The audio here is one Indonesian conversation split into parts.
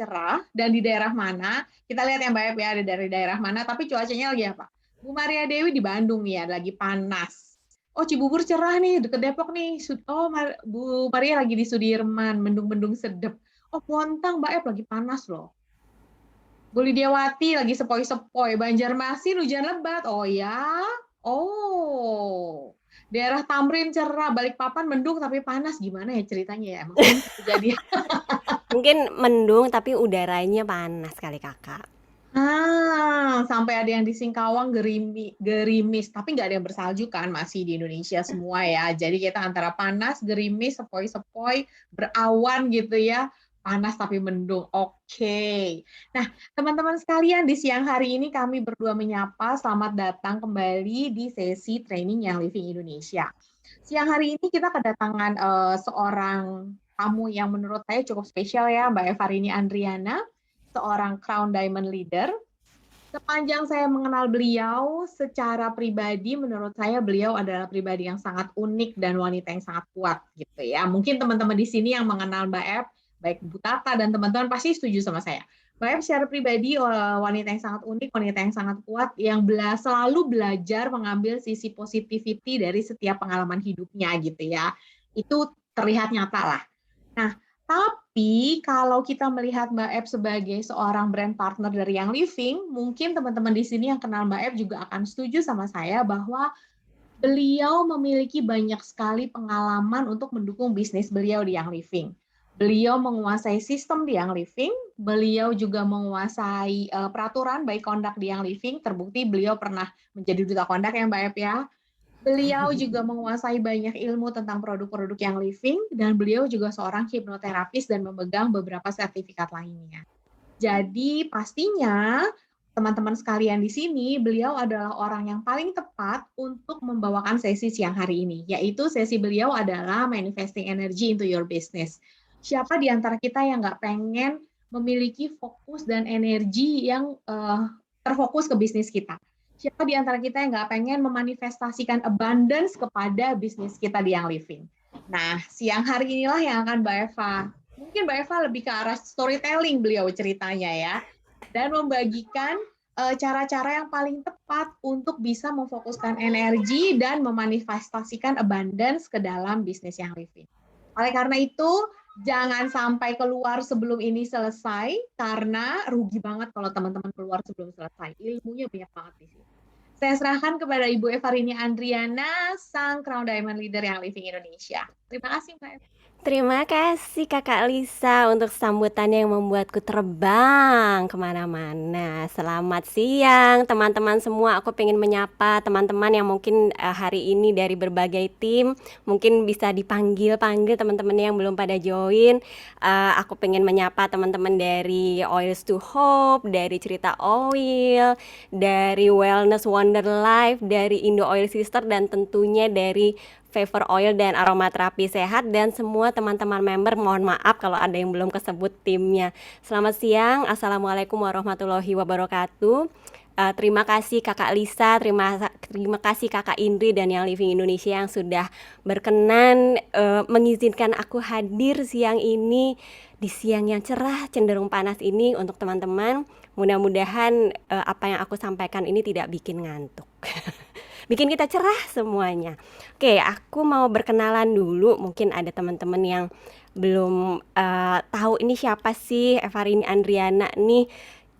cerah dan di daerah mana. Kita lihat ya Mbak Ep ya, ada dari daerah mana, tapi cuacanya lagi apa? Bu Maria Dewi di Bandung nih ya, lagi panas. Oh Cibubur cerah nih, deket Depok nih. Bu Maria lagi di Sudirman, mendung-mendung sedep. Oh Bontang Mbak Ep lagi panas loh. Bu Lidiawati lagi sepoi-sepoi. Banjarmasin hujan lebat. Oh ya? Oh. Daerah Tamrin cerah, Balikpapan mendung tapi panas. Gimana ya ceritanya ya? Emang unik kejadian. Mungkin mendung tapi udaranya panas kali Kakak. Sampai ada yang di Singkawang gerimis, tapi nggak ada yang bersalju kan, masih di Indonesia semua ya. Jadi kita antara panas, gerimis, sepoi-sepoi, berawan gitu ya. Panas tapi mendung. Oke. Nah, teman-teman sekalian, di siang hari ini kami berdua menyapa, selamat datang kembali di sesi training Young Living Indonesia. Siang hari ini kita kedatangan seorang tamu yang menurut saya cukup spesial ya, Mbak Evarini Andriana, seorang Crown Diamond Leader. Sepanjang saya mengenal beliau secara pribadi, menurut saya beliau adalah pribadi yang sangat unik dan wanita yang sangat kuat gitu ya. Mungkin teman-teman di sini yang mengenal Mbak Ep, baik Bu Tata dan teman-teman pasti setuju sama saya. Mbak Ep secara pribadi wanita yang sangat unik, wanita yang sangat kuat, yang selalu belajar mengambil sisi positivity dari setiap pengalaman hidupnya gitu ya. Itu terlihat nyata lah. Nah, tapi kalau kita melihat Mbak Ep sebagai seorang brand partner dari Young Living, mungkin teman-teman di sini yang kenal Mbak Ep juga akan setuju sama saya bahwa beliau memiliki banyak sekali pengalaman untuk mendukung bisnis beliau di Young Living. Beliau menguasai sistem di Young Living, beliau juga menguasai peraturan baik conduct di Young Living, terbukti beliau pernah menjadi duta conduct ya Mbak Ep ya. Beliau juga menguasai banyak ilmu tentang produk-produk yang living dan beliau juga seorang hipnoterapis dan memegang beberapa sertifikat lainnya. Jadi pastinya teman-teman sekalian di sini, beliau adalah orang yang paling tepat untuk membawakan sesi siang hari ini, yaitu sesi beliau adalah Manifesting Energy into Your Business. Siapa di antara kita yang nggak pengen memiliki fokus dan energi yang terfokus ke bisnis kita? Siapa di antara kita yang nggak pengen memanifestasikan abundance kepada bisnis kita di Young Living? Nah, siang hari inilah yang akan Mbak Eva, mungkin Mbak Eva lebih ke arah storytelling beliau ceritanya ya, dan membagikan cara-cara yang paling tepat untuk bisa memfokuskan energi dan memanifestasikan abundance ke dalam bisnis Young Living. Oleh karena itu, jangan sampai keluar sebelum ini selesai, karena rugi banget kalau teman-teman keluar sebelum selesai. Ilmunya banyak banget di sini. Saya serahkan kepada Ibu Evarini Andriana, sang Crown Diamond Leader Young Living Indonesia. Terima kasih, Mbak Eva. Terima kasih Kakak Lisa untuk sambutannya yang membuatku terbang kemana-mana. Selamat siang teman-teman semua. Aku pengen menyapa teman-teman yang mungkin hari ini dari berbagai tim. Mungkin bisa dipanggil-panggil teman-teman yang belum pada join. Aku pengen menyapa teman-teman dari Oils to Hope, dari Cerita Oil, dari Wellness Wonder Life, dari Indo Oil Sister, dan tentunya dari Favor Oil dan Aromaterapi Sehat, dan semua teman-teman member, mohon maaf kalau ada yang belum kesebut timnya. Selamat siang, Assalamualaikum warahmatullahi wabarakatuh. Terima kasih Kakak Lisa, terima kasih Kakak Indri dan Young Living Indonesia yang sudah berkenan mengizinkan aku hadir siang ini di siang yang cerah cenderung panas ini untuk teman-teman. Mudah-mudahan apa yang aku sampaikan ini tidak bikin ngantuk. Bikin kita cerah semuanya. Oke, aku mau berkenalan dulu. Mungkin ada teman-teman yang belum tahu ini siapa sih Evarini Andriana nih.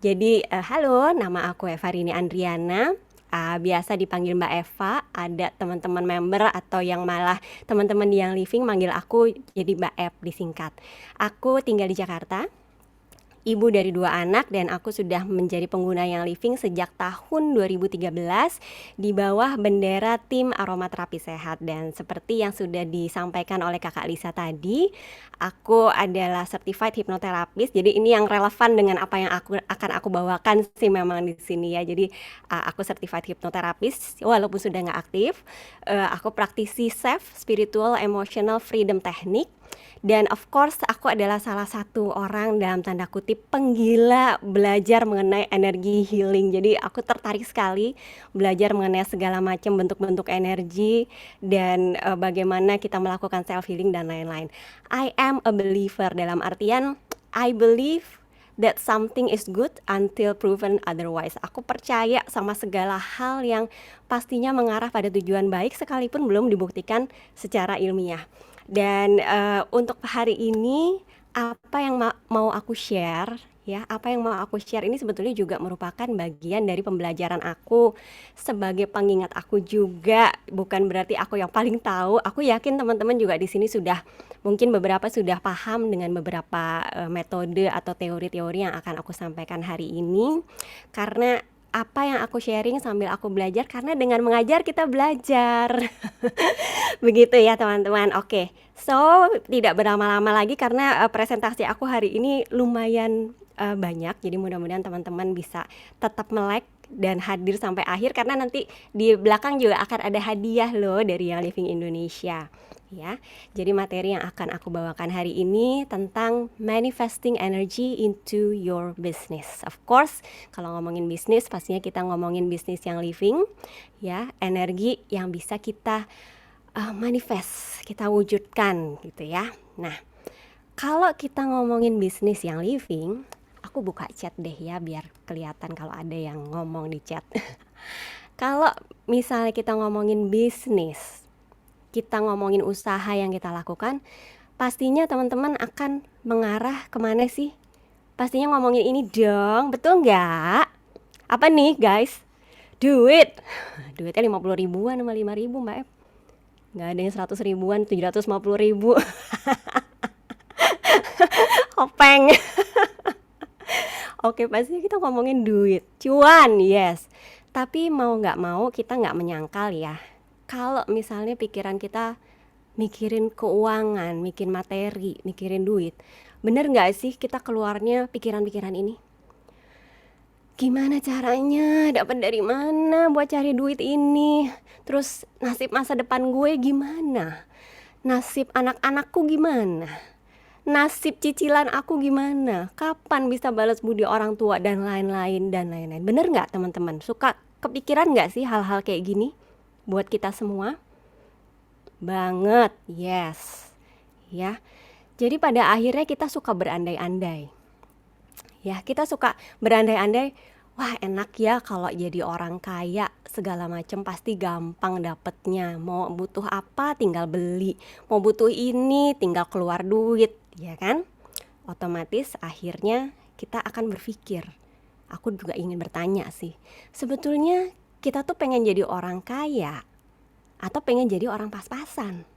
Jadi halo, nama aku Evarini Andriana. Biasa dipanggil Mbak Eva. Ada teman-teman member atau yang malah teman-teman di Young Living manggil aku jadi Mbak Ep disingkat. Aku tinggal di Jakarta. Ibu dari 2 anak, dan aku sudah menjadi pengguna Young Living sejak tahun 2013 di bawah bendera tim Aromaterapi Sehat. Dan seperti yang sudah disampaikan oleh Kakak Lisa tadi, aku adalah certified hypnotherapist. Jadi ini yang relevan dengan apa yang akan aku bawakan sih memang di sini ya. Jadi aku certified hypnotherapist walaupun sudah nggak aktif. Aku praktisi SEF, Spiritual Emotional Freedom Technique. Dan of course aku adalah salah satu orang dalam tanda kutip penggila belajar mengenai energi healing. Jadi aku tertarik sekali belajar mengenai segala macam bentuk-bentuk energi dan bagaimana kita melakukan self healing dan lain-lain. I am a believer, dalam artian I believe that something is good until proven otherwise. Aku percaya sama segala hal yang pastinya mengarah pada tujuan baik sekalipun belum dibuktikan secara ilmiah. Dan untuk hari ini apa yang mau aku share ya, apa yang mau aku share ini sebetulnya juga merupakan bagian dari pembelajaran aku sebagai pengingat aku juga. Bukan berarti aku yang paling tahu. Aku yakin teman-teman juga di sini sudah mungkin beberapa sudah paham dengan beberapa metode atau teori-teori yang akan aku sampaikan hari ini. Karena apa yang aku sharing sambil aku belajar, karena dengan mengajar kita belajar. Begitu ya teman-teman. Oke, so tidak berlama-lama lagi karena presentasi aku hari ini lumayan banyak. Jadi mudah-mudahan teman-teman bisa tetap melek dan hadir sampai akhir karena nanti di belakang juga akan ada hadiah loh dari Young Living Indonesia. Ya, jadi materi yang akan aku bawakan hari ini tentang manifesting energy into your business. Of course, kalau ngomongin bisnis pastinya kita ngomongin bisnis yang living, ya, energi yang bisa kita manifest, kita wujudkan gitu ya. Nah, kalau kita ngomongin bisnis yang living, aku buka chat deh ya biar kelihatan kalau ada yang ngomong di chat. Kalau misalnya kita ngomongin bisnis, kita ngomongin usaha yang kita lakukan, pastinya teman-teman akan mengarah kemana sih? Pastinya ngomongin ini dong, betul nggak? Apa nih guys? Duit. Duitnya 50 ribuan sama 5 ribu Mbak Ep. Nggak ada yang 100 ribuan, 750 ribu. Hopeng. Oke, pastinya kita ngomongin duit, cuan, yes. Tapi mau nggak mau kita nggak menyangkal ya. Kalau misalnya pikiran kita mikirin keuangan, mikirin materi, mikirin duit, bener nggak sih kita keluarnya pikiran-pikiran ini? Gimana caranya, dapat dari mana buat cari duit ini? Terus nasib masa depan gue gimana? Nasib anak-anakku gimana? Nasib cicilan aku gimana? Kapan bisa balas budi orang tua dan lain-lain dan lain-lain. Bener nggak teman-teman? Suka kepikiran nggak sih hal-hal kayak gini buat kita semua? Banget, yes. Ya. Jadi pada akhirnya kita suka berandai-andai. Ya, kita suka berandai-andai, wah enak ya kalau jadi orang kaya, segala macam pasti gampang dapetnya. Mau butuh apa tinggal beli, mau butuh ini tinggal keluar duit, ya kan? Otomatis akhirnya kita akan berpikir, aku juga ingin bertanya sih, sebetulnya kita tuh pengen jadi orang kaya atau pengen jadi orang pas-pasan?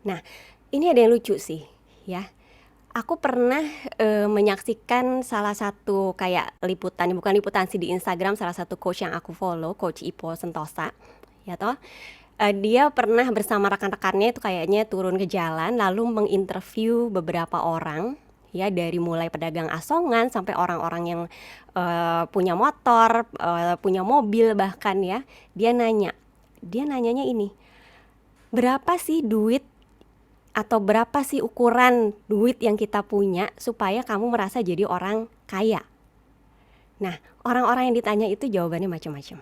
Nah, ini ada yang lucu sih, ya. Aku pernah menyaksikan salah satu kayak liputan, bukan liputan sih, di Instagram salah satu coach yang aku follow, Coach Ipo Sentosa, ya toh. Dia pernah bersama rekan-rekannya itu kayaknya turun ke jalan lalu menginterview beberapa orang, ya, dari mulai pedagang asongan sampai orang-orang yang punya motor, punya mobil bahkan ya. Dia nanyanya ini, berapa sih duit atau berapa sih ukuran duit yang kita punya supaya kamu merasa jadi orang kaya? Nah, orang-orang yang ditanya itu jawabannya macam-macam.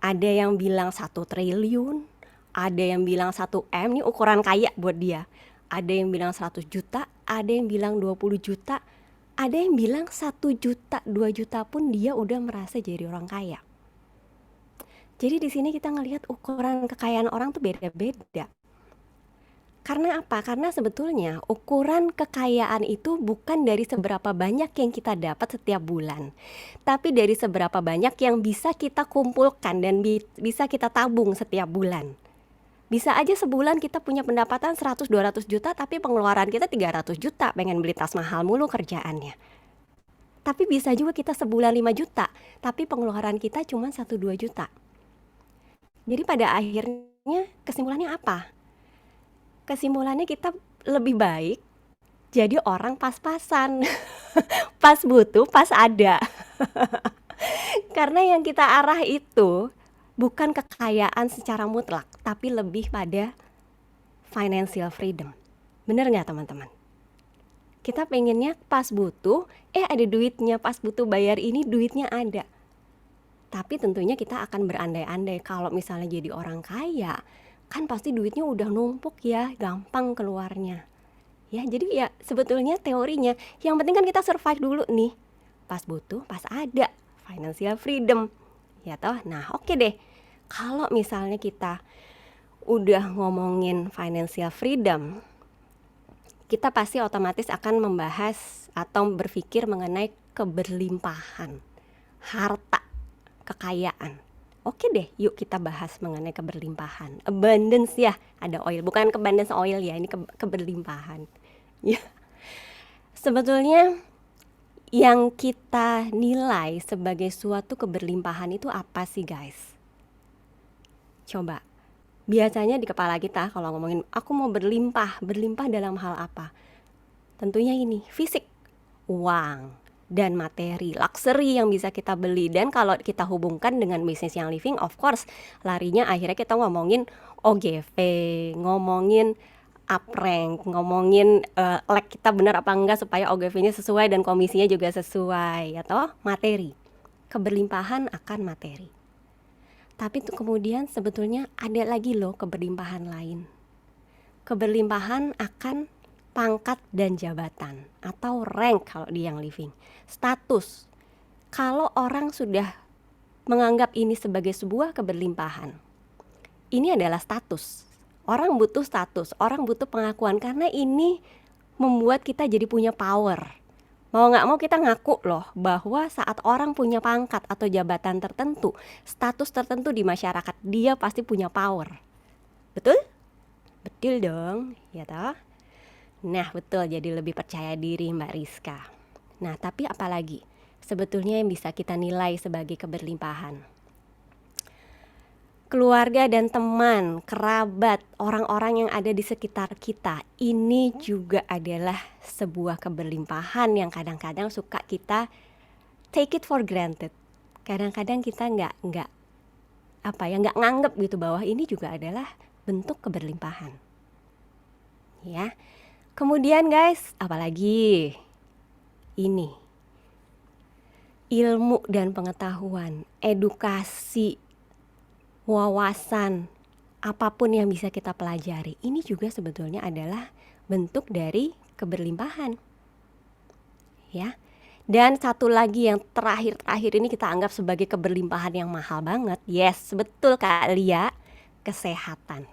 Ada yang bilang 1 triliun, ada yang bilang 1 M, ini ukuran kaya buat dia. Ada yang bilang 100 juta, ada yang bilang 20 juta, ada yang bilang 1 juta, 2 juta pun dia udah merasa jadi orang kaya. Jadi di sini kita ngelihat ukuran kekayaan orang tuh beda-beda. Karena apa? Karena sebetulnya ukuran kekayaan itu bukan dari seberapa banyak yang kita dapat setiap bulan, tapi dari seberapa banyak yang bisa kita kumpulkan dan bisa kita tabung setiap bulan. Bisa aja sebulan kita punya pendapatan 100-200 juta, tapi pengeluaran kita 300 juta, pengen beli tas mahal mulu kerjaannya. Tapi bisa juga kita sebulan 5 juta, tapi pengeluaran kita cuma 1-2 juta. Jadi pada akhirnya kesimpulannya apa? Kesimpulannya kita lebih baik jadi orang pas-pasan. Pas butuh, pas ada. Karena yang kita arah itu bukan kekayaan secara mutlak, tapi lebih pada financial freedom. Bener nggak teman-teman? Kita pengennya pas butuh, ada duitnya, pas butuh bayar ini duitnya ada. Tapi tentunya kita akan berandai-andai kalau misalnya jadi orang kaya, kan pasti duitnya udah numpuk ya, gampang keluarnya. Ya, jadi ya sebetulnya teorinya yang penting kan kita survive dulu nih. Pas butuh, pas ada financial freedom. Ya toh. Nah, oke deh. Kalau misalnya kita udah ngomongin financial freedom, kita pasti otomatis akan membahas atau berpikir mengenai keberlimpahan, harta, kekayaan. Oke deh, yuk kita bahas mengenai keberlimpahan. Abundance ya, ada oil. Bukan abundance oil ya, ini keberlimpahan. Ya, sebetulnya yang kita nilai sebagai suatu keberlimpahan itu apa sih guys? Coba, biasanya di kepala kita kalau ngomongin aku mau berlimpah, berlimpah dalam hal apa? Tentunya ini, fisik, uang, dan materi, luxury yang bisa kita beli. Dan kalau kita hubungkan dengan bisnis yang living, of course, larinya akhirnya kita ngomongin OGV, ngomongin uprank, ngomongin like kita benar apa enggak supaya OGV-nya sesuai dan komisinya juga sesuai, atau materi. Keberlimpahan akan materi. Tapi tuh kemudian sebetulnya ada lagi loh keberlimpahan lain. Keberlimpahan akan pangkat dan jabatan atau rank kalau di yang living. Status. Kalau orang sudah menganggap ini sebagai sebuah keberlimpahan, ini adalah status. Orang butuh status, orang butuh pengakuan karena ini membuat kita jadi punya power. Mau nggak mau kita ngaku loh bahwa saat orang punya pangkat atau jabatan tertentu, status tertentu di masyarakat, dia pasti punya power. Betul? Betul dong, ya toh? Nah betul, jadi lebih percaya diri Mbak Rizka. Nah tapi apalagi sebetulnya yang bisa kita nilai sebagai keberlimpahan? Keluarga dan teman, kerabat, orang-orang yang ada di sekitar kita, ini juga adalah sebuah keberlimpahan yang kadang-kadang suka kita take it for granted. Kadang-kadang kita nggak nganggep gitu bahwa ini juga adalah bentuk keberlimpahan. Ya. Kemudian guys, apalagi ini ilmu dan pengetahuan, edukasi, wawasan, apapun yang bisa kita pelajari, ini juga sebetulnya adalah bentuk dari keberlimpahan. Ya. Dan satu lagi yang terakhir ini kita anggap sebagai keberlimpahan yang mahal banget. Yes, betul Kak Lia, kesehatan.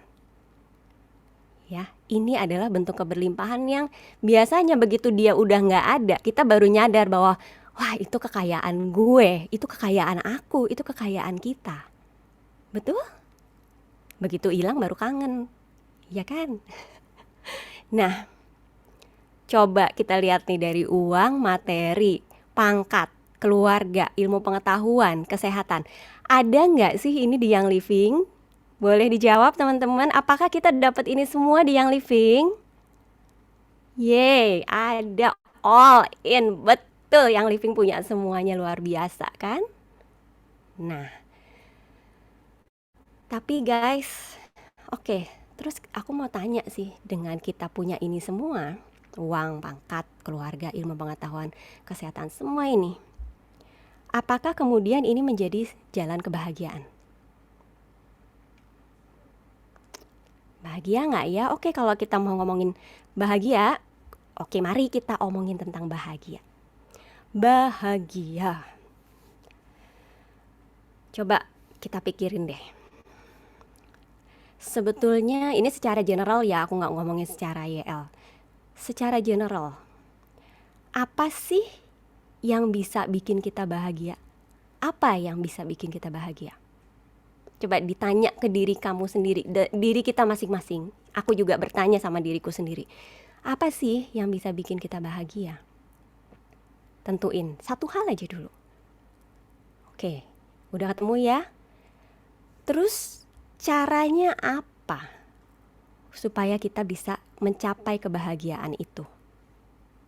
Ya, ini adalah bentuk keberlimpahan yang biasanya begitu dia udah nggak ada, kita baru nyadar bahwa wah itu kekayaan gue, itu kekayaan aku, itu kekayaan kita. Betul? Begitu hilang baru kangen, ya kan? Nah, coba kita lihat nih dari uang, materi, pangkat, keluarga, ilmu pengetahuan, kesehatan. Ada nggak sih ini di Young Living? Boleh dijawab teman-teman, apakah kita dapat ini semua di Young Living? Yeay, ada all in, betul Young Living punya semuanya, luar biasa kan? Nah, tapi guys, oke, terus aku mau tanya sih, dengan kita punya ini semua, uang, pangkat, keluarga, ilmu pengetahuan, kesehatan, semua ini, apakah kemudian ini menjadi jalan kebahagiaan? Bahagia nggak ya? Oke, kalau kita mau ngomongin bahagia, oke mari kita omongin tentang bahagia. Bahagia. Coba kita pikirin deh. Sebetulnya ini secara general ya, aku nggak ngomongin secara YL. Secara general, apa sih yang bisa bikin kita bahagia? Apa yang bisa bikin kita bahagia? Coba ditanya ke diri kamu sendiri, diri kita masing-masing. Aku juga bertanya sama diriku sendiri. Apa sih yang bisa bikin kita bahagia? Tentuin satu hal aja dulu. Oke, udah ketemu ya? Terus caranya apa supaya kita bisa mencapai kebahagiaan itu?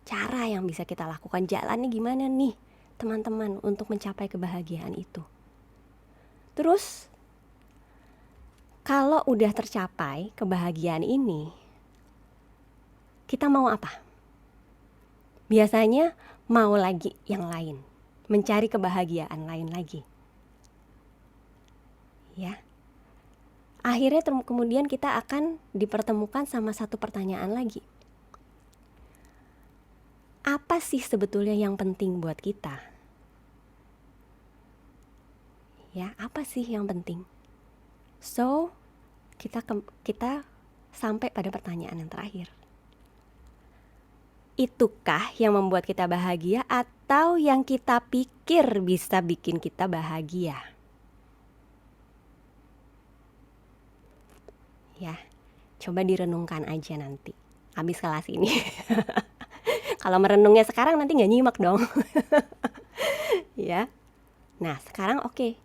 Cara yang bisa kita lakukan, jalannya gimana nih teman-teman untuk mencapai kebahagiaan itu? Terus kalau udah tercapai kebahagiaan ini, kita mau apa? Biasanya mau lagi yang lain, mencari kebahagiaan lain lagi. Ya. Akhirnya kemudian kita akan dipertemukan sama satu pertanyaan lagi. apa sih sebetulnya yang penting buat kita? Ya, apa sih yang penting? So, kita sampai pada pertanyaan yang terakhir. Itukah yang membuat kita bahagia atau yang kita pikir bisa bikin kita bahagia? Ya, coba direnungkan aja nanti habis kelas ini. Kalau merenungnya sekarang nanti nggak nyimak dong. Ya. Nah, sekarang oke.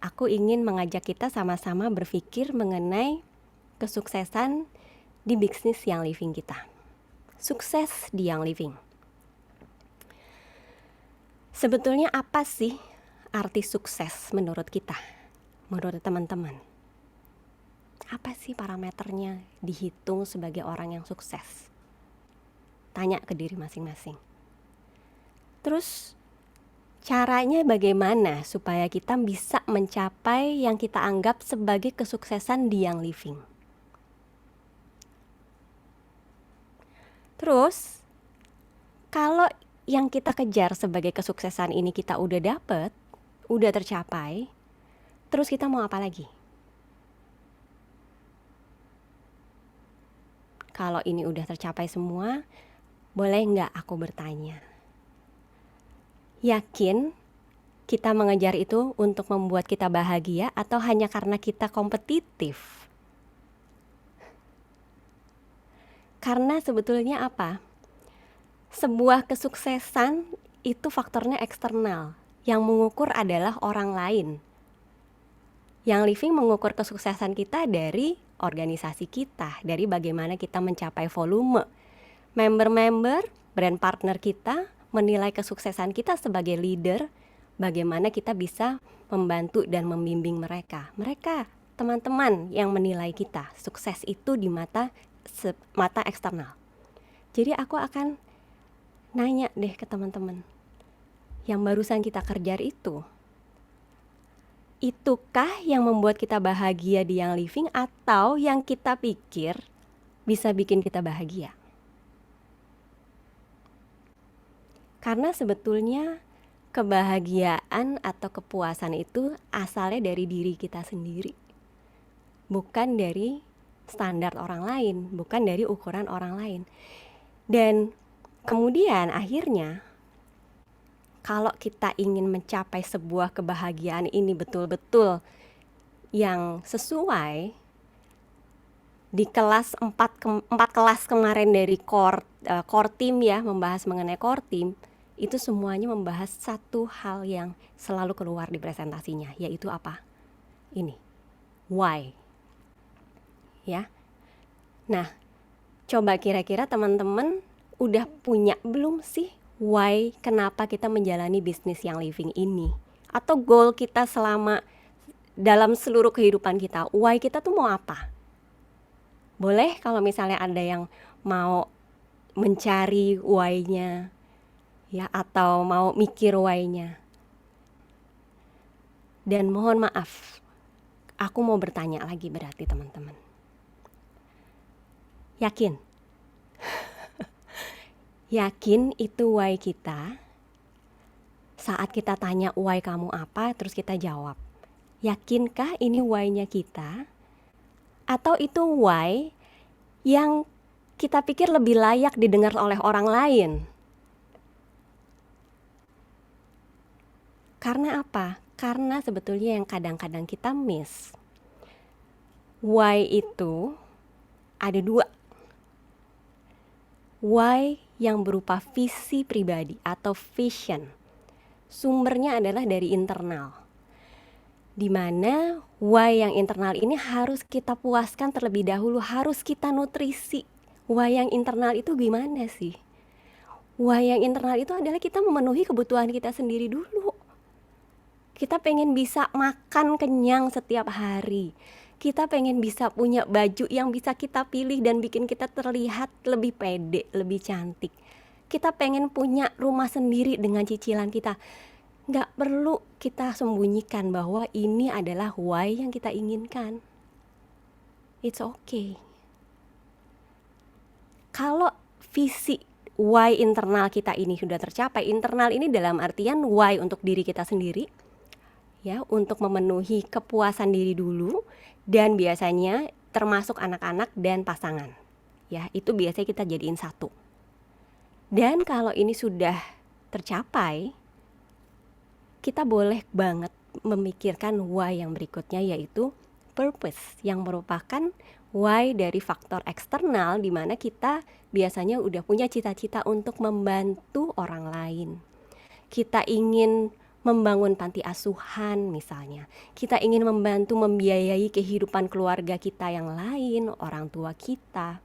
Aku ingin mengajak kita sama-sama berpikir mengenai kesuksesan di bisnis Young Living kita. Sukses di Young Living. Sebetulnya apa sih arti sukses menurut kita? Menurut teman-teman? Apa sih parameternya dihitung sebagai orang yang sukses? Tanya ke diri masing-masing. Terus caranya bagaimana supaya kita bisa mencapai yang kita anggap sebagai kesuksesan di Young Living? Terus, kalau yang kita kejar sebagai kesuksesan ini kita udah dapet, udah tercapai, terus kita mau apa lagi? Kalau ini udah tercapai semua, boleh nggak aku bertanya? Yakin kita mengejar itu untuk membuat kita bahagia atau hanya karena kita kompetitif? Karena sebetulnya apa? Sebuah kesuksesan itu faktornya eksternal. Yang mengukur adalah orang lain. Young Living mengukur kesuksesan kita dari organisasi kita, dari bagaimana kita mencapai volume. Member-member, brand partner kita menilai kesuksesan kita sebagai leader, bagaimana kita bisa membantu dan membimbing mereka. Mereka, teman-teman yang menilai kita, sukses itu di mata eksternal. Jadi aku akan nanya deh ke teman-teman, yang barusan kita kejar itukah yang membuat kita bahagia di Young Living atau yang kita pikir bisa bikin kita bahagia? Karena sebetulnya kebahagiaan atau kepuasan itu asalnya dari diri kita sendiri, bukan dari standar orang lain, bukan dari ukuran orang lain. Dan kemudian akhirnya kalau kita ingin mencapai sebuah kebahagiaan ini betul-betul yang sesuai, di kelas 4 kelas kemarin dari core team ya, membahas mengenai core team, itu semuanya membahas satu hal yang selalu keluar di presentasinya, yaitu apa? Ini, why. Ya. Nah, coba kira-kira teman-teman udah punya belum sih why kenapa kita menjalani bisnis Young Living ini? Atau goal kita selama dalam seluruh kehidupan kita, why kita tuh mau apa? Boleh kalau misalnya ada yang mau mencari why-nya ya, atau mau mikir why-nya. Dan mohon maaf, aku mau bertanya lagi berarti teman-teman. Yakin? Yakin itu why kita? Saat kita tanya why kamu apa, terus kita jawab, yakinkah ini why-nya kita? Atau itu why yang kita pikir lebih layak didengar oleh orang lain? Karena apa? Karena sebetulnya yang kadang-kadang kita miss, why itu ada dua. Why yang berupa visi pribadi atau vision. Sumbernya adalah dari internal. Di mana why yang internal ini harus kita puaskan terlebih dahulu, harus kita nutrisi. Why yang internal itu gimana sih? Why yang internal itu adalah kita memenuhi kebutuhan kita sendiri dulu. Kita pengen bisa makan kenyang setiap hari. Kita pengen bisa punya baju yang bisa kita pilih dan bikin kita terlihat lebih pede, lebih cantik. Kita pengen punya rumah sendiri dengan cicilan kita. Nggak perlu kita sembunyikan bahwa ini adalah why yang kita inginkan. It's okay. Kalau visi why internal kita ini sudah tercapai. Internal ini dalam artian why untuk diri kita sendiri, ya, untuk memenuhi kepuasan diri dulu, dan biasanya termasuk anak-anak dan pasangan. Ya, itu biasanya kita jadiin satu. Dan kalau ini sudah tercapai, kita boleh banget memikirkan why yang berikutnya, yaitu purpose, yang merupakan why dari faktor eksternal, di mana kita biasanya udah punya cita-cita untuk membantu orang lain. Kita ingin membangun panti asuhan misalnya. Kita ingin membantu membiayai kehidupan keluarga kita yang lain, orang tua kita.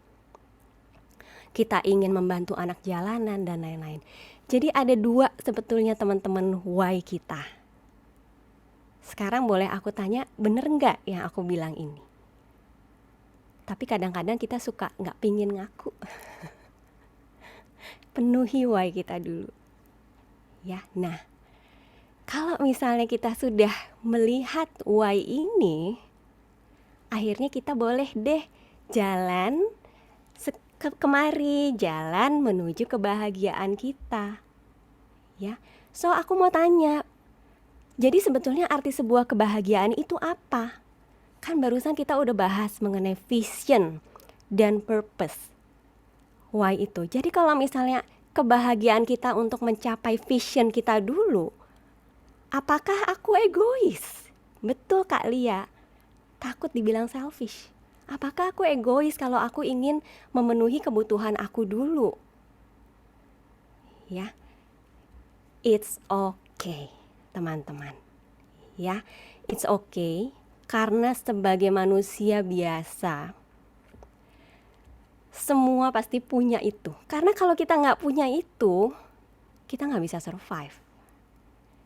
Kita ingin membantu anak jalanan dan lain-lain. Jadi ada dua sebetulnya teman-teman why kita. Sekarang boleh aku tanya, bener nggak yang aku bilang ini? Tapi kadang-kadang kita suka nggak pingin ngaku. Penuhi why kita dulu. Ya, nah, kalau misalnya kita sudah melihat why ini, akhirnya kita boleh deh jalan kemari, jalan menuju kebahagiaan kita. Ya, so aku mau tanya, jadi sebetulnya arti sebuah kebahagiaan itu apa? Kan barusan kita udah bahas mengenai vision dan purpose. Why itu? Jadi kalau misalnya kebahagiaan kita untuk mencapai vision kita dulu, apakah aku egois? Betul Kak Lia, takut dibilang selfish. Apakah aku egois kalau aku ingin memenuhi kebutuhan aku dulu? Ya, it's okay, teman-teman. Ya, it's okay, karena sebagai manusia biasa, semua pasti punya itu. Karena kalau kita nggak punya itu, kita nggak bisa survive.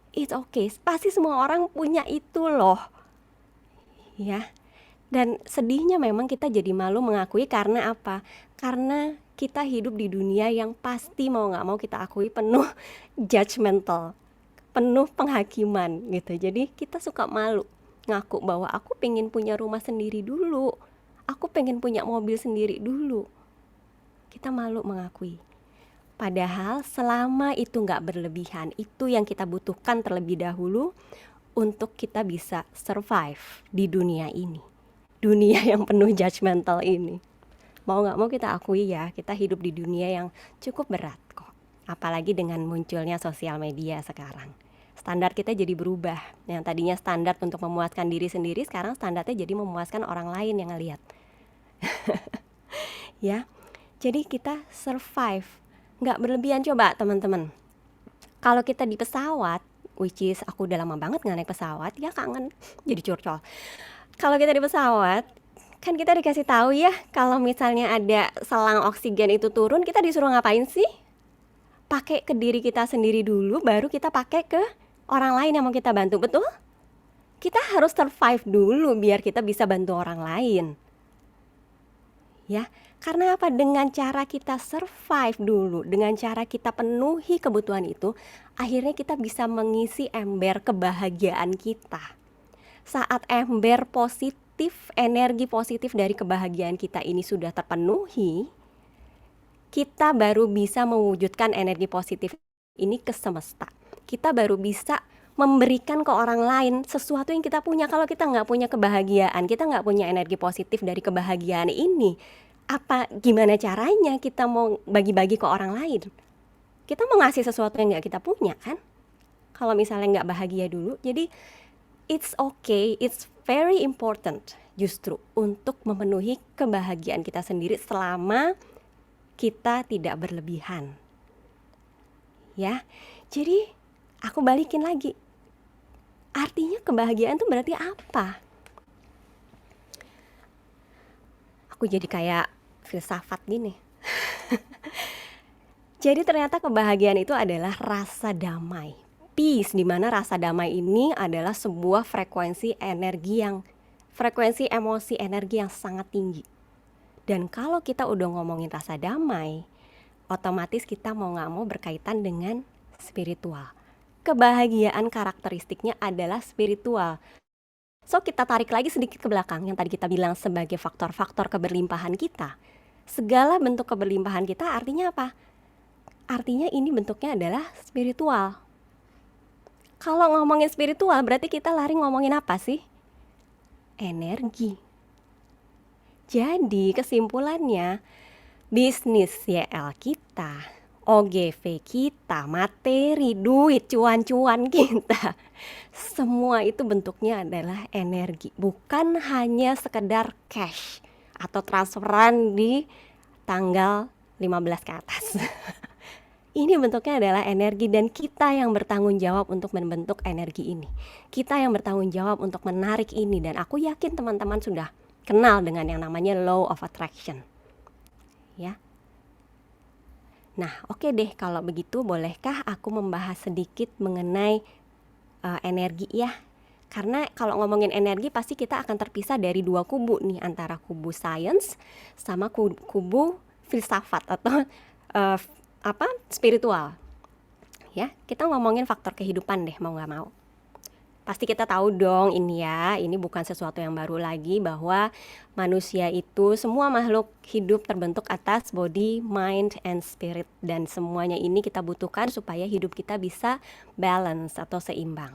It's okay, pasti semua orang punya itu loh. Ya. Dan sedihnya memang kita jadi malu mengakui, karena apa? Karena kita hidup di dunia yang pasti mau gak mau kita akui penuh judgmental, penuh penghakiman gitu. Jadi kita suka malu ngaku bahwa aku pengen punya rumah sendiri dulu, aku pengen punya mobil sendiri dulu. Kita malu mengakui. Padahal selama itu gak berlebihan, itu yang kita butuhkan terlebih dahulu untuk kita bisa survive di dunia ini. Dunia yang penuh judgmental ini. Mau gak mau kita akui ya, kita hidup di dunia yang cukup berat kok. Apalagi dengan munculnya sosial media sekarang. Standar kita jadi berubah. Yang tadinya standar untuk memuaskan diri sendiri, sekarang standarnya jadi memuaskan orang lain yang ngelihat. Ya, jadi kita survive. Gak berlebihan. Coba teman-teman, kalau kita di pesawat, which is aku udah lama banget gak naik pesawat, ya kangen jadi curcol. Kalau kita di pesawat, kan kita dikasih tahu ya, kalau misalnya ada selang oksigen itu turun, kita disuruh ngapain sih? Pakai ke diri kita sendiri dulu, baru kita pakai ke orang lain yang mau kita bantu, betul? Kita harus survive dulu biar kita bisa bantu orang lain. Ya, karena apa? Dengan cara kita survive dulu, dengan cara kita penuhi kebutuhan itu, akhirnya kita bisa mengisi ember kebahagiaan kita. Saat ember positif, energi positif dari kebahagiaan kita ini sudah terpenuhi, kita baru bisa mewujudkan energi positif ini ke semesta. Kita baru bisa memberikan ke orang lain sesuatu yang kita punya. Kalau kita nggak punya kebahagiaan, kita nggak punya energi positif dari kebahagiaan ini, gimana caranya kita mau bagi-bagi ke orang lain? Kita mau ngasih sesuatu yang nggak kita punya kan? Kalau misalnya nggak bahagia dulu. Jadi it's okay, it's very important justru untuk memenuhi kebahagiaan kita sendiri selama kita tidak berlebihan. Ya, jadi aku balikin lagi. Artinya kebahagiaan itu berarti apa? Aku jadi kayak filsafat gini. Jadi ternyata kebahagiaan itu adalah rasa damai. Peace, di mana rasa damai ini adalah sebuah frekuensi emosi energi yang sangat tinggi. Dan kalau kita udah ngomongin rasa damai, otomatis kita mau gak mau berkaitan dengan spiritual. Kebahagiaan karakteristiknya adalah spiritual. So kita tarik lagi sedikit ke belakang, yang tadi kita bilang sebagai faktor-faktor keberlimpahan kita. Segala bentuk keberlimpahan kita artinya apa? artinya ini bentuknya adalah spiritual. Kalau ngomongin spiritual berarti kita lari ngomongin apa sih? Energi. Jadi kesimpulannya, bisnis YL kita, OGV kita, materi, duit, cuan-cuan kita, semua itu bentuknya adalah energi, bukan hanya sekedar cash atau transferan di tanggal 15 ke atas. Ini bentuknya adalah energi dan kita yang bertanggung jawab untuk membentuk energi ini. Kita yang bertanggung jawab untuk menarik ini, dan aku yakin teman-teman sudah kenal dengan yang namanya law of attraction. Ya. Nah, oke deh, kalau begitu bolehkah aku membahas sedikit mengenai energi ya? Karena kalau ngomongin energi pasti kita akan terpisah dari dua kubu nih, antara kubu sains sama kubu filsafat atau spiritual. Ya, kita ngomongin faktor kehidupan deh, mau nggak mau. Pasti kita tahu dong ini ya, ini bukan sesuatu yang baru lagi bahwa manusia itu, semua makhluk hidup terbentuk atas body, mind, and spirit. Dan semuanya ini kita butuhkan supaya hidup kita bisa balance atau seimbang.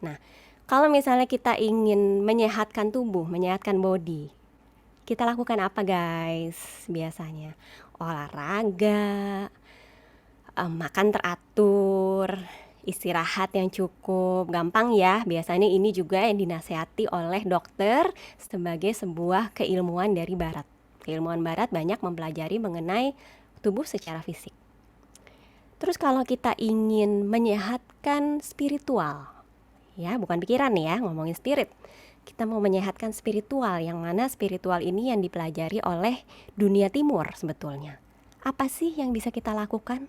Nah, kalau misalnya kita ingin menyehatkan tubuh, menyehatkan body, kita lakukan apa guys biasanya? Olahraga, makan teratur, istirahat yang cukup, gampang ya. Biasanya ini juga yang dinasehati oleh dokter sebagai sebuah keilmuan dari barat. Keilmuan barat banyak mempelajari mengenai tubuh secara fisik. Terus kalau kita ingin menyehatkan spiritual, ya bukan pikiran ya, ngomongin spirit. Kita mau menyehatkan spiritual, yang mana spiritual ini yang dipelajari oleh dunia timur sebetulnya. Apa sih yang bisa kita lakukan?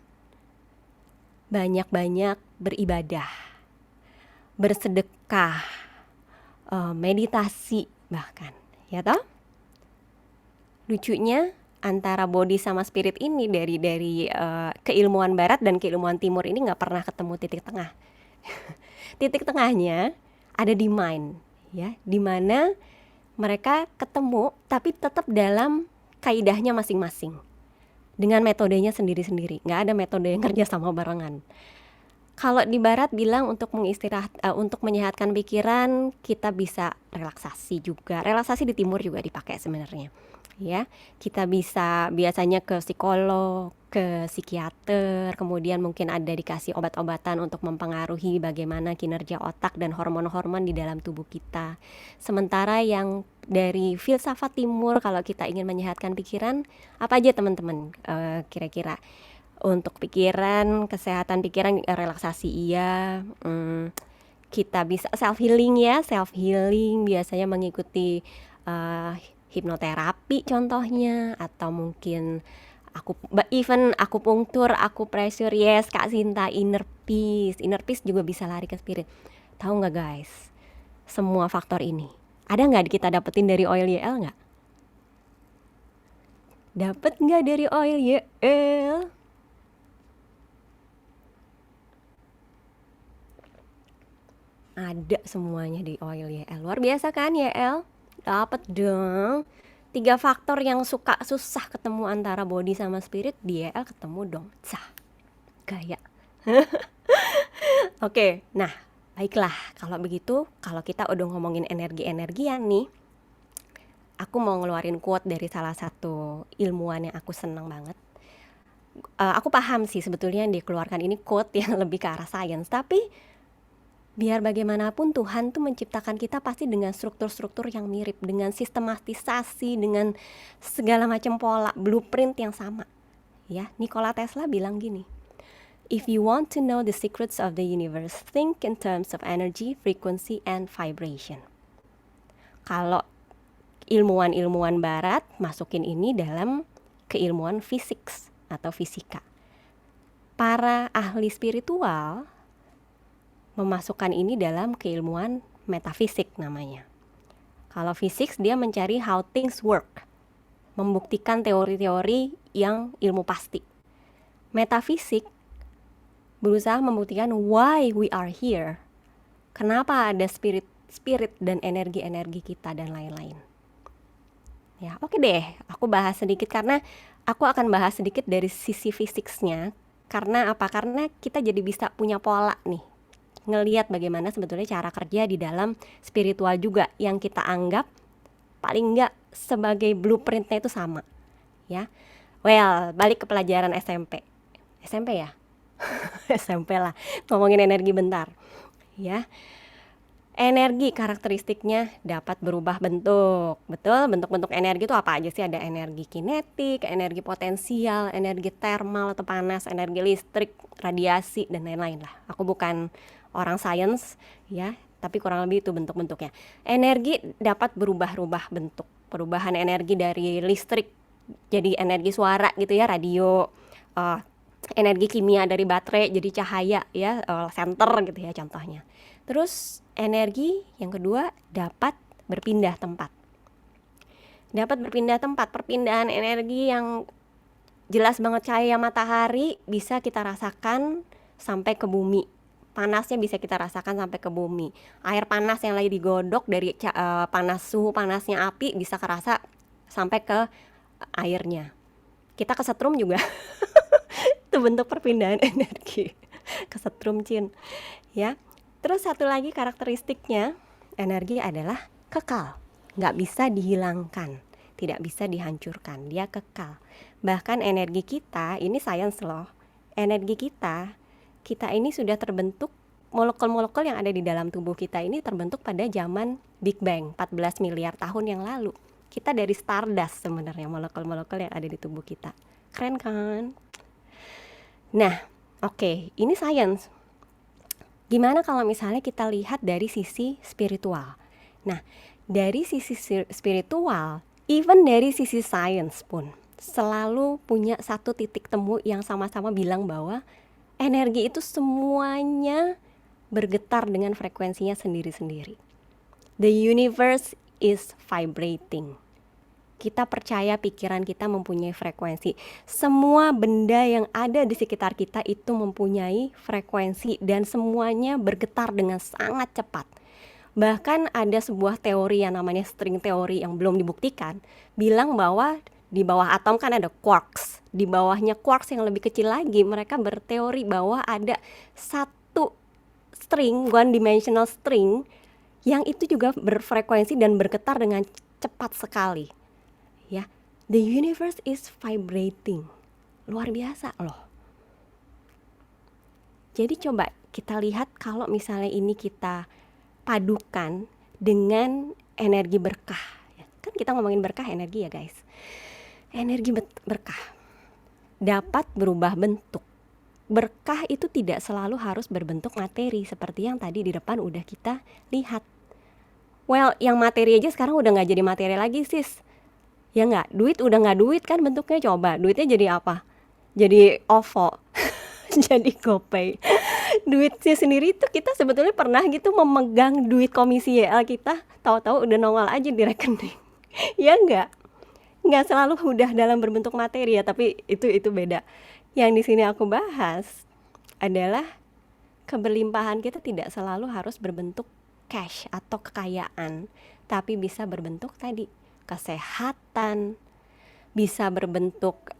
Banyak-banyak beribadah, bersedekah, meditasi bahkan, ya toh? Lucunya antara body sama spirit ini dari keilmuan barat dan keilmuan timur ini nggak pernah ketemu titik tengah. Titik tengahnya ada di mind, ya, di mana mereka ketemu tapi tetap dalam kaidahnya masing-masing, dengan metodenya sendiri-sendiri. Nggak ada metode yang kerja sama barengan. Kalau di barat bilang untuk untuk menyehatkan pikiran, kita bisa relaksasi juga. Relaksasi di timur juga dipakai sebenarnya. Ya, kita bisa biasanya ke psikolog, ke psikiater, kemudian mungkin ada dikasih obat-obatan untuk mempengaruhi bagaimana kinerja otak dan hormon-hormon di dalam tubuh kita. Sementara yang dari filsafat timur, kalau kita ingin menyehatkan pikiran, apa aja teman-teman kira-kira? Untuk pikiran, kesehatan pikiran, relaksasi iya, kita bisa self healing ya, self healing biasanya mengikuti hipnoterapi contohnya, atau mungkin even akupunktur, akupressure, yes Kak Sinta, inner peace juga bisa lari ke spirit. Tahu nggak guys, semua faktor ini ada nggak kita dapetin dari oil YL nggak? Dapet nggak dari oil YL? Ada semuanya di oil YL. Luar biasa kan YL? Dapat dong. 3 faktor yang susah ketemu antara body sama spirit, di YL ketemu dong. Gaya. Oke, nah baiklah. Kalau begitu, kalau kita udah ngomongin energi-energian nih, aku mau ngeluarin quote dari salah satu ilmuwan yang aku seneng banget. Aku paham sih sebetulnya yang dikeluarkan ini quote yang lebih ke arah sains, tapi biar bagaimanapun Tuhan tuh menciptakan kita pasti dengan struktur-struktur yang mirip, dengan sistematisasi, dengan segala macam pola, blueprint yang sama. Ya, Nikola Tesla bilang gini, if you want to know the secrets of the universe, think in terms of energy, frequency, and vibration. Kalau ilmuwan-ilmuwan barat masukin ini dalam keilmuan fisik atau fisika. Para ahli spiritual memasukkan ini dalam keilmuan metafisik namanya. Kalau fisik dia mencari how things work, membuktikan teori-teori yang ilmu pasti. Metafisik berusaha membuktikan why we are here, kenapa ada spirit dan energi-energi kita dan lain-lain. Ya, oke deh, aku bahas sedikit karena aku akan bahas sedikit dari sisi fisiknya, Karena apa? Karena kita jadi bisa punya pola nih, ngelihat bagaimana sebetulnya cara kerja di dalam spiritual juga yang kita anggap paling enggak sebagai blueprintnya itu sama, ya. Well, balik ke pelajaran SMP. SMP ya? SMP lah. Ngomongin energi bentar. Ya. Energi karakteristiknya dapat berubah bentuk. Betul, bentuk-bentuk energi itu apa aja sih? Ada energi kinetik, energi potensial, energi thermal atau panas, energi listrik, radiasi, dan lain-lain lah. Aku bukan orang sains ya, tapi kurang lebih itu bentuk-bentuknya. Energi dapat berubah-ubah bentuk. Perubahan energi dari listrik jadi energi suara gitu ya, radio, energi kimia dari baterai jadi cahaya ya, senter gitu ya contohnya. Terus energi yang kedua dapat berpindah tempat. Dapat berpindah tempat, perpindahan energi yang jelas banget cahaya matahari bisa kita rasakan sampai ke bumi. Panasnya bisa kita rasakan sampai ke bumi. Air panas yang lagi digodok dari panas, suhu panasnya api bisa kerasa sampai ke airnya. Kita kesetrum juga. Itu bentuk perpindahan energi. Kesetrum Cin. Ya. Terus satu lagi karakteristiknya, energi adalah kekal. Nggak bisa dihilangkan, tidak bisa dihancurkan, dia kekal. Bahkan energi kita, ini sains loh, energi kita ini sudah terbentuk, molekul-molekul yang ada di dalam tubuh kita ini terbentuk pada zaman Big Bang, 14 miliar tahun yang lalu. Kita dari stardust sebenarnya, molekul-molekul yang ada di tubuh kita. Keren kan? Nah, oke, ini sains. Gimana kalau misalnya kita lihat dari sisi spiritual? Nah, dari sisi spiritual, even dari sisi sains pun, selalu punya satu titik temu yang sama-sama bilang bahwa energi itu semuanya bergetar dengan frekuensinya sendiri-sendiri. The universe is vibrating. Kita percaya pikiran kita mempunyai frekuensi. Semua benda yang ada di sekitar kita itu mempunyai frekuensi dan semuanya bergetar dengan sangat cepat. Bahkan ada sebuah teori yang namanya string teori yang belum dibuktikan, bilang bahwa di bawah atom kan ada quarks. Di bawahnya quarks yang lebih kecil lagi, mereka berteori bahwa ada satu string, one dimensional string, yang itu juga berfrekuensi dan bergetar dengan cepat sekali. Ya, the universe is vibrating. Luar biasa loh. Jadi coba kita lihat kalau misalnya ini kita padukan dengan energi berkah. Kan kita ngomongin berkah energi ya guys. Energi berkah dapat berubah bentuk. Berkah itu tidak selalu harus berbentuk materi seperti yang tadi di depan udah kita lihat. Well, yang materi aja sekarang udah gak jadi materi lagi sis. Ya nggak, duit udah nggak duit kan bentuknya, coba duitnya jadi apa? Jadi OVO, jadi GoPay. Duitnya sendiri itu kita sebetulnya pernah gitu memegang duit komisi YL kita, tahu-tahu udah nongol aja di rekening. Ya nggak selalu udah dalam berbentuk materi ya, tapi itu beda. Yang di sini aku bahas adalah keberlimpahan kita tidak selalu harus berbentuk cash atau kekayaan, tapi bisa berbentuk tadi kesehatan, bisa berbentuk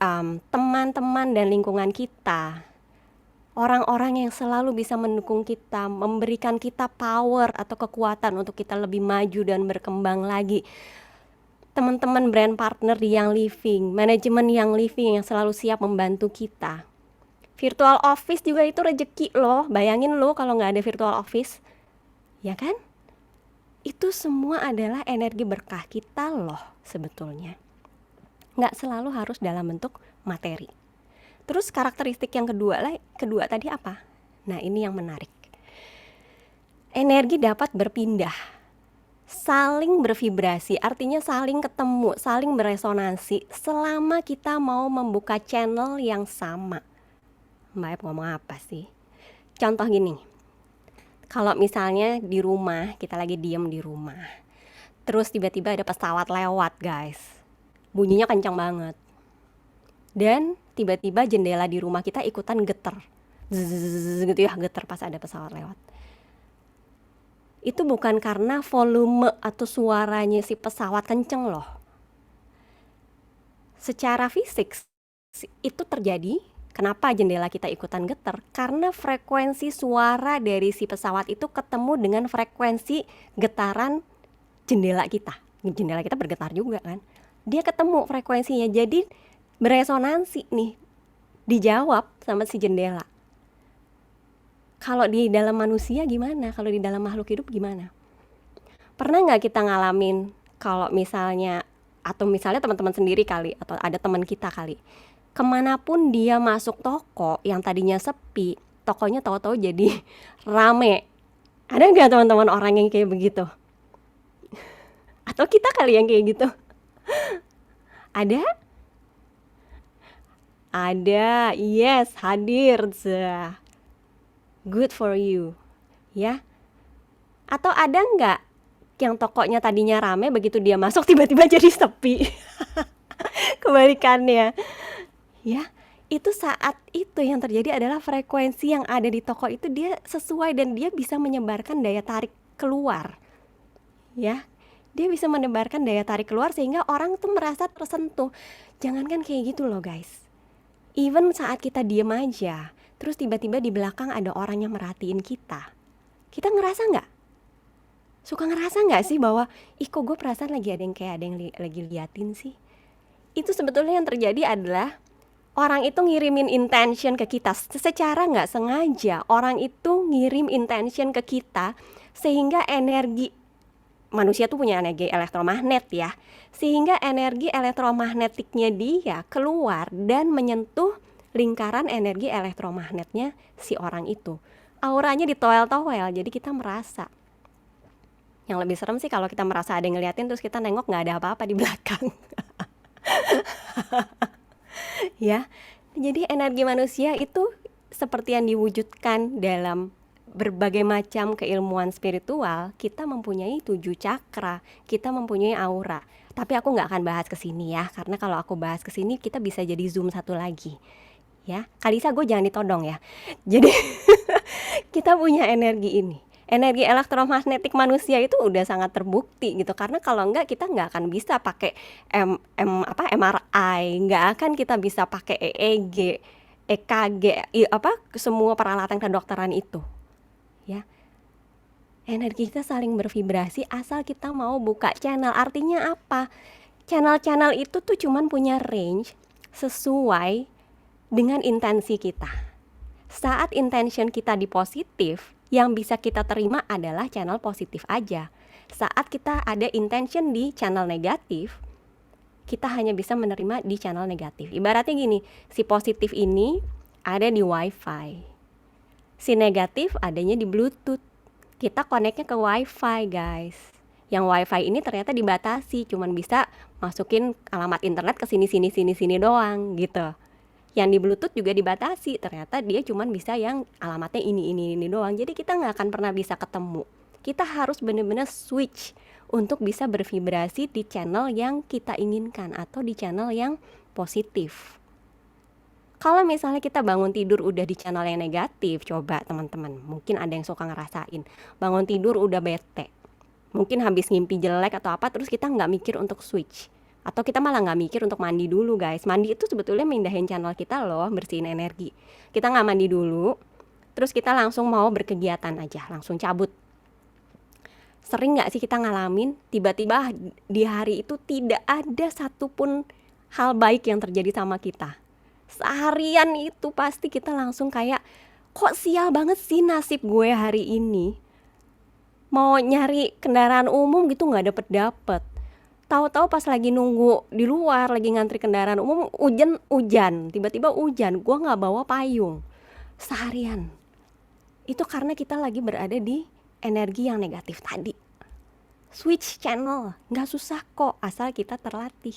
teman-teman dan lingkungan kita, orang-orang yang selalu bisa mendukung kita, memberikan kita power atau kekuatan untuk kita lebih maju dan berkembang lagi. Teman-teman brand partner yang living, manajemen yang living yang selalu siap membantu kita. Virtual office juga itu rezeki loh, bayangin lo kalau nggak ada virtual office, ya kan? Itu semua adalah energi berkah kita loh sebetulnya. Nggak selalu harus dalam bentuk materi. Terus karakteristik yang kedua tadi apa? Nah ini yang menarik. Energi dapat berpindah, saling bervibrasi, artinya saling ketemu, saling beresonansi selama kita mau membuka channel yang sama. Mbak Ep ngomong apa sih? Contoh gini. Kalau misalnya di rumah, kita lagi diem di rumah, terus tiba-tiba ada pesawat lewat guys, bunyinya kencang banget, dan tiba-tiba jendela di rumah kita ikutan getar, zzz, gitu ya, getar pas ada pesawat lewat. Itu bukan karena volume atau suaranya si pesawat kenceng loh. Secara fisik itu terjadi Kenapa jendela kita ikutan getar? Karena frekuensi suara dari si pesawat itu ketemu dengan frekuensi getaran jendela kita. Jendela kita bergetar juga kan. Dia ketemu frekuensinya, jadi beresonansi nih. Dijawab sama si jendela. Kalau di dalam manusia gimana? Kalau di dalam makhluk hidup gimana? Pernah nggak kita ngalamin kalau misalnya, atau misalnya teman-teman sendiri kali, atau ada teman kita kali, kemanapun dia masuk toko yang tadinya sepi, tokonya tahu-tahu jadi rame. Ada nggak teman-teman orang yang kayak begitu? Atau kita kali yang kayak gitu? Ada? Ada, yes, hadir. Good for you, ya. Atau ada nggak yang tokonya tadinya rame, begitu dia masuk tiba-tiba jadi sepi? Kebalikannya, ya. Itu saat itu yang terjadi adalah frekuensi yang ada di toko itu dia sesuai dan dia bisa menyebarkan daya tarik keluar, ya. Dia bisa menebarkan daya tarik keluar sehingga orang tuh merasa tersentuh. Jangankan kayak gitu loh guys, even saat kita diem aja, terus tiba-tiba di belakang ada orang yang merhatiin kita ngerasa nggak? Suka ngerasa nggak sih bahwa, ih kok gue perasaan lagi ada yang lagi liatin sih? Itu sebetulnya yang terjadi adalah orang itu ngirimin intention ke kita secara nggak sengaja. Orang itu ngirim intention ke kita sehingga energi, manusia tuh punya energi elektromagnet ya, sehingga energi elektromagnetiknya dia keluar dan menyentuh lingkaran energi elektromagnetnya si orang itu. Auranya ditoel-toel, jadi kita merasa. Yang lebih serem sih kalau kita merasa ada yang ngeliatin terus kita nengok nggak ada apa-apa di belakang. Ya, jadi energi manusia itu seperti yang diwujudkan dalam berbagai macam keilmuan spiritual. Kita mempunyai 7 cakra, kita mempunyai aura. Tapi aku nggak akan bahas kesini ya, karena kalau aku bahas kesini kita bisa jadi zoom satu lagi. Ya, Kalisa gue jangan ditodong ya. Jadi kita punya energi ini. Energi elektromagnetik manusia itu udah sangat terbukti gitu, karena kalau enggak kita nggak akan bisa pakai MRI, nggak akan kita bisa pakai EEG, EKG, semua peralatan kedokteran itu, ya. Energi kita saling bervibrasi asal kita mau buka channel. Artinya apa? Channel-channel itu tuh cuman punya range sesuai dengan intensi kita. Saat intention kita di positif, yang bisa kita terima adalah channel positif aja. Saat kita ada intention di channel negatif, kita hanya bisa menerima di channel negatif. Ibaratnya gini, si positif ini ada di wifi, si negatif adanya di bluetooth. Kita connectnya ke wifi guys. Yang wifi ini ternyata dibatasi, cuman bisa masukin alamat internet ke sini doang gitu. Yang di bluetooth juga dibatasi, ternyata dia cuman bisa yang alamatnya ini doang. Jadi kita nggak akan pernah bisa ketemu. Kita harus benar-benar switch untuk bisa bervibrasi di channel yang kita inginkan atau di channel yang positif. Kalau misalnya kita bangun tidur udah di channel yang negatif, coba teman-teman, mungkin ada yang suka ngerasain bangun tidur udah bete, mungkin habis ngimpi jelek atau apa, terus kita nggak mikir untuk switch. Atau kita malah nggak mikir untuk mandi dulu guys. Mandi itu sebetulnya mindahin channel kita loh, bersihin energi. Kita nggak mandi dulu, terus kita langsung mau berkegiatan aja, langsung cabut. Sering nggak sih kita ngalamin tiba-tiba di hari itu tidak ada satupun hal baik yang terjadi sama kita. Seharian itu pasti kita langsung kayak, kok sial banget sih nasib gue hari ini. Mau nyari kendaraan umum gitu nggak dapet. Tahu-tahu pas lagi nunggu di luar, lagi ngantri kendaraan umum, hujan, tiba-tiba hujan, gue nggak bawa payung. Seharian. Itu karena kita lagi berada di energi yang negatif tadi. Switch channel, nggak susah kok, asal kita terlatih.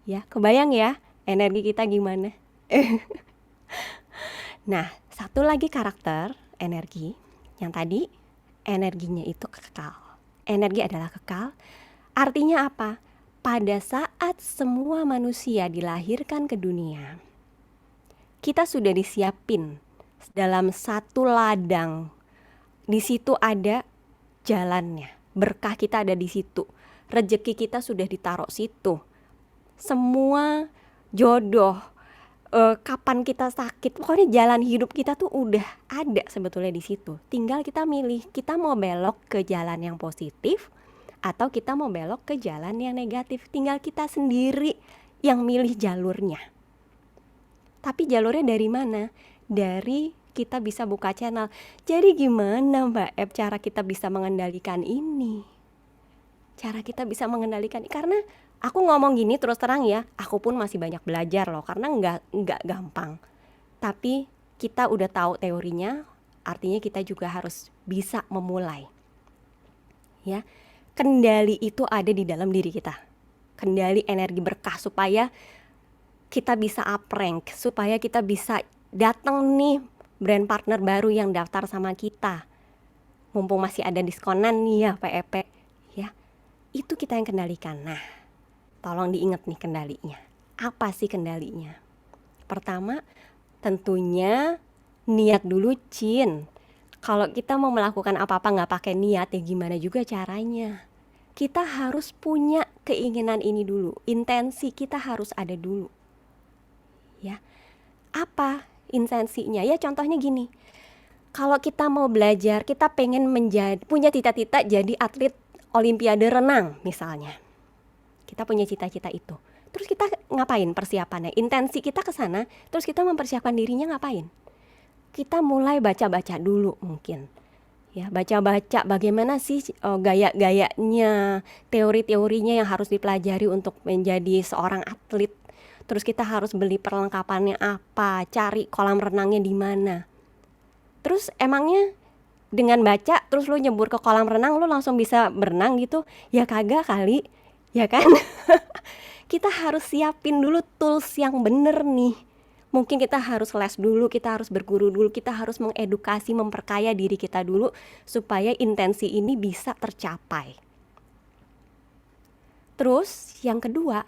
Ya, kebayang ya energi kita gimana? Nah, satu lagi karakter energi, yang tadi energinya itu kekal. Energi adalah kekal. Artinya apa? Pada saat semua manusia dilahirkan ke dunia, kita sudah disiapin dalam satu ladang. Di situ ada jalannya, berkah kita ada di situ, rezeki kita sudah ditaruh situ. Semua jodoh, kapan kita sakit, pokoknya jalan hidup kita tuh udah ada sebetulnya di situ. Tinggal kita milih, kita mau belok ke jalan yang positif atau kita mau belok ke jalan yang negatif. Tinggal kita sendiri yang milih jalurnya. Tapi jalurnya dari mana? Dari kita bisa buka channel. Jadi gimana Mbak Ep cara kita bisa mengendalikan ini? Cara kita bisa mengendalikan, karena aku ngomong gini terus terang ya, aku pun masih banyak belajar loh, karena nggak gampang. Tapi kita udah tahu teorinya, artinya kita juga harus bisa memulai. Ya, kendali itu ada di dalam diri kita. Kendali energi berkah supaya kita bisa up rank, supaya kita bisa datang nih brand partner baru yang daftar sama kita. Mumpung masih ada diskonan nih ya PEP. Ya, itu kita yang kendalikan. Nah, tolong diingat nih kendalinya. Apa sih kendalinya? Pertama, tentunya niat dulu, Cin. Kalau kita mau melakukan apa-apa nggak pakai niat, ya gimana juga caranya? Kita harus punya keinginan ini dulu. Intensi kita harus ada dulu. Ya, apa intensinya? Ya contohnya gini. Kalau kita mau belajar, kita pengen punya cita-cita jadi atlet Olimpiade renang misalnya. Kita punya cita-cita itu. Terus kita ngapain persiapannya? Intensi kita ke sana, terus kita mempersiapkan dirinya ngapain? Kita mulai baca-baca dulu mungkin. Ya, baca-baca bagaimana sih gaya-gayanya, teori-teorinya yang harus dipelajari untuk menjadi seorang atlet. Terus kita harus beli perlengkapannya apa, cari kolam renangnya di mana. Terus emangnya dengan baca terus lu nyebur ke kolam renang lu langsung bisa berenang gitu? Ya kagak kali, ya kan? Kita harus siapin dulu tools yang bener nih. Mungkin kita harus les dulu, kita harus berguru dulu, kita harus mengedukasi, memperkaya diri kita dulu supaya intensi ini bisa tercapai. Terus yang kedua,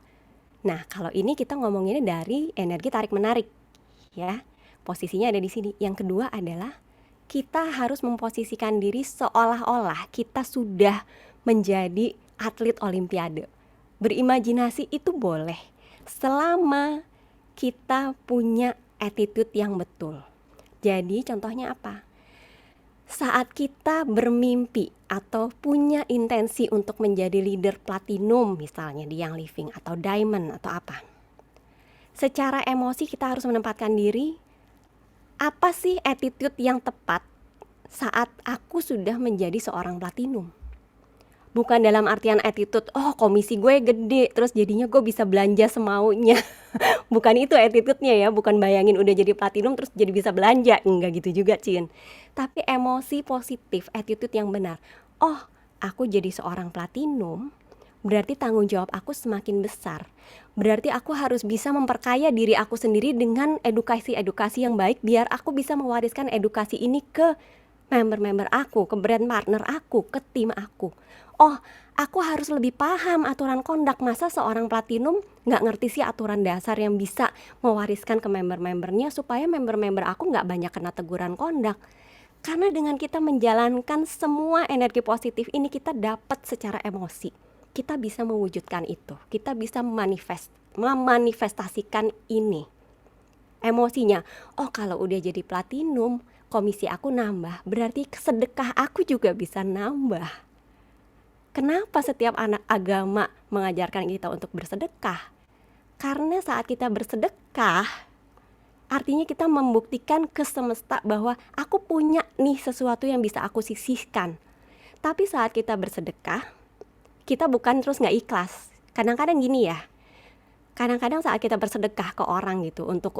nah kalau ini kita ngomonginnya dari energi tarik-menarik ya. Posisinya ada di sini. Yang kedua adalah kita harus memposisikan diri seolah-olah kita sudah menjadi atlet Olimpiade. Berimajinasi itu boleh selama kita punya attitude yang betul. Jadi contohnya apa? Saat kita bermimpi atau punya intensi untuk menjadi leader platinum misalnya di Young Living atau diamond atau apa, secara emosi kita harus menempatkan diri, apa sih attitude yang tepat saat aku sudah menjadi seorang platinum? Bukan dalam artian attitude, oh komisi gue gede, terus jadinya gue bisa belanja semaunya. Bukan itu attitude-nya ya, bukan bayangin udah jadi platinum terus jadi bisa belanja. Enggak gitu juga, Cin. Tapi emosi positif, attitude yang benar. Oh, aku jadi seorang platinum, berarti tanggung jawab aku semakin besar. Berarti aku harus bisa memperkaya diri aku sendiri dengan edukasi-edukasi yang baik, biar aku bisa mewariskan edukasi ini ke member-member aku, ke brand partner aku, ke tim aku. Oh, aku harus lebih paham aturan kondak. Masa seorang platinum gak ngerti sih aturan dasar yang bisa mewariskan ke member-membernya supaya member-member aku gak banyak kena teguran kondak. Karena dengan kita menjalankan semua energi positif ini, kita dapat secara emosi. Kita bisa mewujudkan itu. Kita bisa memanifestasikan ini. Emosinya, oh kalau udah jadi platinum, komisi aku nambah, berarti sedekah aku juga bisa nambah. Kenapa setiap anak agama mengajarkan kita untuk bersedekah? Karena saat kita bersedekah, artinya kita membuktikan ke semesta bahwa aku punya nih sesuatu yang bisa aku sisihkan. Tapi saat kita bersedekah, kita bukan terus gak ikhlas. Kadang-kadang gini ya, kadang-kadang saat kita bersedekah ke orang gitu, untuk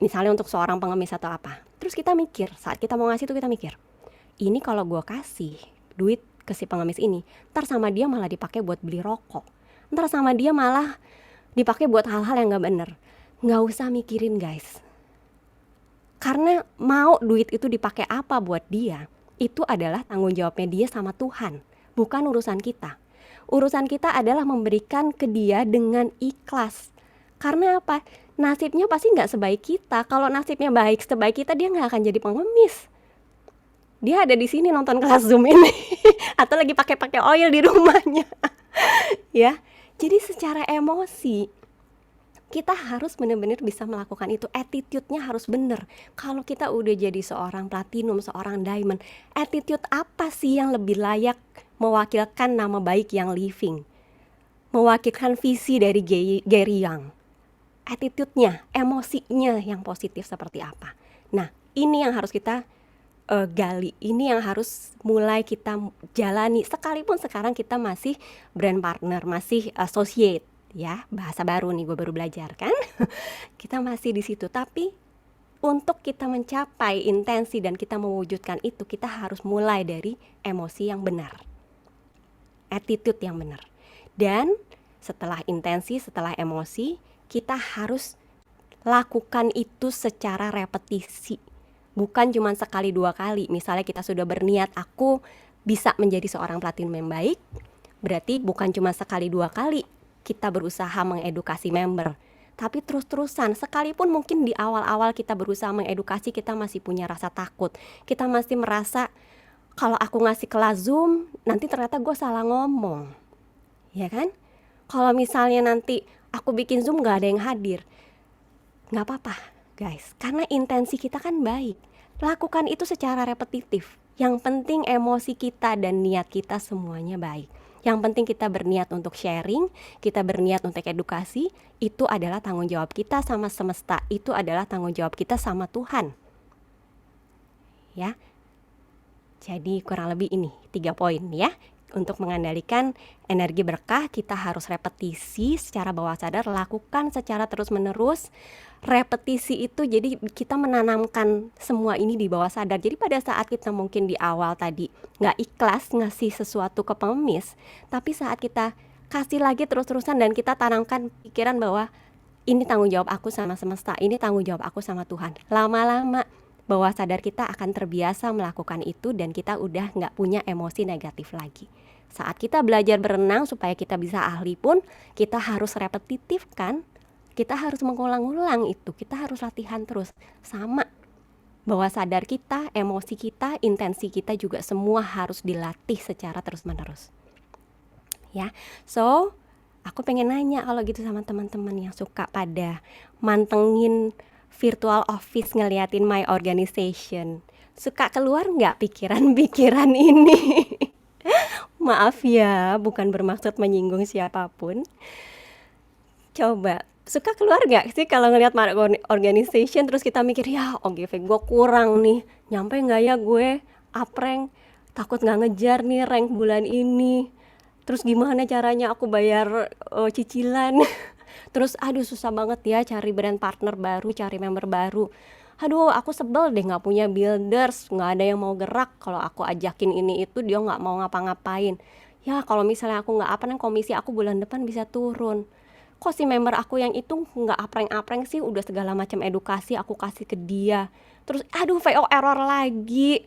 misalnya untuk seorang pengemis atau apa, terus kita mikir, saat kita mau ngasih tuh kita mikir, ini kalau gue kasih duit ke si pengemis ini, ntar sama dia malah dipakai buat beli rokok, ntar sama dia malah dipakai buat hal-hal yang gak bener. Gak usah mikirin guys, karena mau duit itu dipakai apa buat dia, itu adalah tanggung jawabnya dia sama Tuhan, bukan urusan kita. Urusan kita adalah memberikan ke dia dengan ikhlas. Karena apa? Nasibnya pasti gak sebaik kita. Kalau nasibnya baik sebaik kita, dia gak akan jadi pengemis. Dia ada di sini nonton kelas Zoom ini atau lagi pakai oil di rumahnya. Ya. Jadi secara emosi Kita harus benar-benar bisa melakukan itu, attitude-nya harus bener. Kalau kita udah jadi seorang platinum, seorang diamond, attitude apa sih yang lebih layak mewakilkan nama baik yang living, mewakilkan visi dari Gary Young? Attitude-nya, emosinya yang positif seperti apa? Nah, ini yang harus kita gali, ini yang harus mulai kita jalani. Sekalipun sekarang kita masih brand partner, masih associate, ya, bahasa baru nih, gue baru belajar kan. Kita masih di situ, tapi untuk kita mencapai intensi dan kita mewujudkan itu, kita harus mulai dari emosi yang benar, attitude yang benar. Dan setelah intensi, setelah emosi, kita harus lakukan itu secara repetisi. Bukan cuma sekali dua kali. Misalnya kita sudah berniat, aku bisa menjadi seorang platinum yang baik, berarti bukan cuma sekali dua kali kita berusaha mengedukasi member, tapi terus-terusan. Sekalipun mungkin di awal-awal kita berusaha mengedukasi, kita masih punya rasa takut. Kita masih merasa, kalau aku ngasih kelas Zoom, nanti ternyata gue salah ngomong, ya kan? Kalau misalnya nanti aku bikin Zoom gak ada yang hadir, gak apa-apa guys, karena intensi kita kan baik. Lakukan itu secara repetitif. Yang penting emosi kita dan niat kita semuanya baik. Yang penting kita berniat untuk sharing, kita berniat untuk edukasi. Itu adalah tanggung jawab kita sama semesta, itu adalah tanggung jawab kita sama Tuhan, ya. Jadi kurang lebih ini 3 poin ya. Untuk mengendalikan energi berkah, kita harus repetisi secara bawah sadar, lakukan secara terus-menerus. Repetisi itu jadi kita menanamkan semua ini di bawah sadar. Jadi pada saat kita mungkin di awal tadi gak ikhlas ngasih sesuatu ke pengemis, tapi saat kita kasih lagi terus-terusan dan kita tanamkan pikiran bahwa ini tanggung jawab aku sama semesta, ini tanggung jawab aku sama Tuhan, lama-lama bawah sadar kita akan terbiasa melakukan itu dan kita udah gak punya emosi negatif lagi. Saat kita belajar berenang supaya kita bisa ahli pun, kita harus repetitif kan. Kita harus mengulang-ulang itu, kita harus latihan terus. Sama, bawah sadar kita, emosi kita, intensi kita juga semua harus dilatih secara terus-menerus. Ya, so aku pengen nanya kalau gitu sama teman-teman yang suka pada mantengin virtual office ngeliatin my organization, suka keluar nggak pikiran-pikiran ini? Maaf ya, bukan bermaksud menyinggung siapapun. Coba, suka keluar gak sih kalau ngeliat my organization terus kita mikir, ya OGV gue kurang nih, nyampe gak ya gue up-rank, takut gak ngejar nih rank bulan ini, terus gimana caranya aku bayar cicilan. Terus aduh susah banget ya cari brand partner baru, cari member baru. Aduh aku sebel deh gak punya builders, gak ada yang mau gerak. Kalau aku ajakin ini itu dia gak mau ngapa-ngapain. Ya kalau misalnya aku gak apa-apa, komisi aku bulan depan bisa turun. Kok si member aku yang itu gak apreng-apreng sih, udah segala macam edukasi aku kasih ke dia. Terus aduh VO error lagi.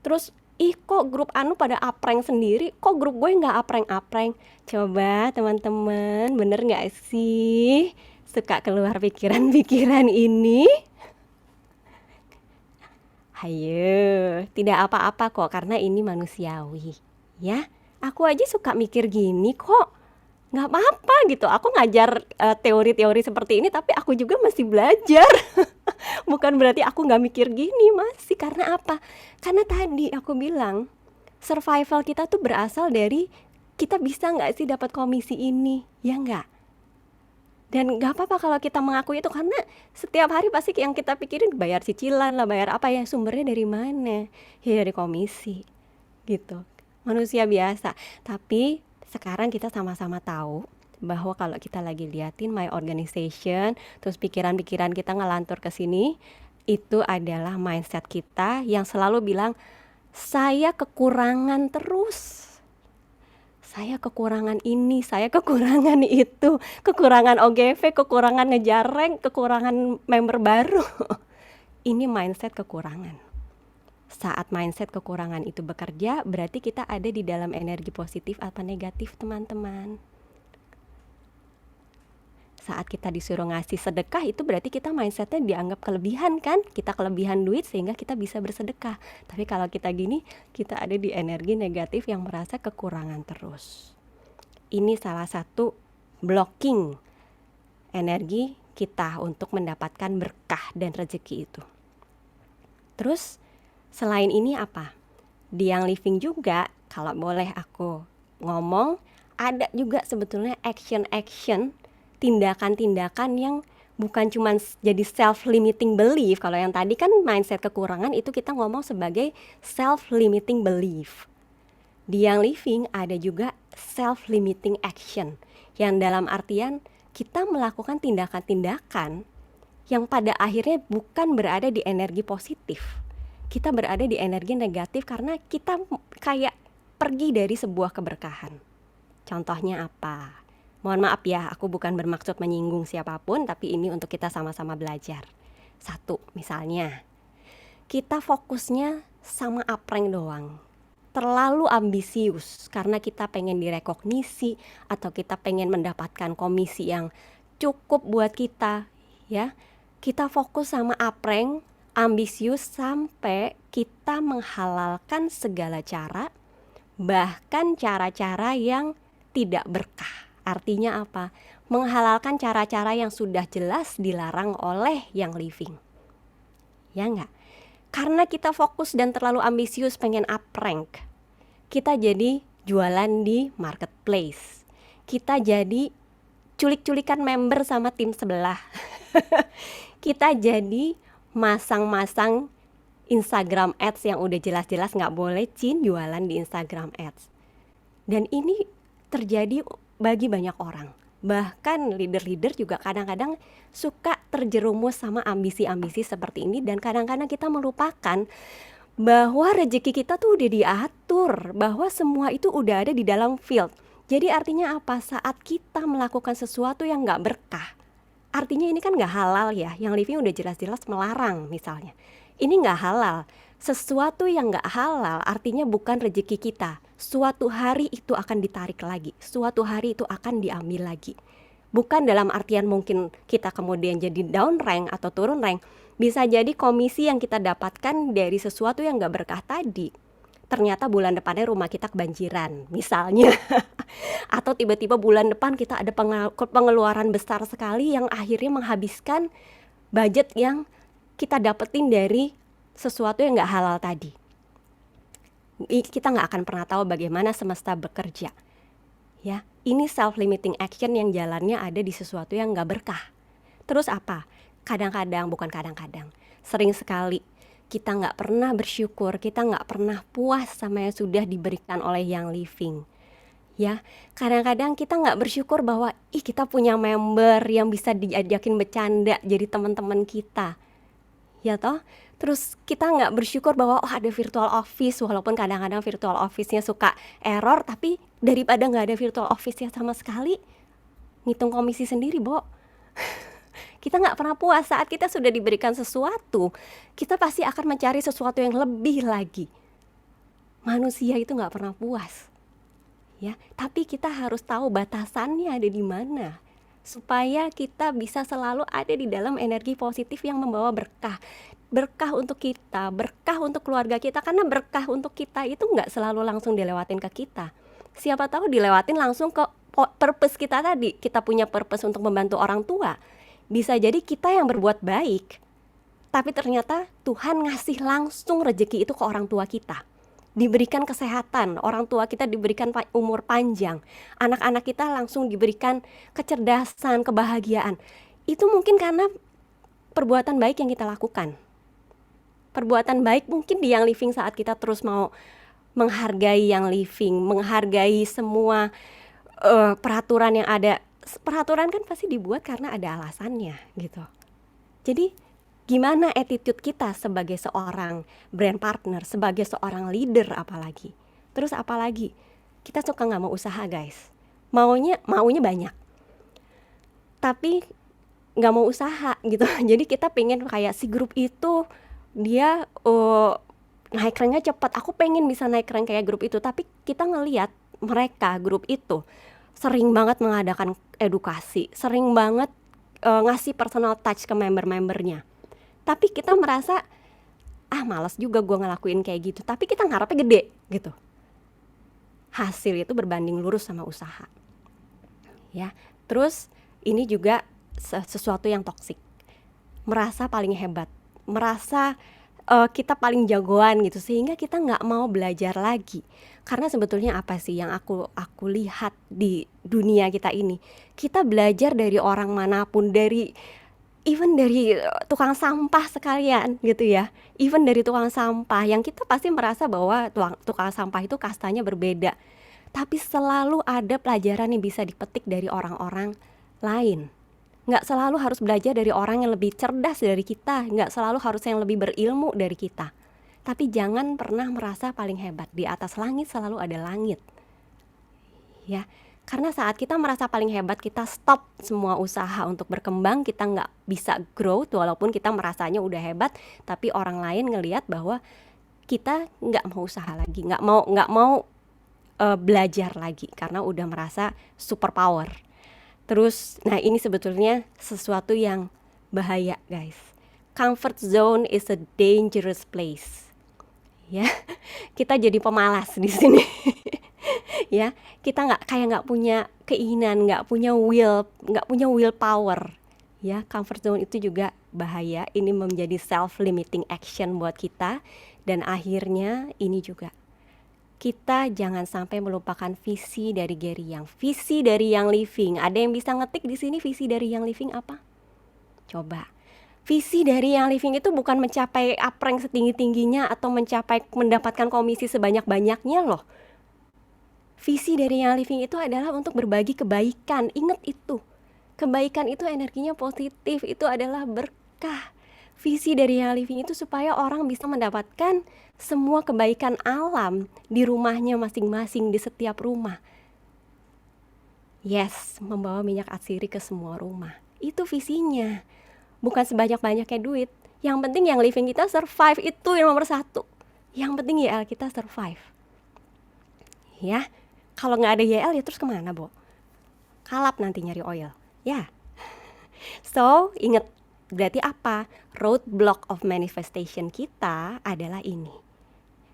Terus kok grup anu pada apreng sendiri, kok grup gue gak apreng-apreng. Coba teman-teman, bener gak sih suka keluar pikiran-pikiran ini? Hayo, tidak apa-apa kok, karena ini manusiawi ya. Aku aja suka mikir gini kok, gak apa-apa gitu. Aku ngajar teori-teori seperti ini, tapi aku juga masih belajar. Bukan berarti aku gak mikir gini, masih. Karena apa? Karena tadi aku bilang, survival kita tuh berasal dari kita bisa gak sih dapat komisi ini, ya gak? Dan gak apa-apa kalau kita mengakui itu, karena setiap hari pasti yang kita pikirin bayar cicilan lah, bayar apa ya, sumbernya dari mana? Ya dari komisi gitu. Manusia biasa. Tapi sekarang kita sama-sama tahu bahwa kalau kita lagi liatin my organization, terus pikiran-pikiran kita ngelantur ke sini, itu adalah mindset kita yang selalu bilang, saya kekurangan terus. Saya kekurangan ini, saya kekurangan itu, kekurangan OGV, kekurangan ngejar rank, kekurangan member baru. Ini mindset kekurangan. Saat mindset kekurangan itu bekerja, berarti kita ada di dalam energi positif atau negatif, teman-teman. Saat kita disuruh ngasih sedekah, itu berarti kita mindsetnya dianggap kelebihan kan. Kita kelebihan duit sehingga kita bisa bersedekah. Tapi kalau kita gini, kita ada di energi negatif yang merasa kekurangan terus. Ini salah satu blocking energi kita untuk mendapatkan berkah dan rezeki itu. Terus selain ini apa? Di Young Living juga, kalau boleh aku ngomong, ada juga sebetulnya action-action, tindakan-tindakan yang bukan cuma jadi self-limiting belief. Kalau yang tadi kan mindset kekurangan, itu kita ngomong sebagai self-limiting belief. Di Young Living ada juga self-limiting action, yang dalam artian kita melakukan tindakan-tindakan yang pada akhirnya bukan berada di energi positif. Kita berada di energi negatif karena kita kayak pergi dari sebuah keberkahan. Contohnya apa? Mohon maaf ya, aku bukan bermaksud menyinggung siapapun, tapi ini untuk kita sama-sama belajar. Satu, misalnya, kita fokusnya sama uprank doang. Terlalu ambisius karena kita pengen direkognisi atau kita pengen mendapatkan komisi yang cukup buat kita, ya. Kita fokus sama uprank, ambisius sampai kita menghalalkan segala cara, bahkan cara-cara yang tidak berkah. Artinya apa? Menghalalkan cara-cara yang sudah jelas dilarang oleh Young Living. Ya enggak? Karena kita fokus dan terlalu ambisius pengen up rank, kita jadi jualan di marketplace. Kita jadi culik-culikan member sama tim sebelah. Kita jadi masang-masang Instagram ads yang udah jelas-jelas nggak boleh jualan di Instagram ads. Dan ini terjadi bagi banyak orang. Bahkan leader-leader juga kadang-kadang suka terjerumus sama ambisi-ambisi seperti ini, dan kadang-kadang kita melupakan bahwa rezeki kita tuh udah diatur, bahwa semua itu udah ada di dalam field. Jadi artinya apa? Saat kita melakukan sesuatu yang nggak berkah, artinya ini kan nggak halal ya. Yang Living udah jelas-jelas melarang misalnya. Ini nggak halal. Sesuatu yang nggak halal artinya bukan rezeki kita. Suatu hari itu akan ditarik lagi, suatu hari itu akan diambil lagi. Bukan dalam artian mungkin kita kemudian jadi down rank atau turun rank. Bisa jadi komisi yang kita dapatkan dari sesuatu yang gak berkah tadi, ternyata bulan depannya rumah kita kebanjiran misalnya. Atau tiba-tiba bulan depan kita ada pengeluaran besar sekali yang akhirnya menghabiskan budget yang kita dapetin dari sesuatu yang gak halal tadi. Kita nggak akan pernah tahu bagaimana semesta bekerja, ya. Ini self-limiting action yang jalannya ada di sesuatu yang nggak berkah. Terus apa? Sering sekali kita nggak pernah bersyukur, kita nggak pernah puas sama yang sudah diberikan oleh Young Living, ya. Kadang-kadang kita nggak bersyukur bahwa kita punya member yang bisa diajakin bercanda jadi teman-teman kita, ya toh. Terus kita nggak bersyukur bahwa ada virtual office, walaupun kadang-kadang virtual office-nya suka error, tapi daripada nggak ada virtual office-nya sama sekali, ngitung komisi sendiri, Bo. Kita nggak pernah puas. Saat kita sudah diberikan sesuatu, kita pasti akan mencari sesuatu yang lebih lagi. Manusia itu nggak pernah puas, ya. Tapi kita harus tahu batasannya ada di mana, supaya kita bisa selalu ada di dalam energi positif yang membawa berkah. Berkah untuk kita, berkah untuk keluarga kita. Karena berkah untuk kita itu nggak selalu langsung dilewatin ke kita. Siapa tahu dilewatin langsung ke purpose kita tadi. Kita punya purpose untuk membantu orang tua. Bisa jadi kita yang berbuat baik, tapi ternyata Tuhan ngasih langsung rezeki itu ke orang tua kita. Diberikan kesehatan, orang tua kita diberikan umur panjang, anak-anak kita langsung diberikan kecerdasan, kebahagiaan. Itu mungkin karena perbuatan baik yang kita lakukan. Perbuatan baik mungkin di Young Living saat kita terus mau menghargai Young Living, menghargai semua peraturan yang ada. Peraturan kan pasti dibuat karena ada alasannya gitu. Jadi gimana attitude kita sebagai seorang brand partner, sebagai seorang leader apalagi. Terus apalagi, kita suka gak mau usaha guys. Maunya banyak, tapi gak mau usaha gitu. Jadi kita pengen kayak si grup itu, dia naik ranknya cepat. Aku pengen bisa naik rank kayak grup itu. Tapi kita ngelihat mereka, grup itu sering banget mengadakan edukasi, sering banget ngasih personal touch ke member-membernya. Tapi kita merasa malas juga gue ngelakuin kayak gitu. Tapi kita ngarepnya gede gitu. Hasil itu berbanding lurus sama usaha, ya. Terus ini juga sesuatu yang toksik, merasa paling hebat, merasa kita paling jagoan gitu, sehingga kita nggak mau belajar lagi. Karena sebetulnya apa sih yang aku lihat di dunia kita ini? Kita belajar dari orang manapun, even dari tukang sampah sekalian gitu ya. Even dari tukang sampah yang kita pasti merasa bahwa tukang sampah itu kastanya berbeda. Tapi selalu ada pelajaran yang bisa dipetik dari orang-orang lain. Nggak selalu harus belajar dari orang yang lebih cerdas dari kita, nggak selalu harus yang lebih berilmu dari kita. Tapi jangan pernah merasa paling hebat. Di atas langit selalu ada langit. Ya, karena saat kita merasa paling hebat, kita stop semua usaha untuk berkembang, kita nggak bisa growth walaupun kita merasanya udah hebat, tapi orang lain ngelihat bahwa kita nggak mau usaha lagi, nggak mau belajar lagi karena udah merasa superpower. Terus, nah ini sebetulnya sesuatu yang bahaya, guys. Comfort zone is a dangerous place. Ya, kita jadi pemalas di sini. Ya, kita nggak punya keinginan, nggak punya willpower. Ya, comfort zone itu juga bahaya. Ini menjadi self-limiting action buat kita. Dan akhirnya ini juga, kita jangan sampai melupakan visi dari Gary Young, visi dari Young Living. Ada yang bisa ngetik di sini visi dari Young Living apa? Coba. Visi dari Young Living itu bukan mencapai uprank setinggi-tingginya atau mendapatkan komisi sebanyak-banyaknya loh. Visi dari Young Living itu adalah untuk berbagi kebaikan. Ingat itu. Kebaikan itu energinya positif, itu adalah berkah. Visi dari Young Living itu supaya orang bisa mendapatkan semua kebaikan alam di rumahnya masing-masing, di setiap rumah. Yes, membawa minyak atsiri ke semua rumah. Itu visinya. Bukan sebanyak-banyaknya duit. Yang penting yang living kita survive, itu yang nomor satu. Yang penting YL kita survive. Ya, kalau nggak ada YL ya terus kemana, Bo? Kalap nanti nyari oil. Ya. So, ingat, berarti apa? Roadblock of manifestation kita adalah ini.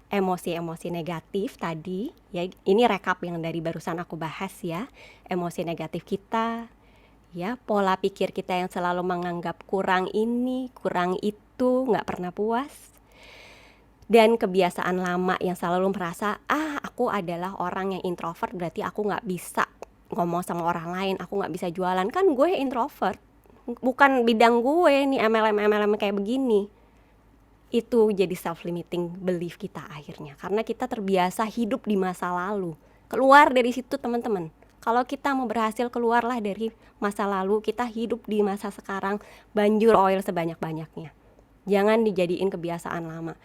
Emosi-emosi negatif tadi, ya ini rekap yang dari barusan aku bahas ya. Emosi negatif kita, ya pola pikir kita yang selalu menganggap kurang ini, kurang itu, nggak pernah puas. Dan kebiasaan lama yang selalu merasa, aku adalah orang yang introvert, berarti aku nggak bisa ngomong sama orang lain, aku nggak bisa jualan. Kan gue introvert, bukan bidang gue nih MLM kayak begini. Itu jadi self-limiting belief kita akhirnya. Karena kita terbiasa hidup di masa lalu. Keluar dari situ teman-teman. Kalau kita mau berhasil, keluarlah dari masa lalu, kita hidup di masa sekarang, banjur oil sebanyak-banyaknya. Jangan dijadiin kebiasaan lama.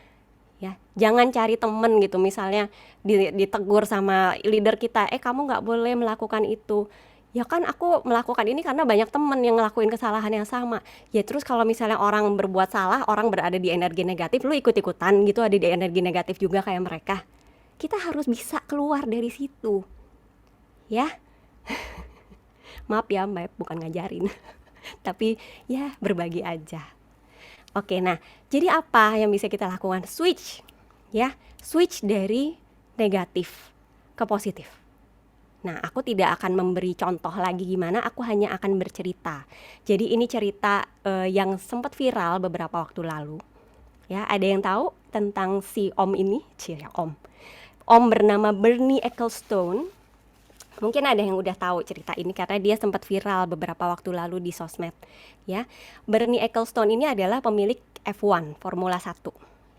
Ya, jangan cari temen gitu, misalnya ditegur sama leader kita, kamu nggak boleh melakukan itu. Ya kan aku melakukan ini karena banyak temen yang ngelakuin kesalahan yang sama. Ya terus kalau misalnya orang berbuat salah, orang berada di energi negatif, lu ikut-ikutan gitu ada di energi negatif juga kayak mereka. Kita harus bisa keluar dari situ. Ya. Maaf ya Mbak, bukan ngajarin. Tapi ya berbagi aja. Oke, nah jadi apa yang bisa kita lakukan? Switch. Ya, switch dari negatif ke positif. Nah, aku tidak akan memberi contoh lagi gimana, aku hanya akan bercerita. Jadi ini cerita yang sempat viral beberapa waktu lalu. Ya, ada yang tahu tentang si Om ini? Om bernama Bernie Ecclestone. Mungkin ada yang udah tahu cerita ini karena dia sempat viral beberapa waktu lalu di sosmed. Ya, Bernie Ecclestone ini adalah pemilik F1 Formula 1.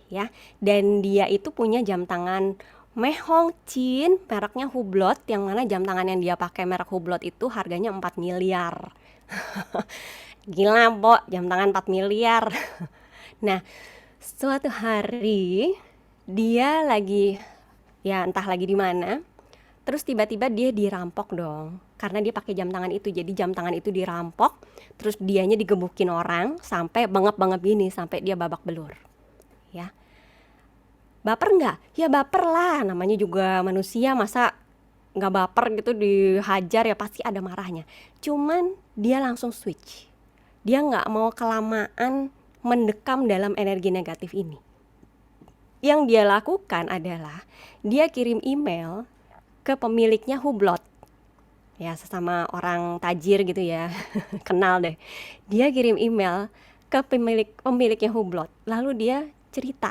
Ya, dan dia itu punya jam tangan Mehong Chin, mereknya Hublot, yang mana jam tangan yang dia pakai merek Hublot itu harganya 4 miliar. Gila, Bo, jam tangan 4 miliar. Nah, suatu hari dia lagi, ya entah lagi di mana, terus tiba-tiba dia dirampok dong. Karena dia pakai jam tangan itu, jadi jam tangan itu dirampok, terus dianya digebukin orang sampai bengep-bengep gini, sampai dia babak belur. Ya. Baper nggak? Ya baper lah, namanya juga manusia, masa nggak baper gitu dihajar ya pasti ada marahnya. Cuman dia langsung switch. Dia nggak mau kelamaan mendekam dalam energi negatif ini. Yang dia lakukan adalah dia kirim email ke pemiliknya Hublot. ya sesama orang tajir gitu ya, kenal deh. Dia kirim email ke pemiliknya Hublot, lalu dia cerita,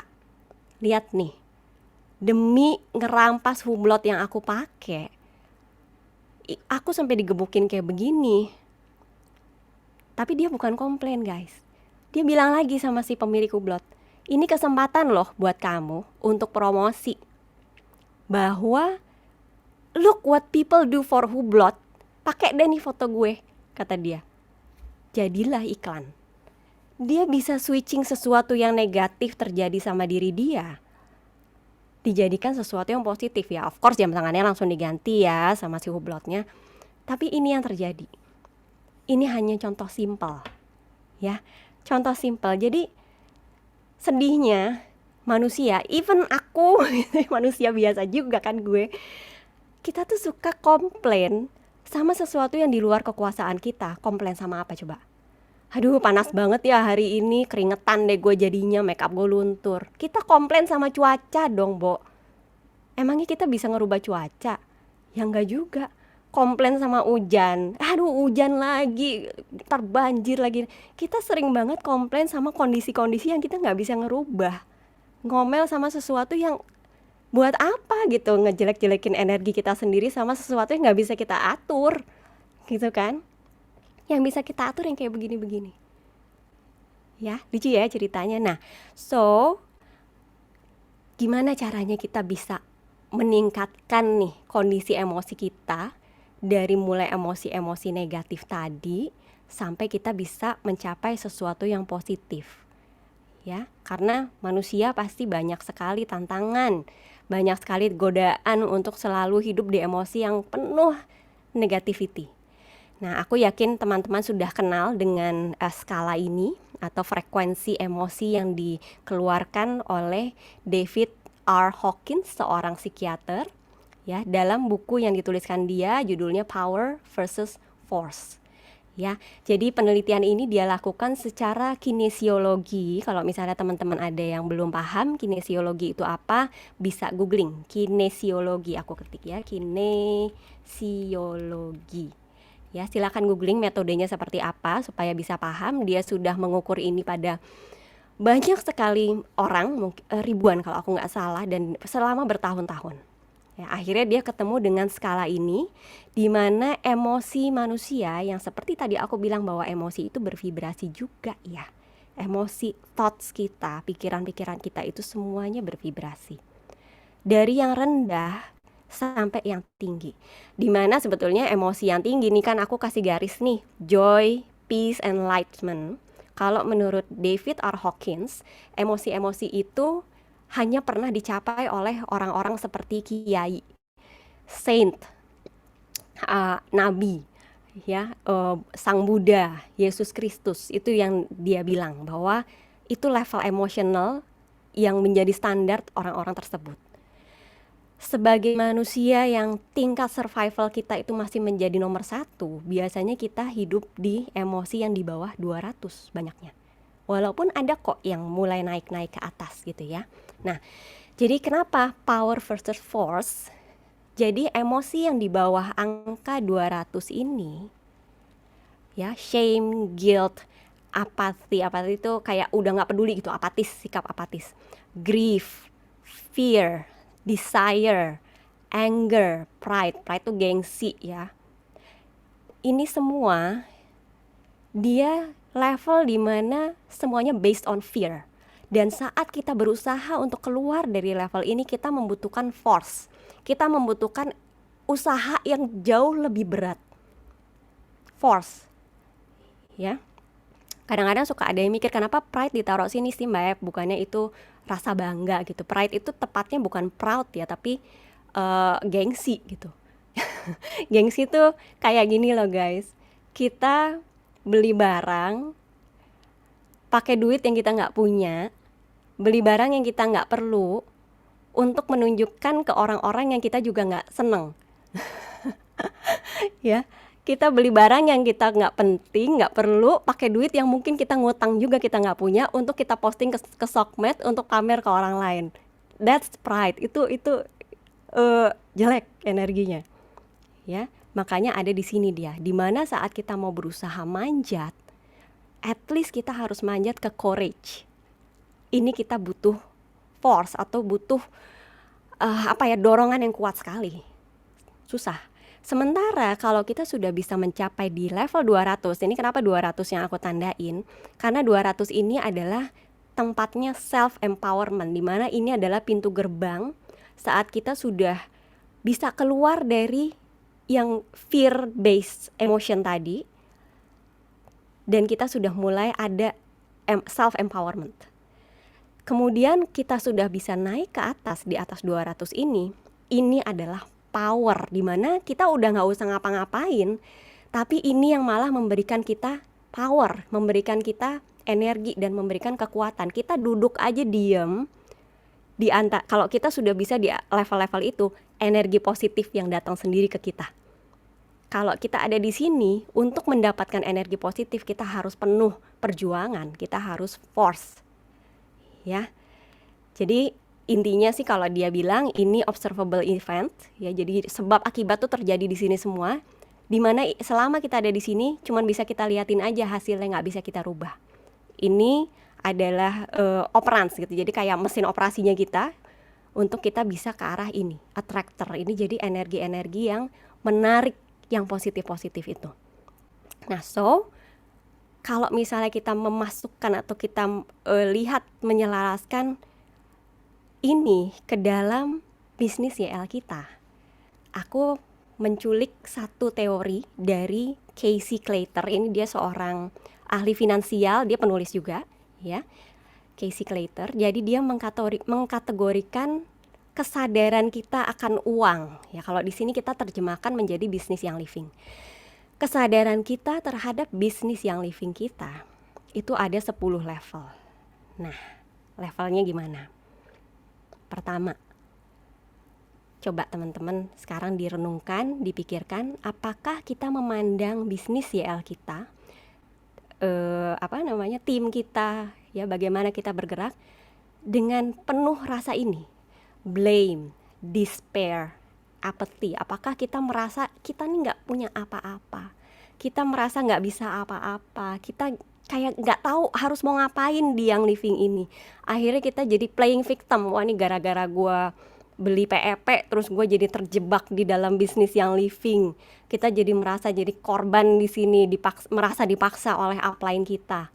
lihat nih, demi ngerampas Hublot yang aku pakai, aku sampai digebukin kayak begini. Tapi dia bukan komplain guys. Dia bilang lagi sama si pemilik Hublot, ini kesempatan loh buat kamu untuk promosi. Bahwa look what people do for Hublot. Pakai deh nih foto gue, kata dia. Jadilah iklan. Dia bisa switching sesuatu yang negatif terjadi sama diri dia, dijadikan sesuatu yang positif ya. Of course jam tangannya langsung diganti ya sama si Hublotnya. Tapi ini yang terjadi. Ini hanya contoh simpel ya, contoh simpel. Jadi sedihnya manusia, even aku manusia biasa juga kan gue, kita tuh suka komplain sama sesuatu yang di luar kekuasaan kita. Komplain sama apa coba? Aduh panas banget ya hari ini, keringetan deh gue jadinya, make up gue luntur. Kita komplain sama cuaca dong, Bo. Emangnya kita bisa ngerubah cuaca? Ya enggak juga. Komplain sama hujan, aduh hujan lagi, ntar banjir lagi. Kita sering banget komplain sama kondisi-kondisi yang kita nggak bisa ngerubah. Ngomel sama sesuatu yang buat apa gitu, ngejelek-jelekin energi kita sendiri sama sesuatu yang nggak bisa kita atur, gitu kan? Yang bisa kita atur yang kayak begini-begini. Ya, lucu ya ceritanya. Nah, so gimana caranya kita bisa meningkatkan nih kondisi emosi kita dari mulai emosi-emosi negatif tadi sampai kita bisa mencapai sesuatu yang positif. Ya, karena manusia pasti banyak sekali tantangan, banyak sekali godaan untuk selalu hidup di emosi yang penuh negativity. Nah, aku yakin teman-teman sudah kenal dengan skala ini atau frekuensi emosi yang dikeluarkan oleh David R. Hawkins, seorang psikiater, ya, dalam buku yang dituliskan dia, judulnya Power versus Force. Ya, jadi penelitian ini dia lakukan secara kinesiologi. Kalau misalnya teman-teman ada yang belum paham kinesiologi itu apa, bisa googling kinesiologi. Aku ketik ya, kinesiologi. Ya, silakan googling metodenya seperti apa supaya bisa paham. Dia sudah mengukur ini pada banyak sekali orang, ribuan kalau aku nggak salah, dan selama bertahun-tahun. Ya, akhirnya dia ketemu dengan skala ini, di mana emosi manusia yang seperti tadi aku bilang bahwa emosi itu bervibrasi juga ya. Emosi, thoughts kita, pikiran-pikiran kita itu semuanya bervibrasi. Dari yang rendah sampai yang tinggi. Dimana sebetulnya emosi yang tinggi nih kan aku kasih garis nih, joy, peace, enlightenment. Kalau menurut David R. Hawkins, emosi-emosi itu hanya pernah dicapai oleh orang-orang seperti kiai, saint, nabi, ya, sang Buddha, Yesus Kristus. Itu yang dia bilang bahwa itu level emosional yang menjadi standar orang-orang tersebut. Sebagai manusia yang tingkat survival kita itu masih menjadi nomor 1, biasanya kita hidup di emosi yang di bawah 200 banyaknya. Walaupun ada kok yang mulai naik-naik ke atas gitu ya. Nah, jadi kenapa power versus force? Jadi emosi yang di bawah angka 200 ini, ya, shame, guilt, apathy itu kayak udah gak peduli gitu, apatis, sikap apatis. Grief, fear, desire, anger, pride itu gengsi ya. Ini semua dia level dimana semuanya based on fear. Dan saat kita berusaha untuk keluar dari level ini, kita membutuhkan force. Kita membutuhkan usaha yang jauh lebih berat. Force. Ya. Kadang-kadang suka ada yang mikir kenapa pride ditaruh sini sih Mbak, bukannya itu rasa bangga gitu. Pride itu tepatnya bukan proud ya, tapi gengsi gitu. Gengsi itu kayak gini loh guys. Kita beli barang pakai duit yang kita nggak punya, beli barang yang kita nggak perlu untuk menunjukkan ke orang-orang yang kita juga nggak seneng. Ya, kita beli barang yang kita nggak penting, nggak perlu, pakai duit yang mungkin kita ngutang juga kita nggak punya untuk kita posting ke sosmed untuk pamer ke orang lain. That's pride. Itu jelek energinya. Ya, Makanya ada di sini dia, dimana saat kita mau berusaha manjat, at least kita harus manjat ke courage. Ini kita butuh force atau butuh dorongan yang kuat sekali. Susah. Sementara kalau kita sudah bisa mencapai di level 200, ini kenapa 200 yang aku tandain? Karena 200 ini adalah tempatnya self-empowerment, dimana ini adalah pintu gerbang saat kita sudah bisa keluar dari yang fear-based emotion tadi, dan kita sudah mulai ada self-empowerment. Kemudian kita sudah bisa naik ke atas, di atas 200 ini adalah power, dimana kita udah gak usah ngapa-ngapain, tapi ini yang malah memberikan kita power, memberikan kita energi dan memberikan kekuatan. Kita duduk aja diem kalau kita sudah bisa di level-level itu, energi positif yang datang sendiri ke kita. Kalau kita ada di sini, untuk mendapatkan energi positif kita harus penuh perjuangan, kita harus force, ya. Jadi intinya sih kalau dia bilang ini observable event, ya, jadi sebab akibat tuh terjadi di sini semua, dimana selama kita ada di sini cuman bisa kita liatin aja, hasilnya nggak bisa kita rubah. Ini adalah operans gitu, jadi kayak mesin operasinya kita untuk kita bisa ke arah ini, attractor ini, jadi energi-energi yang menarik yang positif-positif itu. Nah, so kalau misalnya kita memasukkan atau kita lihat menyelaraskan ini ke dalam bisnis YL kita, aku menculik satu teori dari Casey Claytor. Ini dia seorang ahli finansial, dia penulis juga, ya, Casey Claytor. Jadi dia mengkategorikan kesadaran kita akan uang. Ya, kalau di sini kita terjemahkan menjadi bisnis yang living. Kesadaran kita terhadap bisnis yang living kita itu ada 10 level. Nah, levelnya gimana? Pertama, coba teman-teman sekarang direnungkan, dipikirkan, apakah kita memandang bisnis YL kita, tim kita, ya, bagaimana kita bergerak dengan penuh rasa ini, blame, despair, apathy. Apakah kita merasa kita nih nggak punya apa-apa, kita merasa nggak bisa apa-apa, kita kayak nggak tahu harus mau ngapain di yang living ini. Akhirnya kita jadi playing victim. Wah, ini gara-gara gue beli PEP terus gue jadi terjebak di dalam bisnis yang living. Kita jadi merasa jadi korban di sini, merasa dipaksa oleh upline kita,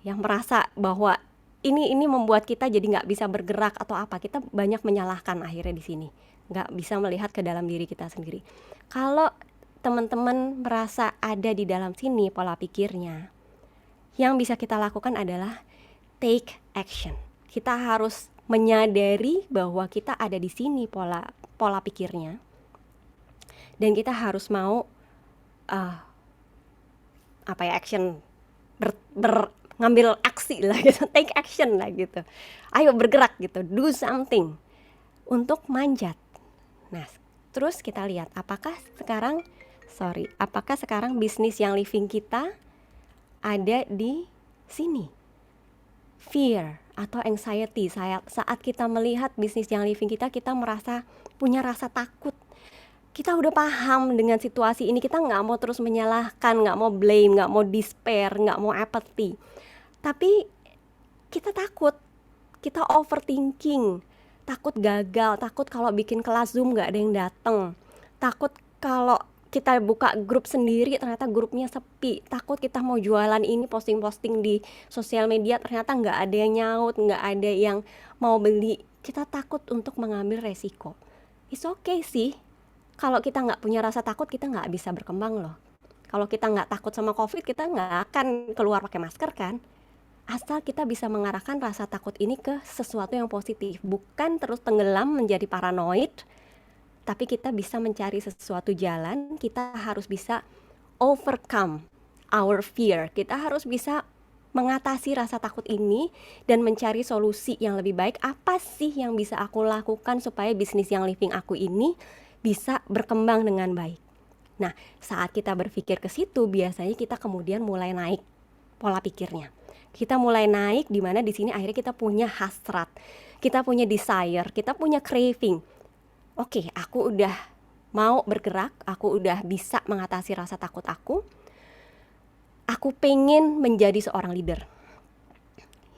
yang merasa bahwa ini membuat kita jadi nggak bisa bergerak atau apa. Kita banyak menyalahkan akhirnya di sini, nggak bisa melihat ke dalam diri kita sendiri. Kalau teman-teman merasa ada di dalam sini pola pikirnya, yang bisa kita lakukan adalah take action. Kita harus menyadari bahwa kita ada di sini pola pikirnya, dan kita harus mau action, ngambil aksi lah gitu, take action lah gitu. Ayo bergerak gitu, do something untuk manjat. Nah, terus kita lihat apakah sekarang bisnis yang living kita ada di sini. Fear atau anxiety, saat kita melihat bisnis yang living kita merasa punya rasa takut. Kita udah paham dengan situasi ini, kita nggak mau terus menyalahkan, nggak mau blame, nggak mau despair, nggak mau apathy. Tapi kita takut, kita overthinking, takut gagal, takut kalau bikin kelas Zoom nggak ada yang datang, takut kalau kita buka grup sendiri ternyata grupnya sepi, takut kita mau jualan ini posting-posting di sosial media ternyata nggak ada yang nyaut, nggak ada yang mau beli. Kita takut untuk mengambil resiko. It's okay sih, kalau kita nggak punya rasa takut kita nggak bisa berkembang loh. Kalau kita nggak takut sama COVID, kita nggak akan keluar pakai masker kan. Asal kita bisa mengarahkan rasa takut ini ke sesuatu yang positif, bukan terus tenggelam menjadi paranoid. Tapi kita bisa mencari sesuatu jalan, kita harus bisa overcome our fear. Kita harus bisa mengatasi rasa takut ini dan mencari solusi yang lebih baik. Apa sih yang bisa aku lakukan supaya bisnis yang living aku ini bisa berkembang dengan baik? Nah, saat kita berpikir ke situ, biasanya kita kemudian mulai naik pola pikirnya. Kita mulai naik, di mana di sini akhirnya kita punya hasrat, kita punya desire, kita punya craving. Oke, aku udah mau bergerak, aku udah bisa mengatasi rasa takut aku pengen menjadi seorang leader.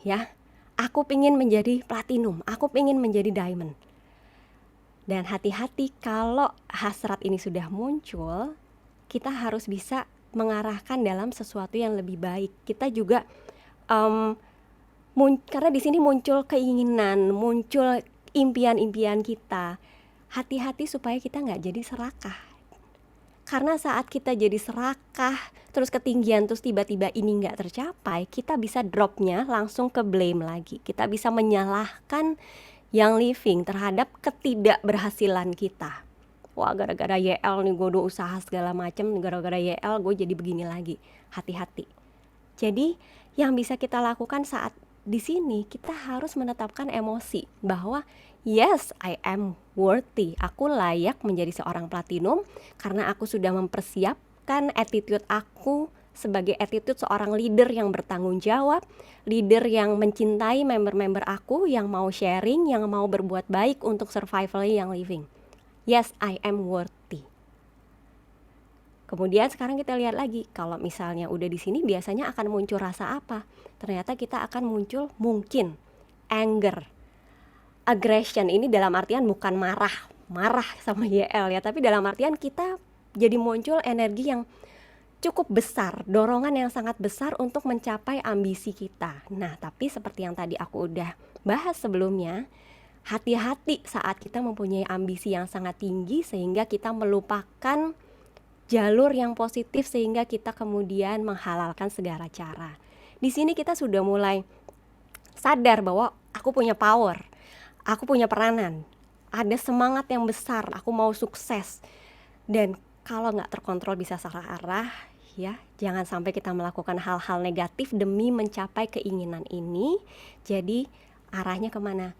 Ya, aku pengen menjadi platinum, aku pengen menjadi diamond. Dan hati-hati kalau hasrat ini sudah muncul, kita harus bisa mengarahkan dalam sesuatu yang lebih baik. Kita juga karena di sini muncul keinginan, muncul impian-impian kita. Hati-hati supaya kita nggak jadi serakah. Karena saat kita jadi serakah, terus ketinggian, terus tiba-tiba ini nggak tercapai, kita bisa dropnya langsung ke blame lagi. Kita bisa menyalahkan yang living terhadap ketidakberhasilan kita. Wah, gara-gara YL nih gue udah usaha segala macem, gara-gara YL gue jadi begini lagi. Hati-hati. Jadi yang bisa kita lakukan saat di sini, kita harus menetapkan emosi bahwa yes, I am worthy. Aku layak menjadi seorang platinum karena aku sudah mempersiapkan attitude aku sebagai attitude seorang leader yang bertanggung jawab, leader yang mencintai member-member aku, yang mau sharing, yang mau berbuat baik untuk survival yang living. Yes, I am worthy. Kemudian sekarang kita lihat lagi, kalau misalnya udah di sini biasanya akan muncul rasa apa? Ternyata kita akan muncul mungkin anger, aggression. Ini dalam artian bukan marah sama YL ya, tapi dalam artian kita jadi muncul energi yang cukup besar, dorongan yang sangat besar untuk mencapai ambisi kita. Nah, tapi seperti yang tadi aku udah bahas sebelumnya, hati-hati saat kita mempunyai ambisi yang sangat tinggi sehingga kita melupakan jalur yang positif sehingga kita kemudian menghalalkan segala cara. Di sini kita sudah mulai sadar bahwa aku punya power, aku punya peranan, ada semangat yang besar, aku mau sukses. Dan kalau nggak terkontrol bisa salah arah, ya jangan sampai kita melakukan hal-hal negatif demi mencapai keinginan ini. Jadi arahnya kemana?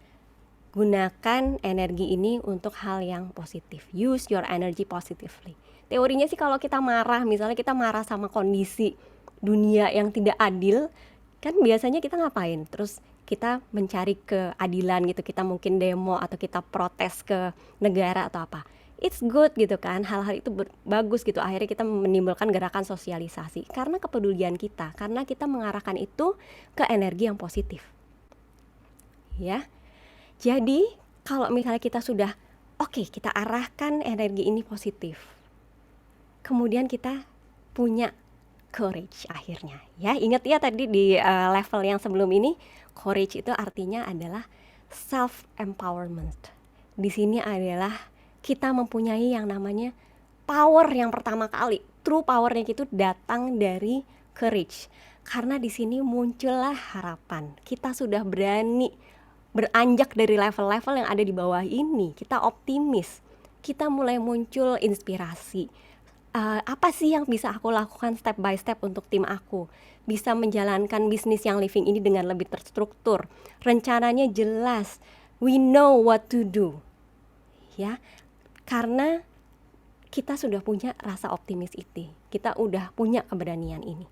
Gunakan energi ini untuk hal yang positif. Use your energy positively. Teorinya sih kalau kita marah, misalnya kita marah sama kondisi dunia yang tidak adil, kan biasanya kita ngapain? Terus kita mencari keadilan gitu, kita mungkin demo atau kita protes ke negara atau apa. It's good gitu kan, hal-hal itu bagus gitu. Akhirnya kita menimbulkan gerakan sosialisasi karena kepedulian kita, karena kita mengarahkan itu ke energi yang positif. Ya. Jadi kalau misalnya kita sudah oke, kita arahkan energi ini positif. Kemudian kita punya courage akhirnya. Ya, ingat ya tadi di level yang sebelum ini, courage itu artinya adalah self empowerment. Di sini adalah kita mempunyai yang namanya power yang pertama kali. True powernya itu datang dari courage. Karena di sini muncullah harapan. Kita sudah berani beranjak dari level-level yang ada di bawah ini. Kita optimis. Kita mulai muncul inspirasi. Apa sih yang bisa aku lakukan step by step untuk tim aku? Bisa menjalankan bisnis yang living ini dengan lebih terstruktur. Rencananya jelas. We know what to do. Ya, karena kita sudah punya rasa optimis itu. Kita udah punya keberanian ini.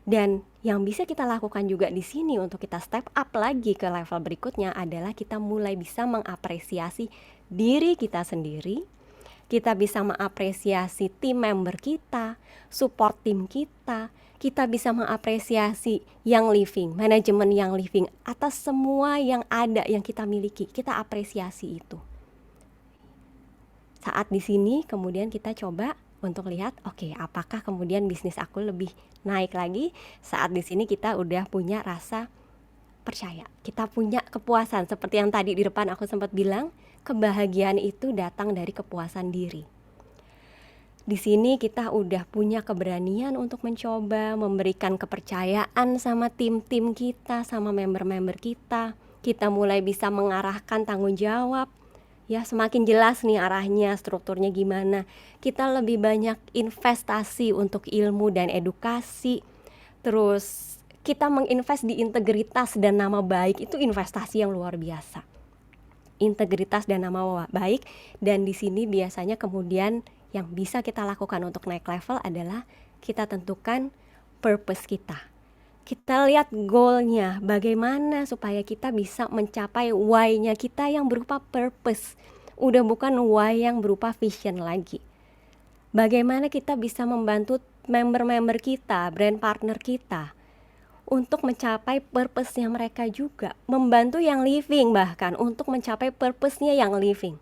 Dan yang bisa kita lakukan juga di sini untuk kita step up lagi ke level berikutnya adalah kita mulai bisa mengapresiasi diri kita sendiri. Kita bisa mengapresiasi tim member kita, support tim kita. Kita bisa mengapresiasi yang living, manajemen yang living, atas semua yang ada yang kita miliki. Kita apresiasi itu. Saat di sini kemudian kita coba untuk lihat, oke, apakah kemudian bisnis aku lebih naik lagi saat di sini kita udah punya rasa percaya. Kita punya kepuasan seperti yang tadi di depan aku sempat bilang, kebahagiaan itu datang dari kepuasan diri. Di sini kita udah punya keberanian untuk mencoba memberikan kepercayaan sama tim-tim kita, sama member-member kita. Kita mulai bisa mengarahkan tanggung jawab. Ya, semakin jelas nih arahnya, strukturnya gimana. Kita lebih banyak investasi untuk ilmu dan edukasi. Terus kita menginvest di integritas dan nama baik, itu investasi yang luar biasa. Integritas dan nama baik, dan di sini biasanya kemudian yang bisa kita lakukan untuk naik level adalah kita tentukan purpose kita. Kita lihat goalnya, bagaimana supaya kita bisa mencapai why-nya kita yang berupa purpose. udah bukan why yang berupa vision lagi. Bagaimana kita bisa membantu member-member kita, brand partner kita untuk mencapai purpose-nya mereka juga, membantu yang living bahkan untuk mencapai purpose-nya yang living.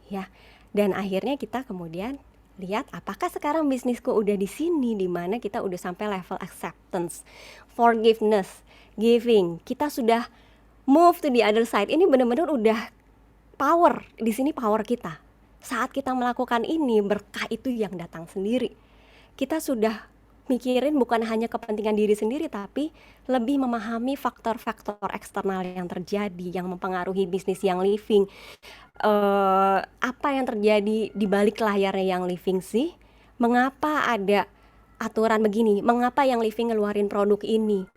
Ya, dan akhirnya kita kemudian lihat apakah sekarang bisnisku udah di sini, di mana kita udah sampai level acceptance, forgiveness, giving. Kita sudah move to the other side. Ini benar-benar udah power, di sini power kita. Saat kita melakukan ini, berkah itu yang datang sendiri. Kita sudah mikirin bukan hanya kepentingan diri sendiri, tapi lebih memahami faktor-faktor eksternal yang terjadi, yang mempengaruhi bisnis yang living. Apa yang terjadi di balik layarnya yang living sih? Mengapa ada aturan begini? Mengapa yang living ngeluarin produk ini?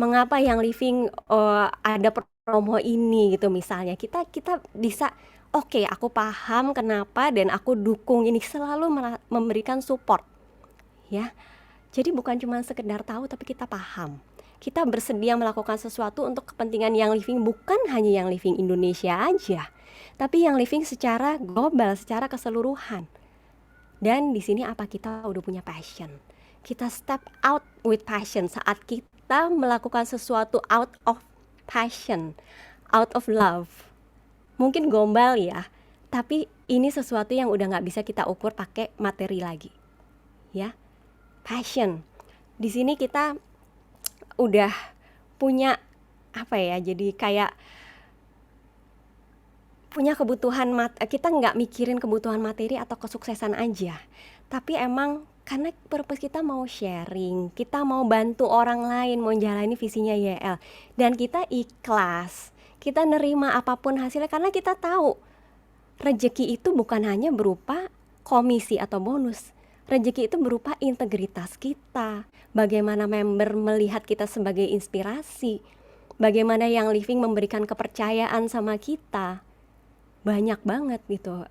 Mengapa yang living ada promo ini gitu misalnya? Kita bisa oke, aku paham kenapa dan aku dukung ini, selalu memberikan support. Ya. Jadi bukan cuma sekedar tahu tapi kita paham. Kita bersedia melakukan sesuatu untuk kepentingan yang living, bukan hanya yang living Indonesia aja, tapi yang living secara global, secara keseluruhan. Dan di sini apa, kita udah punya passion. Kita step out with passion saat kita melakukan sesuatu out of passion, out of love. Mungkin gombal ya, tapi ini sesuatu yang udah nggak bisa kita ukur pakai materi lagi. Ya, passion. Di sini kita udah punya apa ya, jadi kayak punya kebutuhan, kita nggak mikirin kebutuhan materi atau kesuksesan aja, tapi emang karena purpose kita mau sharing, kita mau bantu orang lain, mau jalani visinya YL, dan kita ikhlas, kita nerima apapun hasilnya karena kita tahu rezeki itu bukan hanya berupa komisi atau bonus. Rezeki itu berupa integritas kita, bagaimana member melihat kita sebagai inspirasi, bagaimana yang living memberikan kepercayaan sama kita. Banyak banget gitu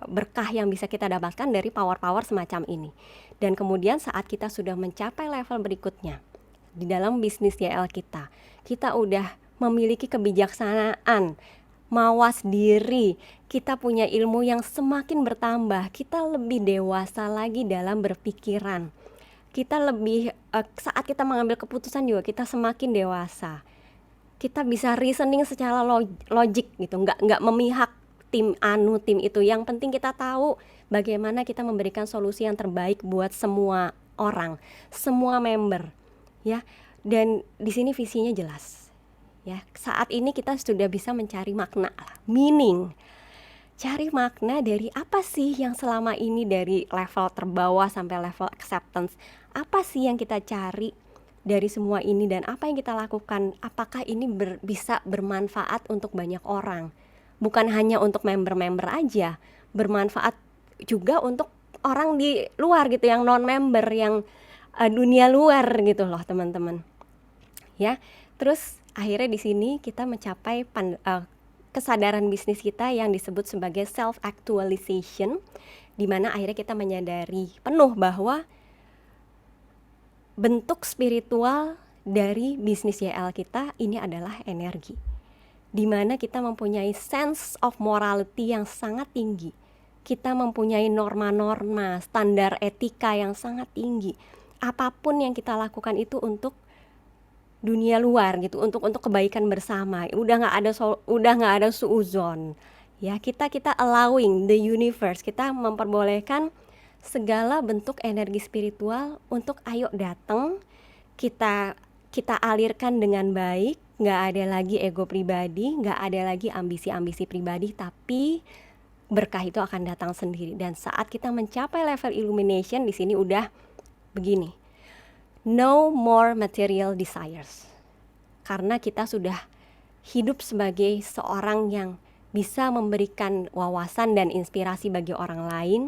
berkah yang bisa kita dapatkan dari power-power semacam ini. Dan kemudian saat kita sudah mencapai level berikutnya di dalam bisnis YL kita udah memiliki kebijaksanaan, mawas diri, kita punya ilmu yang semakin bertambah, kita lebih dewasa lagi dalam berpikiran. Kita lebih saat kita mengambil keputusan juga kita semakin dewasa. Kita bisa reasoning secara logik gitu, nggak memihak tim anu tim itu. Yang penting kita tahu bagaimana kita memberikan solusi yang terbaik buat semua orang, semua member, ya. Dan di sini visinya jelas. Ya, saat ini kita sudah bisa mencari makna, meaning. Cari makna dari apa sih yang selama ini dari level terbawah sampai level acceptance. Apa sih yang kita cari dari semua ini dan apa yang kita lakukan? Apakah ini bisa bermanfaat untuk banyak orang? Bukan hanya untuk member-member aja, bermanfaat juga untuk orang di luar gitu, yang non-member, yang dunia luar gitu loh teman-teman. Ya, terus akhirnya di sini kita mencapai kesadaran bisnis kita yang disebut sebagai self-actualization, di mana akhirnya kita menyadari penuh bahwa bentuk spiritual dari bisnis YL kita ini adalah energi, di mana kita mempunyai sense of morality yang sangat tinggi. Kita mempunyai norma-norma, standar etika yang sangat tinggi. Apapun yang kita lakukan itu untuk dunia luar gitu, untuk kebaikan bersama. Udah nggak ada suuzon. Ya, kita allowing the universe, kita memperbolehkan segala bentuk energi spiritual untuk ayo datang, kita alirkan dengan baik. Nggak ada lagi ego pribadi, nggak ada lagi ambisi-ambisi pribadi, tapi berkah itu akan datang sendiri. Dan saat kita mencapai level illumination, di sini udah begini, no more material desires, karena kita sudah hidup sebagai seorang yang bisa memberikan wawasan dan inspirasi bagi orang lain.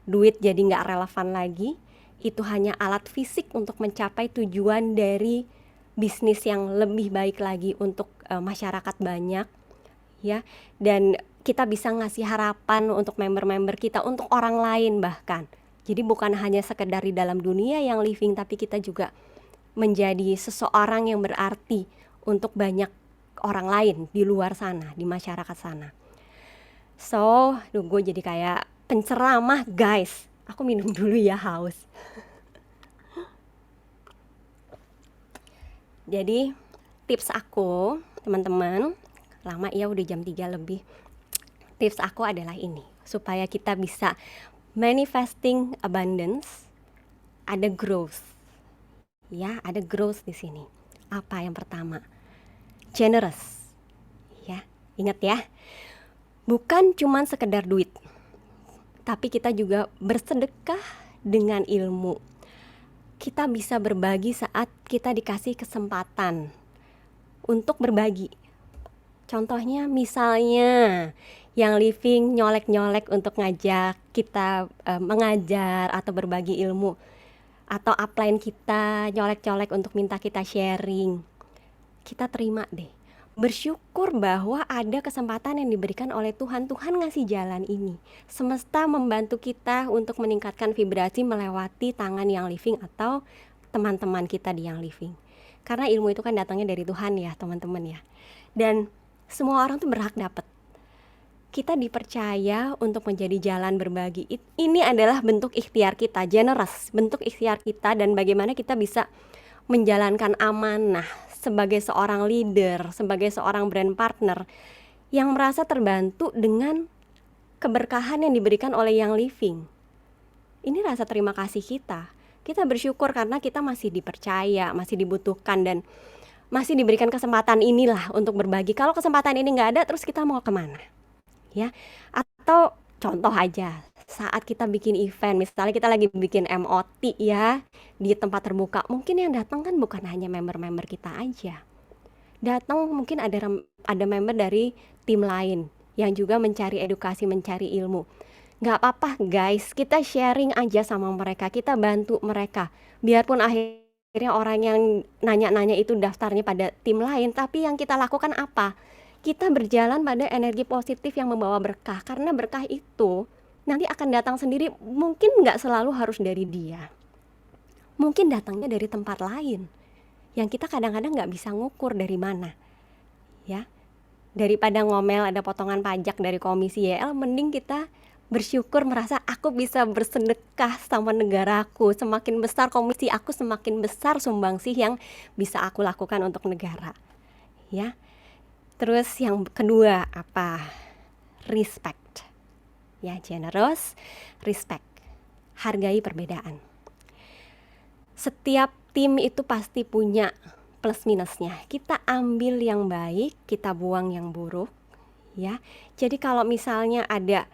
Duit jadi nggak relevan lagi, itu hanya alat fisik untuk mencapai tujuan dari bisnis yang lebih baik lagi untuk masyarakat banyak, ya. Dan kita bisa ngasih harapan untuk member-member kita, untuk orang lain bahkan. Jadi bukan hanya sekedar di dalam dunia yang living, tapi kita juga menjadi seseorang yang berarti untuk banyak orang lain di luar sana, di masyarakat sana. So, duh gue jadi kayak penceramah guys. Aku minum dulu ya, haus. Jadi tips aku, teman-teman, lama ya udah jam 3 lebih. Tips aku adalah ini, supaya kita bisa manifesting abundance, ada growth. Ya, ada growth di sini. Apa yang pertama? Generous. Ya, ingat ya. Bukan cuma sekedar duit, tapi kita juga bersedekah dengan ilmu. Kita bisa berbagi saat kita dikasih kesempatan untuk berbagi. Contohnya misalnya yang living nyolek-nyolek untuk ngajak kita mengajar atau berbagi ilmu, atau upline kita nyolek-nyolek untuk minta kita sharing. Kita terima deh. Bersyukur bahwa ada kesempatan yang diberikan oleh Tuhan. Tuhan ngasih jalan ini. Semesta membantu kita untuk meningkatkan vibrasi melewati tangan yang living atau teman-teman kita di yang living. Karena ilmu itu kan datangnya dari Tuhan ya, teman-teman ya. Dan semua orang tuh berhak dapat. Kita dipercaya untuk menjadi jalan berbagi. Ini adalah bentuk ikhtiar kita, generous, bentuk ikhtiar kita, dan bagaimana kita bisa menjalankan amanah sebagai seorang leader, sebagai seorang brand partner yang merasa terbantu dengan keberkahan yang diberikan oleh yang living. Ini rasa terima kasih kita. Kita bersyukur karena kita masih dipercaya, masih dibutuhkan, dan masih diberikan kesempatan inilah untuk berbagi. Kalau kesempatan ini nggak ada, terus kita mau kemana? Ya, atau contoh aja, saat kita bikin event, misalnya kita lagi bikin MOT ya, di tempat terbuka, mungkin yang datang kan bukan hanya member-member kita aja. Datang mungkin ada member dari tim lain yang juga mencari edukasi, mencari ilmu. Nggak apa-apa guys, kita sharing aja sama mereka, kita bantu mereka. Biarpun akhirnya orang yang nanya-nanya itu daftarnya pada tim lain, tapi yang kita lakukan apa? Kita berjalan pada energi positif yang membawa berkah, karena berkah itu nanti akan datang sendiri, mungkin nggak selalu harus dari dia. Mungkin datangnya dari tempat lain yang kita kadang-kadang nggak bisa ngukur dari mana. Ya, daripada ngomel ada potongan pajak dari komisi YL, mending kita bersyukur merasa aku bisa bersedekah sama negaraku. Semakin besar komisi aku, semakin besar sumbangsih yang bisa aku lakukan untuk negara. Ya. Terus yang kedua apa? Respect. Ya, generous, respect. Hargai perbedaan. Setiap tim itu pasti punya plus minusnya. Kita ambil yang baik, kita buang yang buruk, ya. Jadi kalau misalnya ada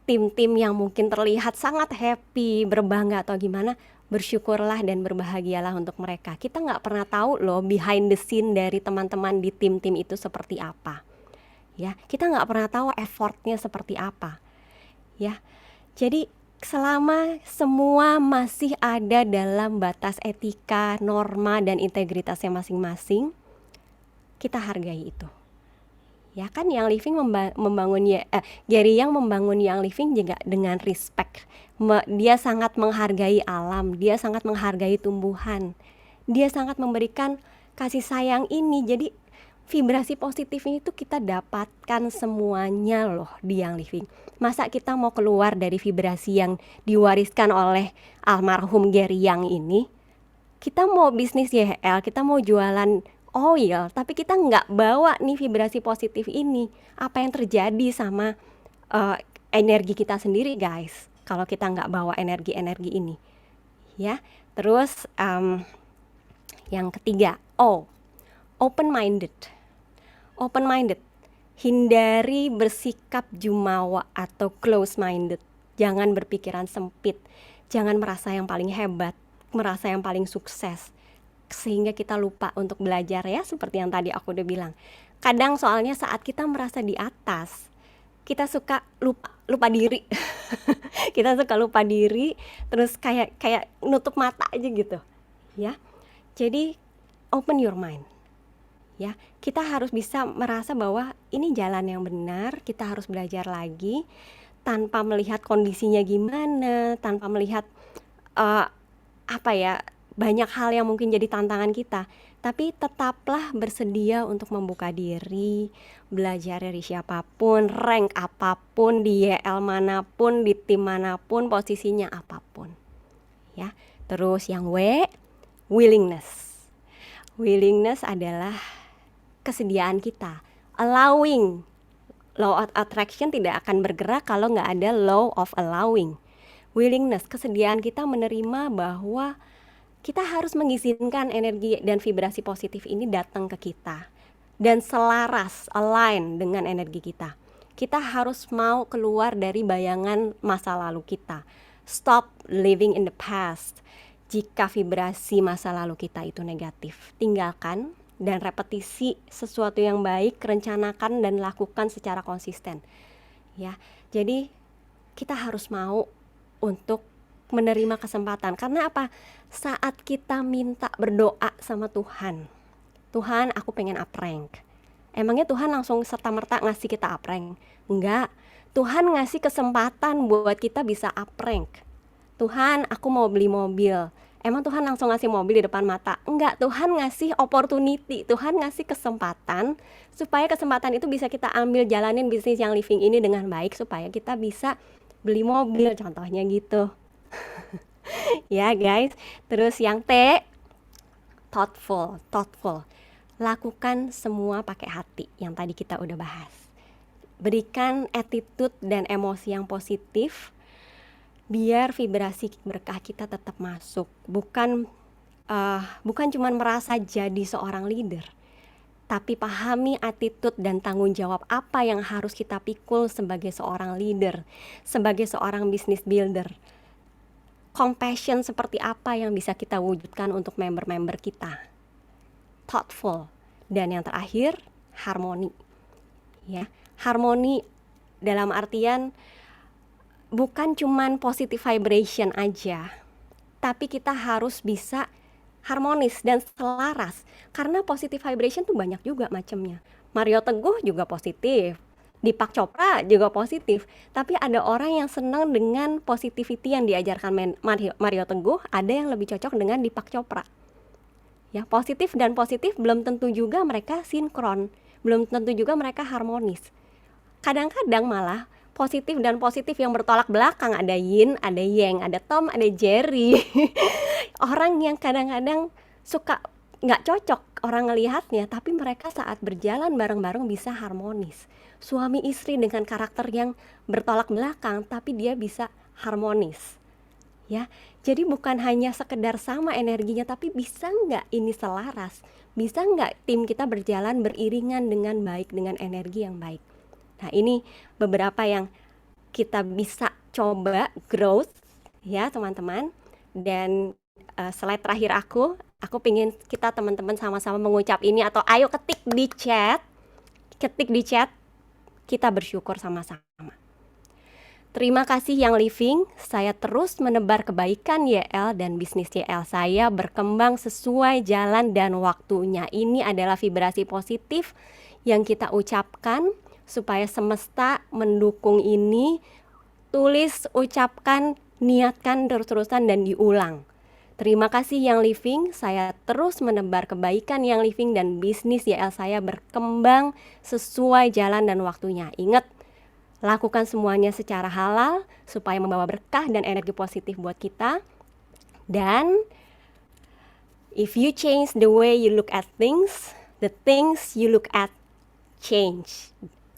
tim-tim yang mungkin terlihat sangat happy, berbangga atau gimana, bersyukurlah dan berbahagialah untuk mereka. Kita nggak pernah tahu loh behind the scene dari teman-teman di tim-tim itu seperti apa. Ya, kita nggak pernah tahu effortnya seperti apa. Ya, jadi selama semua masih ada dalam batas etika, norma, dan integritasnya masing-masing, kita hargai itu. Ya kan, yang living membangun Gary Young membangun yang living juga dengan respect. Dia sangat menghargai alam, dia sangat menghargai tumbuhan, dia sangat memberikan kasih sayang ini. Jadi vibrasi positif ini tuh kita dapatkan semuanya loh di yang living. Masa kita mau keluar dari vibrasi yang diwariskan oleh almarhum Gary Young ini? Kita mau bisnis YL, kita mau jualan oil, tapi kita nggak bawa nih vibrasi positif ini. Apa yang terjadi sama energi kita sendiri guys, kalau kita nggak bawa energi-energi ini? Ya, terus yang ketiga, open-minded. Open-minded, hindari bersikap jumawa atau close-minded. Jangan berpikiran sempit, jangan merasa yang paling hebat, merasa yang paling sukses, sehingga kita lupa untuk belajar ya, seperti yang tadi aku udah bilang. Kadang soalnya saat kita merasa di atas, kita suka lupa diri. Kita suka lupa diri, terus kayak nutup mata aja gitu. Ya, jadi open your mind. Ya, kita harus bisa merasa bahwa ini jalan yang benar, kita harus belajar lagi tanpa melihat kondisinya gimana, tanpa melihat banyak hal yang mungkin jadi tantangan kita. Tapi tetaplah bersedia untuk membuka diri, belajar dari siapapun, rank apapun, di YL manapun, di tim manapun, posisinya apapun. Ya. Terus yang W, willingness. Willingness adalah kesediaan kita, allowing. Law of attraction tidak akan bergerak kalau nggak ada law of allowing. Willingness, kesediaan kita menerima bahwa kita harus mengizinkan energi dan vibrasi positif ini datang ke kita dan selaras, align dengan energi kita. Kita harus mau keluar dari bayangan masa lalu kita. Stop living in the past. Jika vibrasi masa lalu kita itu negatif, tinggalkan dan repetisi sesuatu yang baik, rencanakan dan lakukan secara konsisten. Ya, jadi kita harus mau untuk menerima kesempatan. Karena apa? Saat kita minta berdoa sama Tuhan, Tuhan aku pengen up rank. Emangnya Tuhan langsung serta-merta ngasih kita up rank? Enggak. Tuhan ngasih kesempatan buat kita bisa up rank. Tuhan aku mau beli mobil. Emang Tuhan langsung ngasih mobil di depan mata? Enggak, Tuhan ngasih opportunity, Tuhan ngasih kesempatan supaya kesempatan itu bisa kita ambil, jalanin bisnis yang living ini dengan baik supaya kita bisa beli mobil, contohnya gitu. Ya guys, terus yang T, thoughtful. Lakukan semua pakai hati yang tadi kita udah bahas. Berikan attitude dan emosi yang positif biar vibrasi berkah kita tetap masuk. Bukan cuma merasa jadi seorang leader, tapi pahami attitude dan tanggung jawab apa yang harus kita pikul sebagai seorang leader, sebagai seorang business builder. Compassion seperti apa yang bisa kita wujudkan untuk member-member kita. Thoughtful. Dan yang terakhir, harmoni. Ya, harmoni dalam artian bukan cuman positive vibration aja, tapi kita harus bisa harmonis dan selaras. Karena positive vibration tuh banyak juga macamnya. Mario Teguh juga positif, Deepak Chopra juga positif. Tapi ada orang yang senang dengan positivity yang diajarkan Mario Teguh, ada yang lebih cocok dengan Deepak Chopra. Ya, positif dan positif belum tentu juga mereka sinkron, belum tentu juga mereka harmonis. Kadang-kadang malah positif dan positif yang bertolak belakang, ada yin, ada yang, ada Tom, ada Jerry. Orang yang kadang-kadang suka nggak cocok orang ngelihatnya, tapi mereka saat berjalan bareng-bareng bisa harmonis. Suami istri dengan karakter yang bertolak belakang, tapi dia bisa harmonis. Ya, jadi bukan hanya sekedar sama energinya, tapi bisa nggak ini selaras? Bisa nggak tim kita berjalan beriringan dengan baik, dengan energi yang baik? Nah, ini beberapa yang kita bisa coba growth ya teman-teman. Dan slide terakhir aku pengen kita teman-teman sama-sama mengucap ini, atau ayo ketik di chat, kita bersyukur sama-sama. Terima kasih yang living, saya terus menebar kebaikan YL dan bisnis YL saya berkembang sesuai jalan dan waktunya. Ini adalah vibrasi positif yang kita ucapkan supaya semesta mendukung ini. Tulis, ucapkan, niatkan terus-terusan dan diulang. Terima kasih yang living, saya terus menebar kebaikan yang living dan bisnis YL saya berkembang sesuai jalan dan waktunya. Ingat, lakukan semuanya secara halal supaya membawa berkah dan energi positif buat kita. Dan if you change the way you look at things, the things you look at change.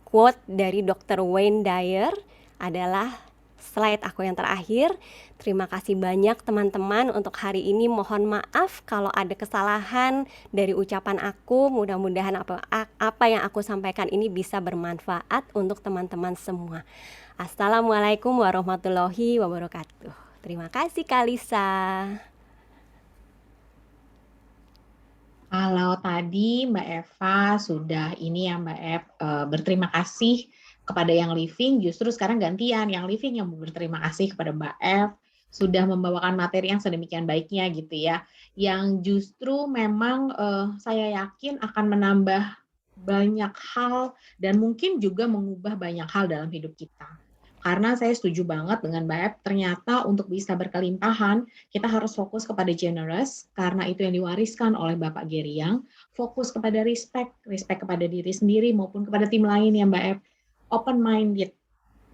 Quote dari Dr. Wayne Dyer adalah slide aku yang terakhir. Terima kasih banyak teman-teman untuk hari ini. Mohon maaf kalau ada kesalahan dari ucapan aku. Mudah-mudahan apa yang aku sampaikan ini bisa bermanfaat untuk teman-teman semua. Assalamualaikum warahmatullahi wabarakatuh. Terima kasih Kalisa. Kalau tadi Mbak Eva sudah ini ya Mbak Eva berterima kasih kepada yang living, justru sekarang gantian yang living yang berterima kasih kepada Mbak Eva sudah membawakan materi yang sedemikian baiknya gitu ya, yang justru memang saya yakin akan menambah banyak hal dan mungkin juga mengubah banyak hal dalam hidup kita. Karena saya setuju banget dengan Mbak Ep, ternyata untuk bisa berkelimpahan, kita harus fokus kepada generous, karena itu yang diwariskan oleh Bapak Geriang, fokus kepada respect, respect kepada diri sendiri maupun kepada tim lain ya Mbak Ep, open-minded,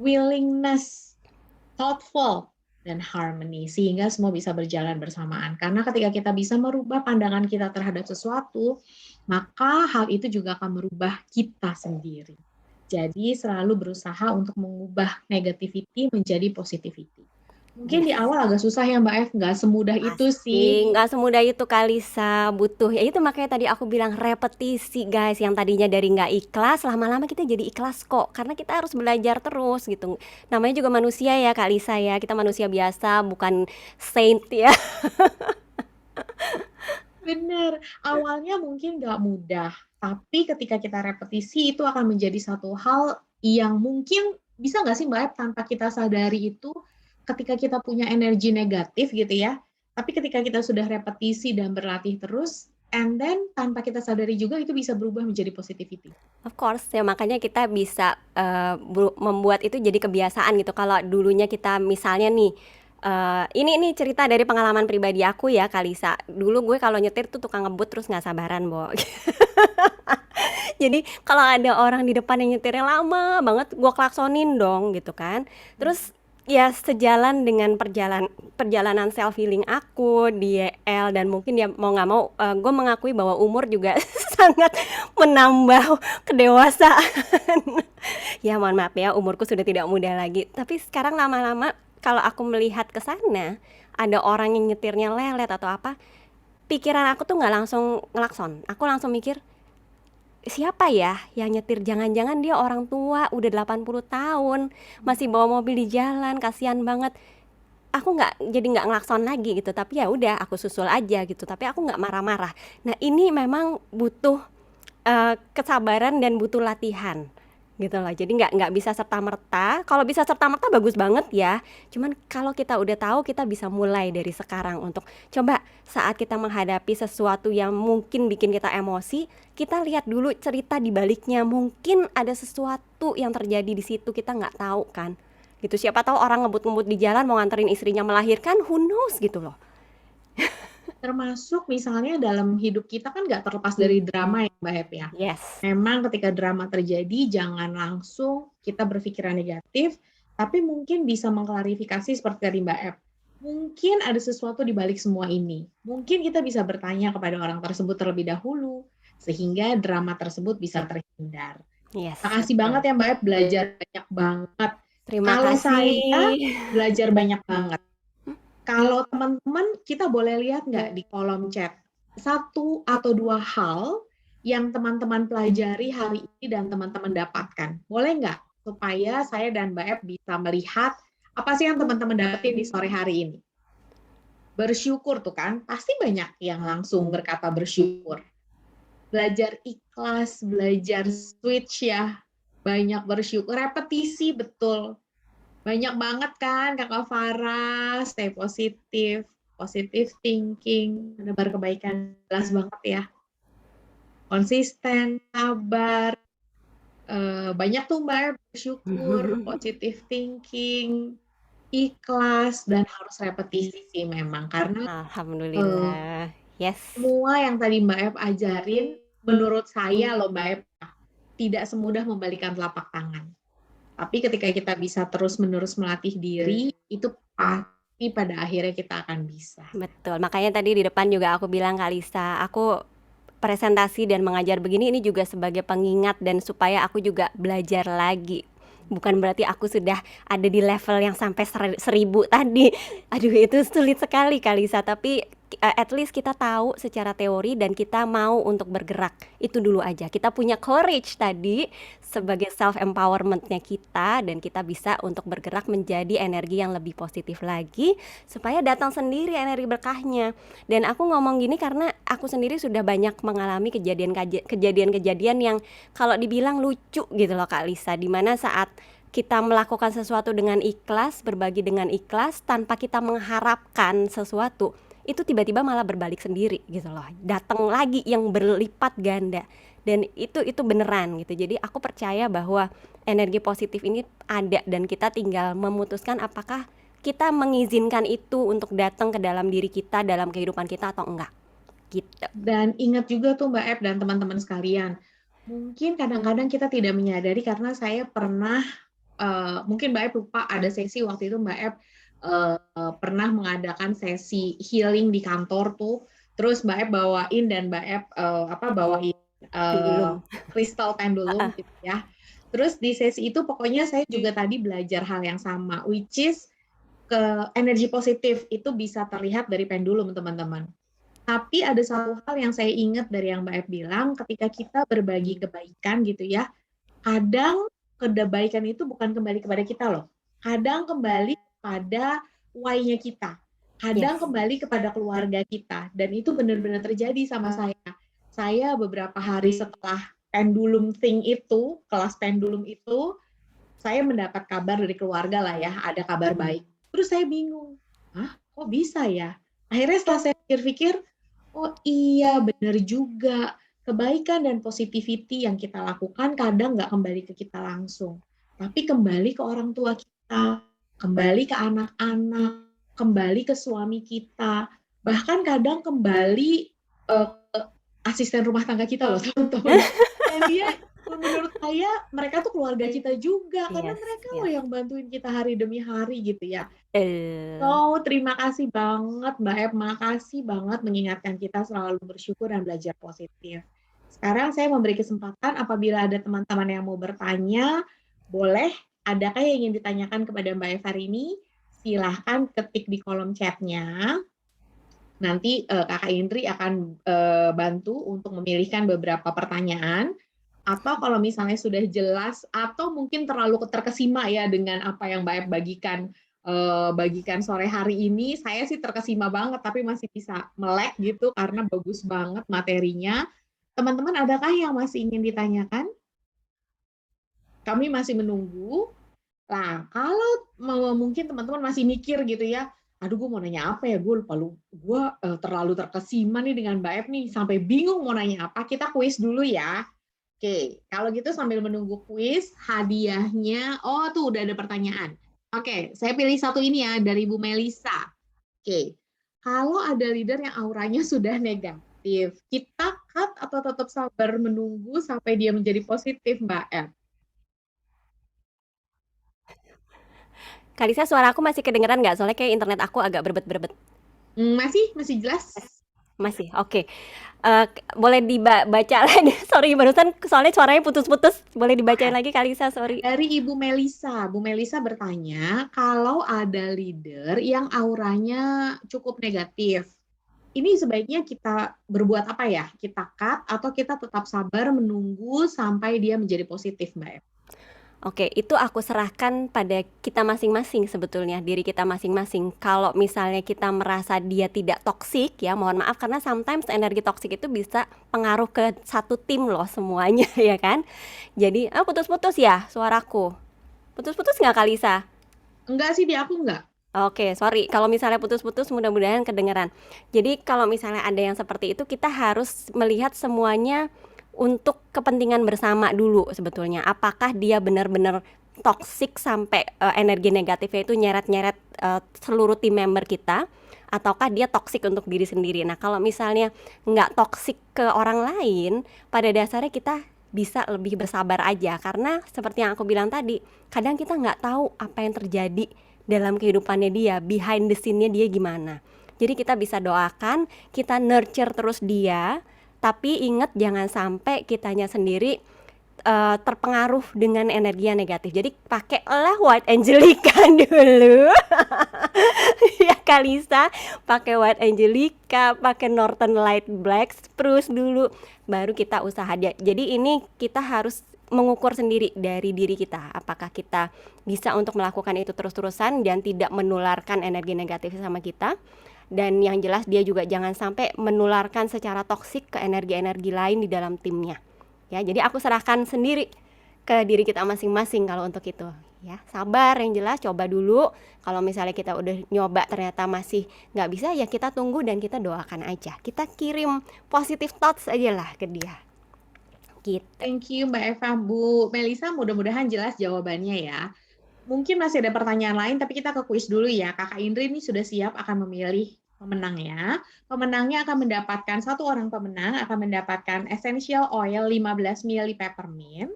willingness, thoughtful, dan harmony, sehingga semua bisa berjalan bersamaan. Karena ketika kita bisa merubah pandangan kita terhadap sesuatu, maka hal itu juga akan merubah kita sendiri. Jadi selalu berusaha untuk mengubah negativity menjadi positivity. Mungkin di Yes. awal agak susah ya Mbak F, nggak semudah itu sih. Nggak semudah itu Kalisa, butuh ya itu makanya tadi aku bilang repetisi guys, yang tadinya dari nggak ikhlas lama-lama kita jadi ikhlas kok, karena kita harus belajar terus gitu. Namanya juga manusia ya Kalisa ya, kita manusia biasa bukan saint ya. Benar, awalnya mungkin nggak mudah, tapi ketika kita repetisi itu akan menjadi satu hal yang mungkin bisa nggak sih Mbak Ep, tanpa kita sadari itu ketika kita punya energi negatif gitu ya, tapi ketika kita sudah repetisi dan berlatih terus, and then tanpa kita sadari juga itu bisa berubah menjadi positivity. Of course ya, makanya kita bisa membuat itu jadi kebiasaan gitu. Kalau dulunya kita misalnya nih, ini cerita dari pengalaman pribadi aku ya Kalisa. Dulu gue kalau nyetir tuh tukang ngebut terus nggak sabaran, Bo. Jadi kalau ada orang di depan yang nyetirnya lama banget, gue klaksonin dong gitu kan. Terus ya sejalan dengan perjalanan self healing aku di YL, dan mungkin ya mau nggak mau gue mengakui bahwa umur juga sangat menambah kedewasaan. Ya mohon maaf ya, umurku sudah tidak muda lagi. Tapi sekarang lama-lama kalau aku melihat ke sana, ada orang yang nyetirnya lelet atau apa, pikiran aku tuh nggak langsung ngelakson. Aku langsung mikir, siapa ya yang nyetir? Jangan-jangan dia orang tua, udah 80 tahun, masih bawa mobil di jalan, kasihan banget. Aku nggak ngelakson lagi gitu, tapi ya udah aku susul aja gitu, tapi aku nggak marah-marah. Nah ini memang butuh kesabaran dan butuh latihan gitu loh. Jadi nggak bisa serta merta. Kalau bisa serta merta bagus banget ya. Cuman kalau kita udah tahu, kita bisa mulai dari sekarang untuk coba saat kita menghadapi sesuatu yang mungkin bikin kita emosi, kita lihat dulu cerita di baliknya. Mungkin ada sesuatu yang terjadi di situ, kita nggak tahu kan. Gitu, siapa tahu orang ngebut-ngebut di jalan mau nganterin istrinya melahirkan, who knows gitu loh. Termasuk misalnya dalam hidup kita kan nggak terlepas dari drama ya Mbak Ep ya. Yes. Memang ketika drama terjadi, jangan langsung kita berpikiran negatif, tapi mungkin bisa mengklarifikasi seperti tadi Mbak Ep. Mungkin ada sesuatu di balik semua ini. Mungkin kita bisa bertanya kepada orang tersebut terlebih dahulu, sehingga drama tersebut bisa terhindar. Yes, Makasih betul. banget ya Mbak Ep, belajar banyak banget. Terima Kalau kasih. saya belajar banyak banget. Kalau teman-teman, kita boleh lihat nggak di kolom chat, satu atau dua hal yang teman-teman pelajari hari ini dan teman-teman dapatkan. Boleh nggak? Supaya saya dan Mbak Ep bisa melihat apa sih yang teman-teman dapetin di sore hari ini. Bersyukur tuh kan, pasti banyak yang langsung berkata bersyukur. Belajar ikhlas, belajar switch ya, banyak bersyukur, repetisi betul. Banyak banget kan Kakak Farah, stay positif, positive thinking, menebar kebaikan, jelas banget ya. Konsisten, sabar, banyak tuh Mbak, bersyukur, positive thinking, ikhlas, dan harus repetisi sih memang. Karena Alhamdulillah. Yes. semua yang tadi Mbak Ep ajarin, menurut saya loh Mbak Ep, tidak semudah membalikan telapak tangan. Tapi ketika kita bisa terus-menerus melatih diri, itu pasti pada akhirnya kita akan bisa. Betul, makanya tadi di depan juga aku bilang Kalisa, aku presentasi dan mengajar begini ini juga sebagai pengingat dan supaya aku juga belajar lagi. Bukan berarti aku sudah ada di level yang sampai 1000 tadi. Aduh itu sulit sekali Kalisa, tapi at least kita tahu secara teori dan kita mau untuk bergerak. Itu dulu aja. Kita punya courage tadi sebagai self empowermentnya kita, dan kita bisa untuk bergerak menjadi energi yang lebih positif lagi supaya datang sendiri energi berkahnya. Dan aku ngomong gini karena aku sendiri sudah banyak mengalami kejadian-kejadian yang kalau dibilang lucu gitu loh Kak Lisa, dimana saat kita melakukan sesuatu dengan ikhlas, berbagi dengan ikhlas tanpa kita mengharapkan sesuatu, itu tiba-tiba malah berbalik sendiri gitu loh. Datang lagi yang berlipat ganda. dan itu beneran gitu. Jadi aku percaya bahwa energi positif ini ada dan kita tinggal memutuskan apakah kita mengizinkan itu untuk datang ke dalam diri kita, dalam kehidupan kita atau enggak gitu. Dan ingat juga tuh Mbak Ep dan teman-teman sekalian, mungkin kadang-kadang kita tidak menyadari karena saya pernah, mungkin Mbak Ep lupa ada sesi waktu itu Mbak Ep pernah mengadakan sesi healing di kantor tuh, terus Mbak Ep bawain dan Mbak Ep bawain Pendulum. kristal pendulum gitu ya. Terus di sesi itu pokoknya saya juga tadi belajar hal yang sama, which is ke energi positif itu bisa terlihat dari pendulum teman-teman. Tapi ada satu hal yang saya ingat dari yang Mbak Ep bilang, ketika kita berbagi kebaikan gitu ya, kadang kebaikan itu bukan kembali kepada kita loh. Kadang kembali kepada why-nya kita. Kadang Yes. kembali kepada keluarga kita. Dan itu benar-benar terjadi sama saya. Saya beberapa hari setelah pendulum thing itu, kelas pendulum itu, saya mendapat kabar dari keluarga lah ya, ada kabar baik. Terus saya bingung, hah kok bisa ya? Akhirnya setelah saya pikir-pikir, oh iya benar juga, kebaikan dan positivity yang kita lakukan kadang nggak kembali ke kita langsung, tapi kembali ke orang tua kita, kembali ke anak-anak, kembali ke suami kita, bahkan kadang kembali ke asisten rumah tangga kita loh teman-teman. Dan dia menurut saya mereka tuh keluarga kita juga karena Yes, mereka loh yes. yang bantuin kita hari demi hari gitu ya. Eh, So, terima kasih banget Mbak Ep, makasih banget mengingatkan kita selalu bersyukur dan belajar positif. Sekarang saya memberi kesempatan apabila ada teman-teman yang mau bertanya, boleh, adakah yang ingin ditanyakan kepada Mbak Eva ini? Silahkan ketik di kolom chatnya. Nanti Kakak Indri akan bantu untuk memilihkan beberapa pertanyaan. Atau kalau misalnya sudah jelas atau mungkin terlalu terkesima ya dengan apa yang Mbak Ep bagikan sore hari ini, saya sih terkesima banget tapi masih bisa melek gitu karena bagus banget materinya. Teman-teman adakah yang masih ingin ditanyakan? Kami masih menunggu. Nah, kalau mungkin teman-teman masih mikir gitu ya, aduh gue mau nanya apa ya, gue terlalu terkesima nih dengan Mbak Ep nih, sampai bingung mau nanya apa, kita kuis dulu ya. Oke, kalau gitu sambil menunggu kuis, hadiahnya, oh tuh udah ada pertanyaan. Oke, saya pilih satu ini ya, dari Bu Melisa. Oke, kalau ada leader yang auranya sudah negatif, kita cut atau tetap sabar menunggu sampai dia menjadi positif, Mbak Ep? Kalisa, suara aku masih kedengeran nggak? Soalnya kayak internet aku agak berebet-berebet. Masih jelas? Masih, oke. Boleh dibaca lagi? Sorry, barusan soalnya suaranya putus-putus. Boleh dibacain Oke. lagi, Kalisa? Sorry. Dari Ibu Melisa. Bu Melisa bertanya, kalau ada leader yang auranya cukup negatif, ini sebaiknya kita berbuat apa ya? Kita cut atau kita tetap sabar menunggu sampai dia menjadi positif, Mbak Ep? Oke, itu aku serahkan pada kita masing-masing sebetulnya, diri kita masing-masing. Kalau misalnya kita merasa dia tidak toksik ya, mohon maaf karena sometimes energi toksik itu bisa pengaruh ke satu tim loh semuanya ya kan. Jadi, putus-putus ya suaraku. Putus-putus nggak Kalisa? Enggak sih, di aku enggak. Oke, sorry. Kalau misalnya putus-putus mudah-mudahan kedengeran. Jadi kalau misalnya ada yang seperti itu kita harus melihat semuanya untuk kepentingan bersama dulu sebetulnya. Apakah dia benar-benar toksik sampai energi negatifnya itu nyeret-nyeret seluruh tim member kita, ataukah dia toksik untuk diri sendiri. Nah, kalau misalnya nggak toksik ke orang lain, pada dasarnya kita bisa lebih bersabar aja karena seperti yang aku bilang tadi, kadang kita nggak tahu apa yang terjadi dalam kehidupannya dia, behind the scene-nya dia gimana. Jadi kita bisa doakan, kita nurture terus dia, tapi ingat jangan sampai kitanya sendiri terpengaruh dengan energi yang negatif. Jadi pakailah White Angelica dulu. Ya Kalisa, pakai White Angelica, pakai Northern Light Black Spruce dulu, baru kita usaha dia. Jadi ini kita harus mengukur sendiri dari diri kita, apakah kita bisa untuk melakukan itu terus-terusan dan tidak menularkan energi negatif sama kita. Dan yang jelas dia juga jangan sampai menularkan secara toksik ke energi-energi lain di dalam timnya. Ya, jadi aku serahkan sendiri ke diri kita masing-masing kalau untuk itu. Ya, sabar yang jelas, coba dulu. Kalau misalnya kita udah nyoba ternyata masih nggak bisa, ya kita tunggu dan kita doakan aja. Kita kirim positive thoughts aja lah ke dia. gitu. Thank you Mbak Eva. Bu Melisa, mudah-mudahan jelas jawabannya ya. Mungkin masih ada pertanyaan lain, tapi kita ke kuis dulu ya. Kakak Indri ini sudah siap akan memilih pemenangnya. Pemenangnya akan mendapatkan, satu orang pemenang akan mendapatkan essential oil 15 ml peppermint.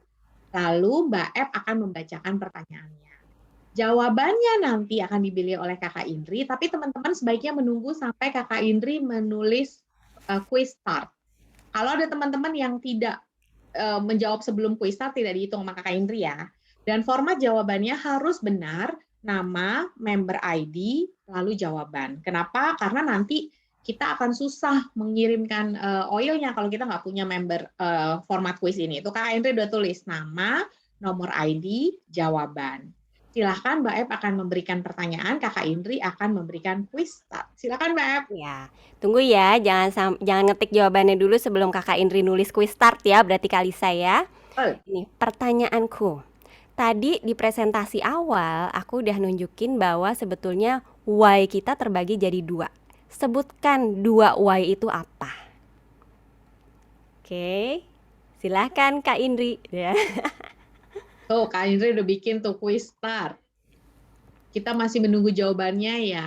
Lalu Mbak Ep akan membacakan pertanyaannya. Jawabannya nanti akan dipilih oleh Kakak Indri, tapi teman-teman sebaiknya menunggu sampai Kakak Indri menulis quiz start. Kalau ada teman-teman yang tidak menjawab sebelum quiz start, tidak dihitung sama Kakak Indri ya. Dan format jawabannya harus benar, nama, member ID, lalu jawaban. Kenapa? Karena nanti kita akan susah mengirimkan oilnya kalau kita nggak punya member format quiz ini. Itu Kak Indri udah tulis nama, nomor ID, jawaban. Silahkan Mbak Ep akan memberikan pertanyaan, Kakak Indri akan memberikan quiz start. Silahkan Mbak Ep. Ya, tunggu ya, jangan ngetik jawabannya dulu sebelum Kakak Indri nulis quiz start ya, berarti Kalisa ya. Ini pertanyaanku. Tadi di presentasi awal aku udah nunjukin bahwa sebetulnya Y kita terbagi jadi 2. Sebutkan 2 Y itu apa? Oke, silahkan Kak Indri ya. Tuh, Kak Indri udah bikin tuh quiz start. Kita masih menunggu jawabannya ya.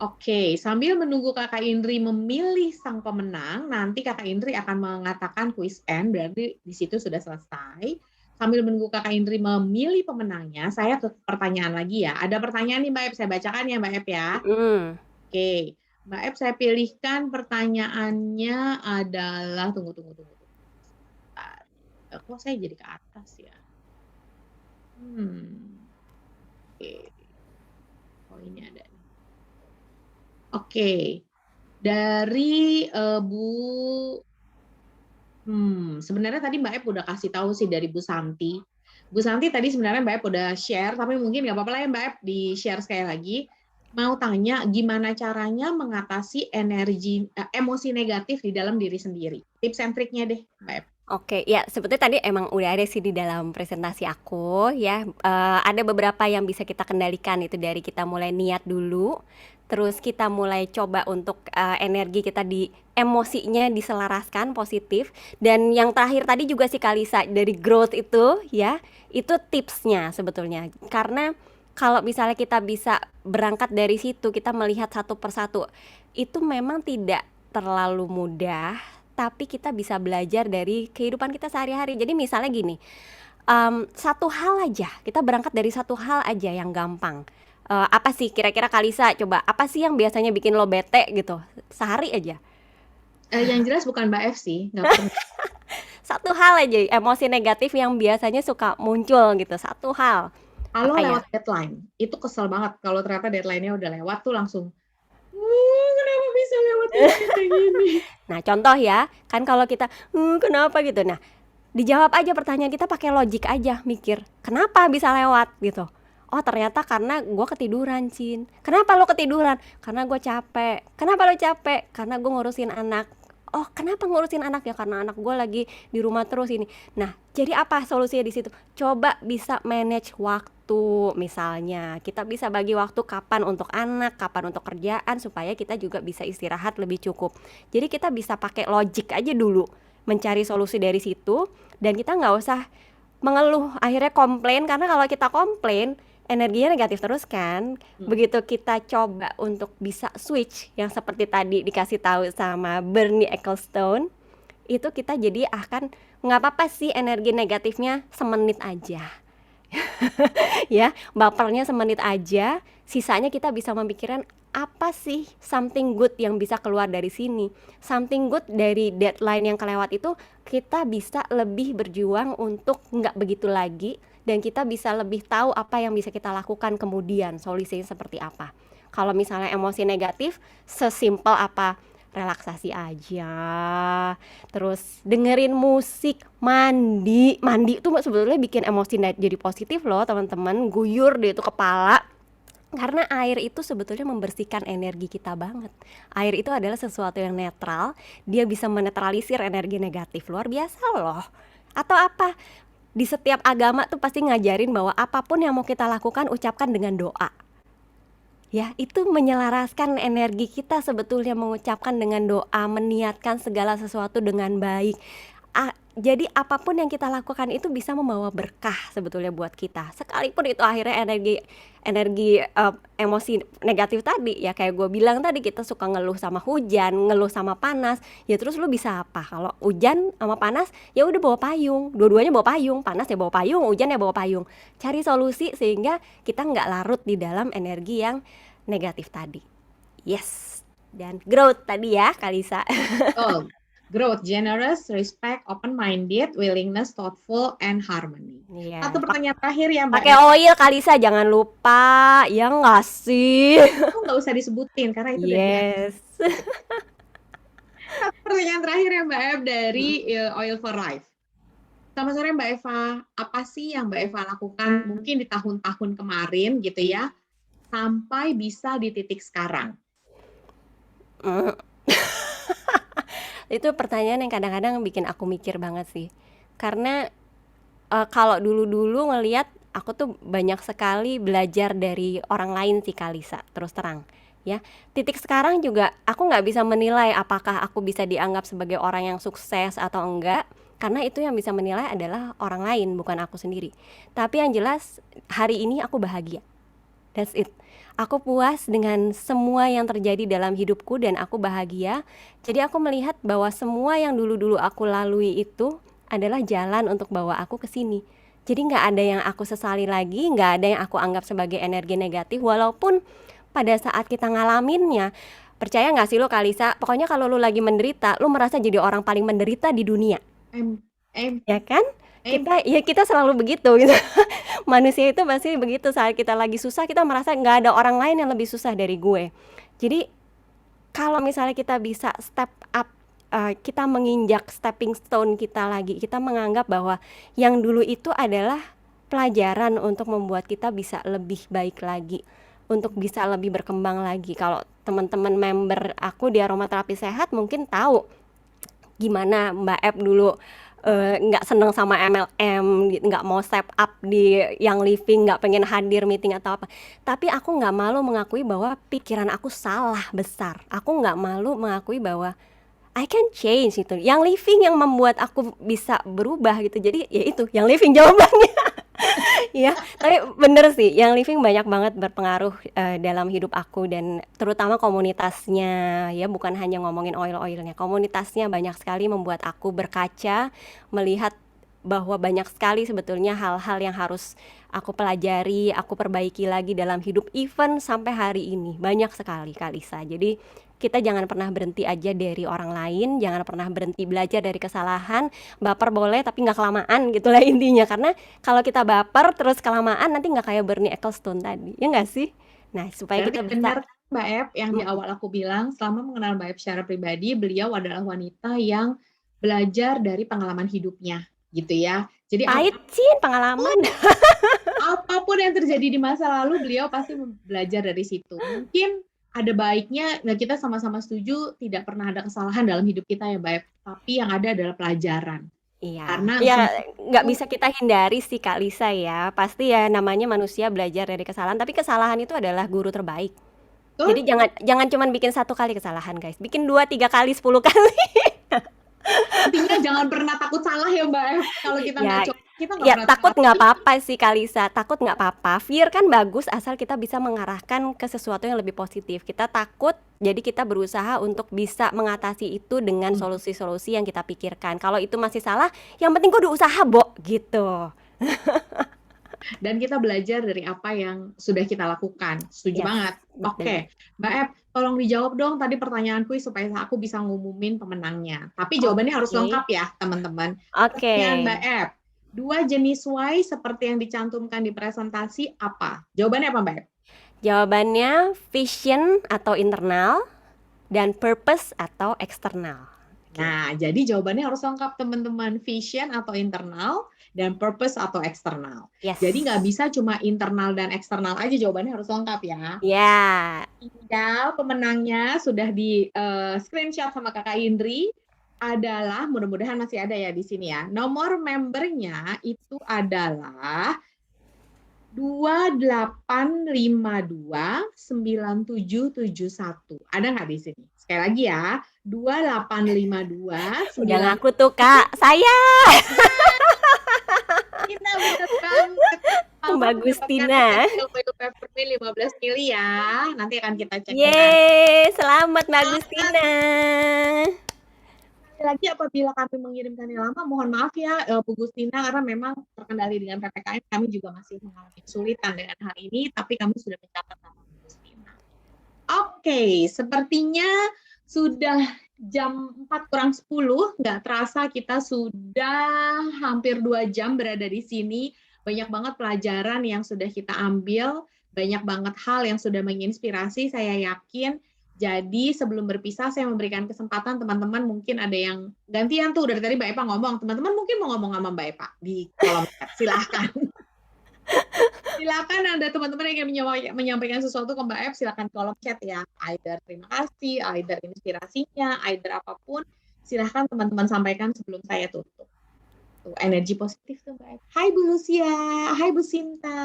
Oke, sambil menunggu Kakak Indri memilih sang pemenang, nanti Kakak Indri akan mengatakan quiz end, berarti di situ sudah selesai. Sambil menunggu Kakak Indri memilih pemenangnya, saya ke pertanyaan lagi ya. Ada pertanyaan nih Mbak Ep, saya bacakan ya Mbak Ep ya. Oke, Mbak Ep saya pilihkan pertanyaannya adalah, tunggu. Kok saya jadi ke atas ya? Oke. Oh ini ada. Oke. Dari Bu sebenarnya tadi Mbak Ep udah kasih tahu sih dari Bu Santi. Bu Santi tadi sebenarnya Mbak Ep udah share, tapi mungkin nggak apa-apa lah ya Mbak Ep di-share sekali lagi. Mau tanya gimana caranya mengatasi emosi negatif di dalam diri sendiri. Tips and triknya deh Mbak Ep. Oke, ya sebetulnya tadi emang udah ada sih di dalam presentasi aku ya. Ada beberapa yang bisa kita kendalikan, itu dari kita mulai niat dulu, terus kita mulai coba untuk energi kita di emosinya diselaraskan positif, dan yang terakhir tadi juga sih Kalisa dari growth itu ya, itu tipsnya sebetulnya. Karena kalau misalnya kita bisa berangkat dari situ, kita melihat satu persatu, itu memang tidak terlalu mudah, tapi kita bisa belajar dari kehidupan kita sehari-hari. Jadi misalnya gini, satu hal aja, kita berangkat dari satu hal aja yang gampang. Apa sih kira-kira Kalisa, coba apa sih yang biasanya bikin lo bete gitu, sehari aja? Yang jelas bukan Mbak F sih, nggak pernah. Satu hal aja, emosi negatif yang biasanya suka muncul gitu, satu hal. Kalau Apa ya? lewat deadline, itu kesel banget. Kalau ternyata deadline-nya udah lewat tuh langsung, kenapa bisa lewat kayak gini? Nah contoh ya, kan kalau kita kenapa gitu, nah dijawab aja pertanyaan kita pakai logik aja, mikir kenapa bisa lewat gitu. Oh ternyata karena gue ketiduran, Cin. Kenapa lo ketiduran? Karena gue capek. Kenapa lo capek? Karena gue ngurusin anak. Oh kenapa ngurusin anak ya? Karena anak gue lagi di rumah terus ini. Nah jadi apa solusinya di situ? Coba bisa manage waktu, misalnya kita bisa bagi waktu kapan untuk anak, kapan untuk kerjaan, supaya kita juga bisa istirahat lebih cukup. Jadi kita bisa pakai logik aja dulu, mencari solusi dari situ, dan kita nggak usah mengeluh akhirnya komplain, karena kalau kita komplain energinya negatif terus kan. Begitu kita coba untuk bisa switch yang seperti tadi dikasih tahu sama Bernie Ecclestone, itu kita jadi akan nggak apa-apa sih energi negatifnya semenit aja. Ya, bapernya semenit aja, sisanya kita bisa memikirkan apa sih something good yang bisa keluar dari sini. Something good dari deadline yang kelewat itu, kita bisa lebih berjuang untuk nggak begitu lagi, dan kita bisa lebih tahu apa yang bisa kita lakukan kemudian, solusinya seperti apa. Kalau misalnya emosi negatif, sesimpel apa? Relaksasi aja, terus dengerin musik, mandi tuh sebetulnya bikin emosi jadi positif loh teman-teman. Guyur deh itu kepala, karena air itu sebetulnya membersihkan energi kita banget. Air itu adalah sesuatu yang netral, dia bisa menetralisir energi negatif, luar biasa loh. Atau apa, di setiap agama tuh pasti ngajarin bahwa apapun yang mau kita lakukan, ucapkan dengan doa ya itu menyelaraskan energi kita sebetulnya mengucapkan dengan doa, meniatkan segala sesuatu dengan baik. Jadi apapun yang kita lakukan itu bisa membawa berkah sebetulnya buat kita. Sekalipun itu akhirnya energi energi emosi negatif tadi ya kayak gue bilang tadi kita suka ngeluh sama hujan, ngeluh sama panas. Ya terus lu bisa apa? Kalau hujan sama panas ya udah bawa payung. Dua-duanya bawa payung, panas ya bawa payung, hujan ya bawa payung. Cari solusi sehingga kita nggak larut di dalam energi yang negatif tadi. Yes. Dan growth tadi ya Kalisa. Oh, growth, generous, respect, open-minded, willingness, thoughtful, and harmony. Iya. Satu pertanyaan terakhir ya Mbak Pakai Eva. oil Kalisa jangan lupa. Ya nggak sih? Itu nggak usah disebutin karena itu udah di Yes. Satu pertanyaan terakhir ya Mbak Eva dari Oil for Life. Selamat sore Mbak Eva. Apa sih yang Mbak Eva lakukan mungkin di tahun-tahun kemarin gitu ya, sampai bisa di titik sekarang? Itu pertanyaan yang kadang-kadang bikin aku mikir banget sih. Karena kalau dulu-dulu ngelihat aku tuh banyak sekali belajar dari orang lain sih Kalisa, terus terang. Ya, titik sekarang juga aku nggak bisa menilai apakah aku bisa dianggap sebagai orang yang sukses atau enggak, karena itu yang bisa menilai adalah orang lain, bukan aku sendiri. Tapi yang jelas hari ini aku bahagia. That's it. Aku puas dengan semua yang terjadi dalam hidupku dan aku bahagia. Jadi aku melihat bahwa semua yang dulu-dulu aku lalui itu adalah jalan untuk bawa aku ke sini. Jadi nggak ada yang aku sesali lagi, nggak ada yang aku anggap sebagai energi negatif. Walaupun pada saat kita ngalaminnya, percaya nggak sih lo Kalisa? Pokoknya kalau lo lagi menderita, lo merasa jadi orang paling menderita di dunia. Ya kan? Kita selalu begitu gitu. Manusia itu pasti begitu, saat kita lagi susah kita merasa nggak ada orang lain yang lebih susah dari gue. Jadi kalau misalnya kita bisa step up, kita menginjak stepping stone kita lagi, kita menganggap bahwa yang dulu itu adalah pelajaran untuk membuat kita bisa lebih baik lagi, untuk bisa lebih berkembang lagi. Kalau teman-teman member aku di Aromaterapi Sehat mungkin tahu gimana Mbak Ep dulu nggak seneng sama MLM, nggak mau step up di yang living, nggak pengen hadir meeting atau apa. Tapi aku nggak malu mengakui bahwa pikiran aku salah besar. Aku nggak malu mengakui bahwa I can change itu. Yang living yang membuat aku bisa berubah gitu. Jadi ya itu, yang living jawabannya. Iya, tapi bener sih, yang living banyak banget berpengaruh dalam hidup aku dan terutama komunitasnya ya, bukan hanya ngomongin oil-oilnya. Komunitasnya banyak sekali membuat aku berkaca, melihat bahwa banyak sekali sebetulnya hal-hal yang harus aku pelajari, aku perbaiki lagi dalam hidup even sampai hari ini. Banyak sekali Kalisa. Jadi kita jangan pernah berhenti aja dari orang lain, jangan pernah berhenti belajar dari kesalahan. Baper boleh tapi nggak kelamaan gitulah intinya, karena kalau kita baper terus kelamaan nanti nggak kayak Bernie Ecclestone tadi, ya nggak sih? Nah supaya Berarti kita bisa benar Mbak Ep yang di awal aku bilang, selama mengenal Mbak Ep secara pribadi, beliau adalah wanita yang belajar dari pengalaman hidupnya, gitu ya. Jadi pahit sih pengalaman. apapun yang terjadi di masa lalu, beliau pasti belajar dari situ. Mungkin ada baiknya, nah kita sama-sama setuju tidak pernah ada kesalahan dalam hidup kita ya Mbak Ep, tapi yang ada adalah pelajaran. Iya, Karena ya nggak bisa kita hindari sih Kak Lisa ya. Pasti ya namanya manusia belajar dari kesalahan, tapi kesalahan itu adalah guru terbaik. Jadi betul, jangan cuman bikin 1 kali kesalahan guys, bikin 2, 3 kali, 10 kali. intinya jangan pernah takut salah ya Mbak Ep. Kalau kita nggak Ya, coba, kita nggak ya pernah takut tahu. nggak apa-apa sih Kalisa, takut nggak apa-apa. Fear kan bagus asal kita bisa mengarahkan ke sesuatu yang lebih positif. Kita takut, jadi kita berusaha untuk bisa mengatasi itu dengan solusi-solusi yang kita pikirkan. Kalau itu masih salah, yang penting kudu usaha, Bo, gitu. Dan kita belajar dari apa yang sudah kita lakukan. Setuju Yes, banget. Oke, betul. Mbak Ep, tolong dijawab dong tadi pertanyaanku supaya aku bisa ngumumin pemenangnya. Tapi jawabannya harus Oke. lengkap ya, teman-teman. Oke. Pertanyaan Mbak Ep, 2 jenis why seperti yang dicantumkan di presentasi apa? Jawabannya apa Mbak Ep? Jawabannya vision atau internal dan purpose atau eksternal. Nah, jadi jawabannya harus lengkap teman-teman. Vision atau internal dan purpose atau eksternal. Yes. Jadi nggak bisa cuma internal dan eksternal aja, jawabannya harus lengkap ya. Ya. Tinggal pemenangnya sudah di screenshot sama Kakak Indri adalah, mudah-mudahan masih ada ya di sini ya. Nomor membernya itu adalah 28529771. Ada nggak di sini? Sekali lagi ya, 2852 Udah ngaku tuh Kak, saya Kita bener banget. Mama Mbak mendapatkan Gustina. essential oil peppermint 15 mili ya. Nanti akan kita cek kembali. Yeay, selamat Mbak Gustina. Sekali lagi apabila kami mengirimkan yang lama, mohon maaf ya Bu Gustina, karena memang terkendali dengan PPKM, kami juga masih mengalami kesulitan dengan hal ini, tapi kami sudah mencatat nama Bu Gustina. Oke, sepertinya sudah jam 4 kurang 10, nggak terasa kita sudah hampir 2 jam berada di sini. Banyak banget pelajaran yang sudah kita ambil, banyak banget hal yang sudah menginspirasi, saya yakin. Jadi sebelum berpisah, saya memberikan kesempatan teman-teman, mungkin ada yang gantian tuh, dari tadi Mbak Epa ngomong, teman-teman mungkin mau ngomong sama Mbak Epa di kolom chat, silahkan. Silakan ada teman-teman yang ingin menyampaikan sesuatu ke Mbak F, silakan kolom chat ya. Either terima kasih, either inspirasinya, either apapun, silakan teman-teman sampaikan sebelum saya tutup. Tuh, energi positif tuh Mbak F. Hai Bu Lucia, hai Bu Sinta.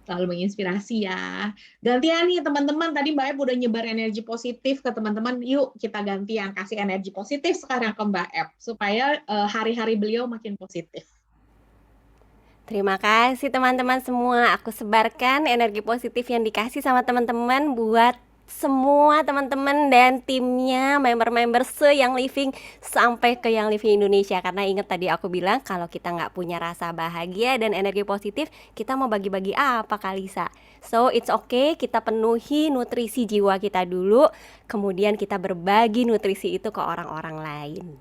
Selalu menginspirasi ya. Gantian nih teman-teman, tadi Mbak F udah nyebar energi positif ke teman-teman. Yuk kita gantian, kasih energi positif sekarang ke Mbak F supaya hari-hari beliau makin positif. Terima kasih teman-teman semua. Aku sebarkan energi positif yang dikasih sama teman-teman buat semua teman-teman dan timnya, member-member se-Young Living sampai ke Young Living Indonesia. Karena ingat tadi aku bilang kalau kita nggak punya rasa bahagia dan energi positif, kita mau bagi-bagi apa Kak Lisa? So it's okay, kita penuhi nutrisi jiwa kita dulu, kemudian kita berbagi nutrisi itu ke orang-orang lain.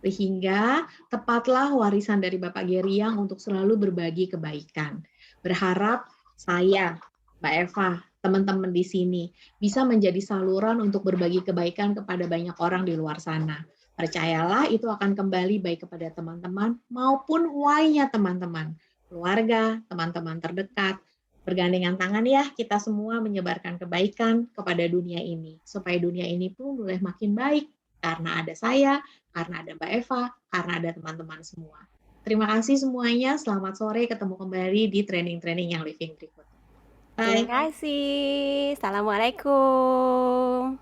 Sehingga tepatlah warisan dari Bapak Geriang untuk selalu berbagi kebaikan. Berharap saya, Mbak Eva, teman-teman di sini bisa menjadi saluran untuk berbagi kebaikan kepada banyak orang di luar sana. Percayalah itu akan kembali baik kepada teman-teman maupun why-nya teman-teman, keluarga, teman-teman terdekat. Bergandengan tangan ya, kita semua menyebarkan kebaikan kepada dunia ini. Supaya dunia ini pun boleh makin baik. Karena ada saya, karena ada Mbak Eva, karena ada teman-teman semua. Terima kasih semuanya. Selamat sore. Ketemu kembali di training-training yang living berikutnya. Bye. Terima kasih. Assalamualaikum.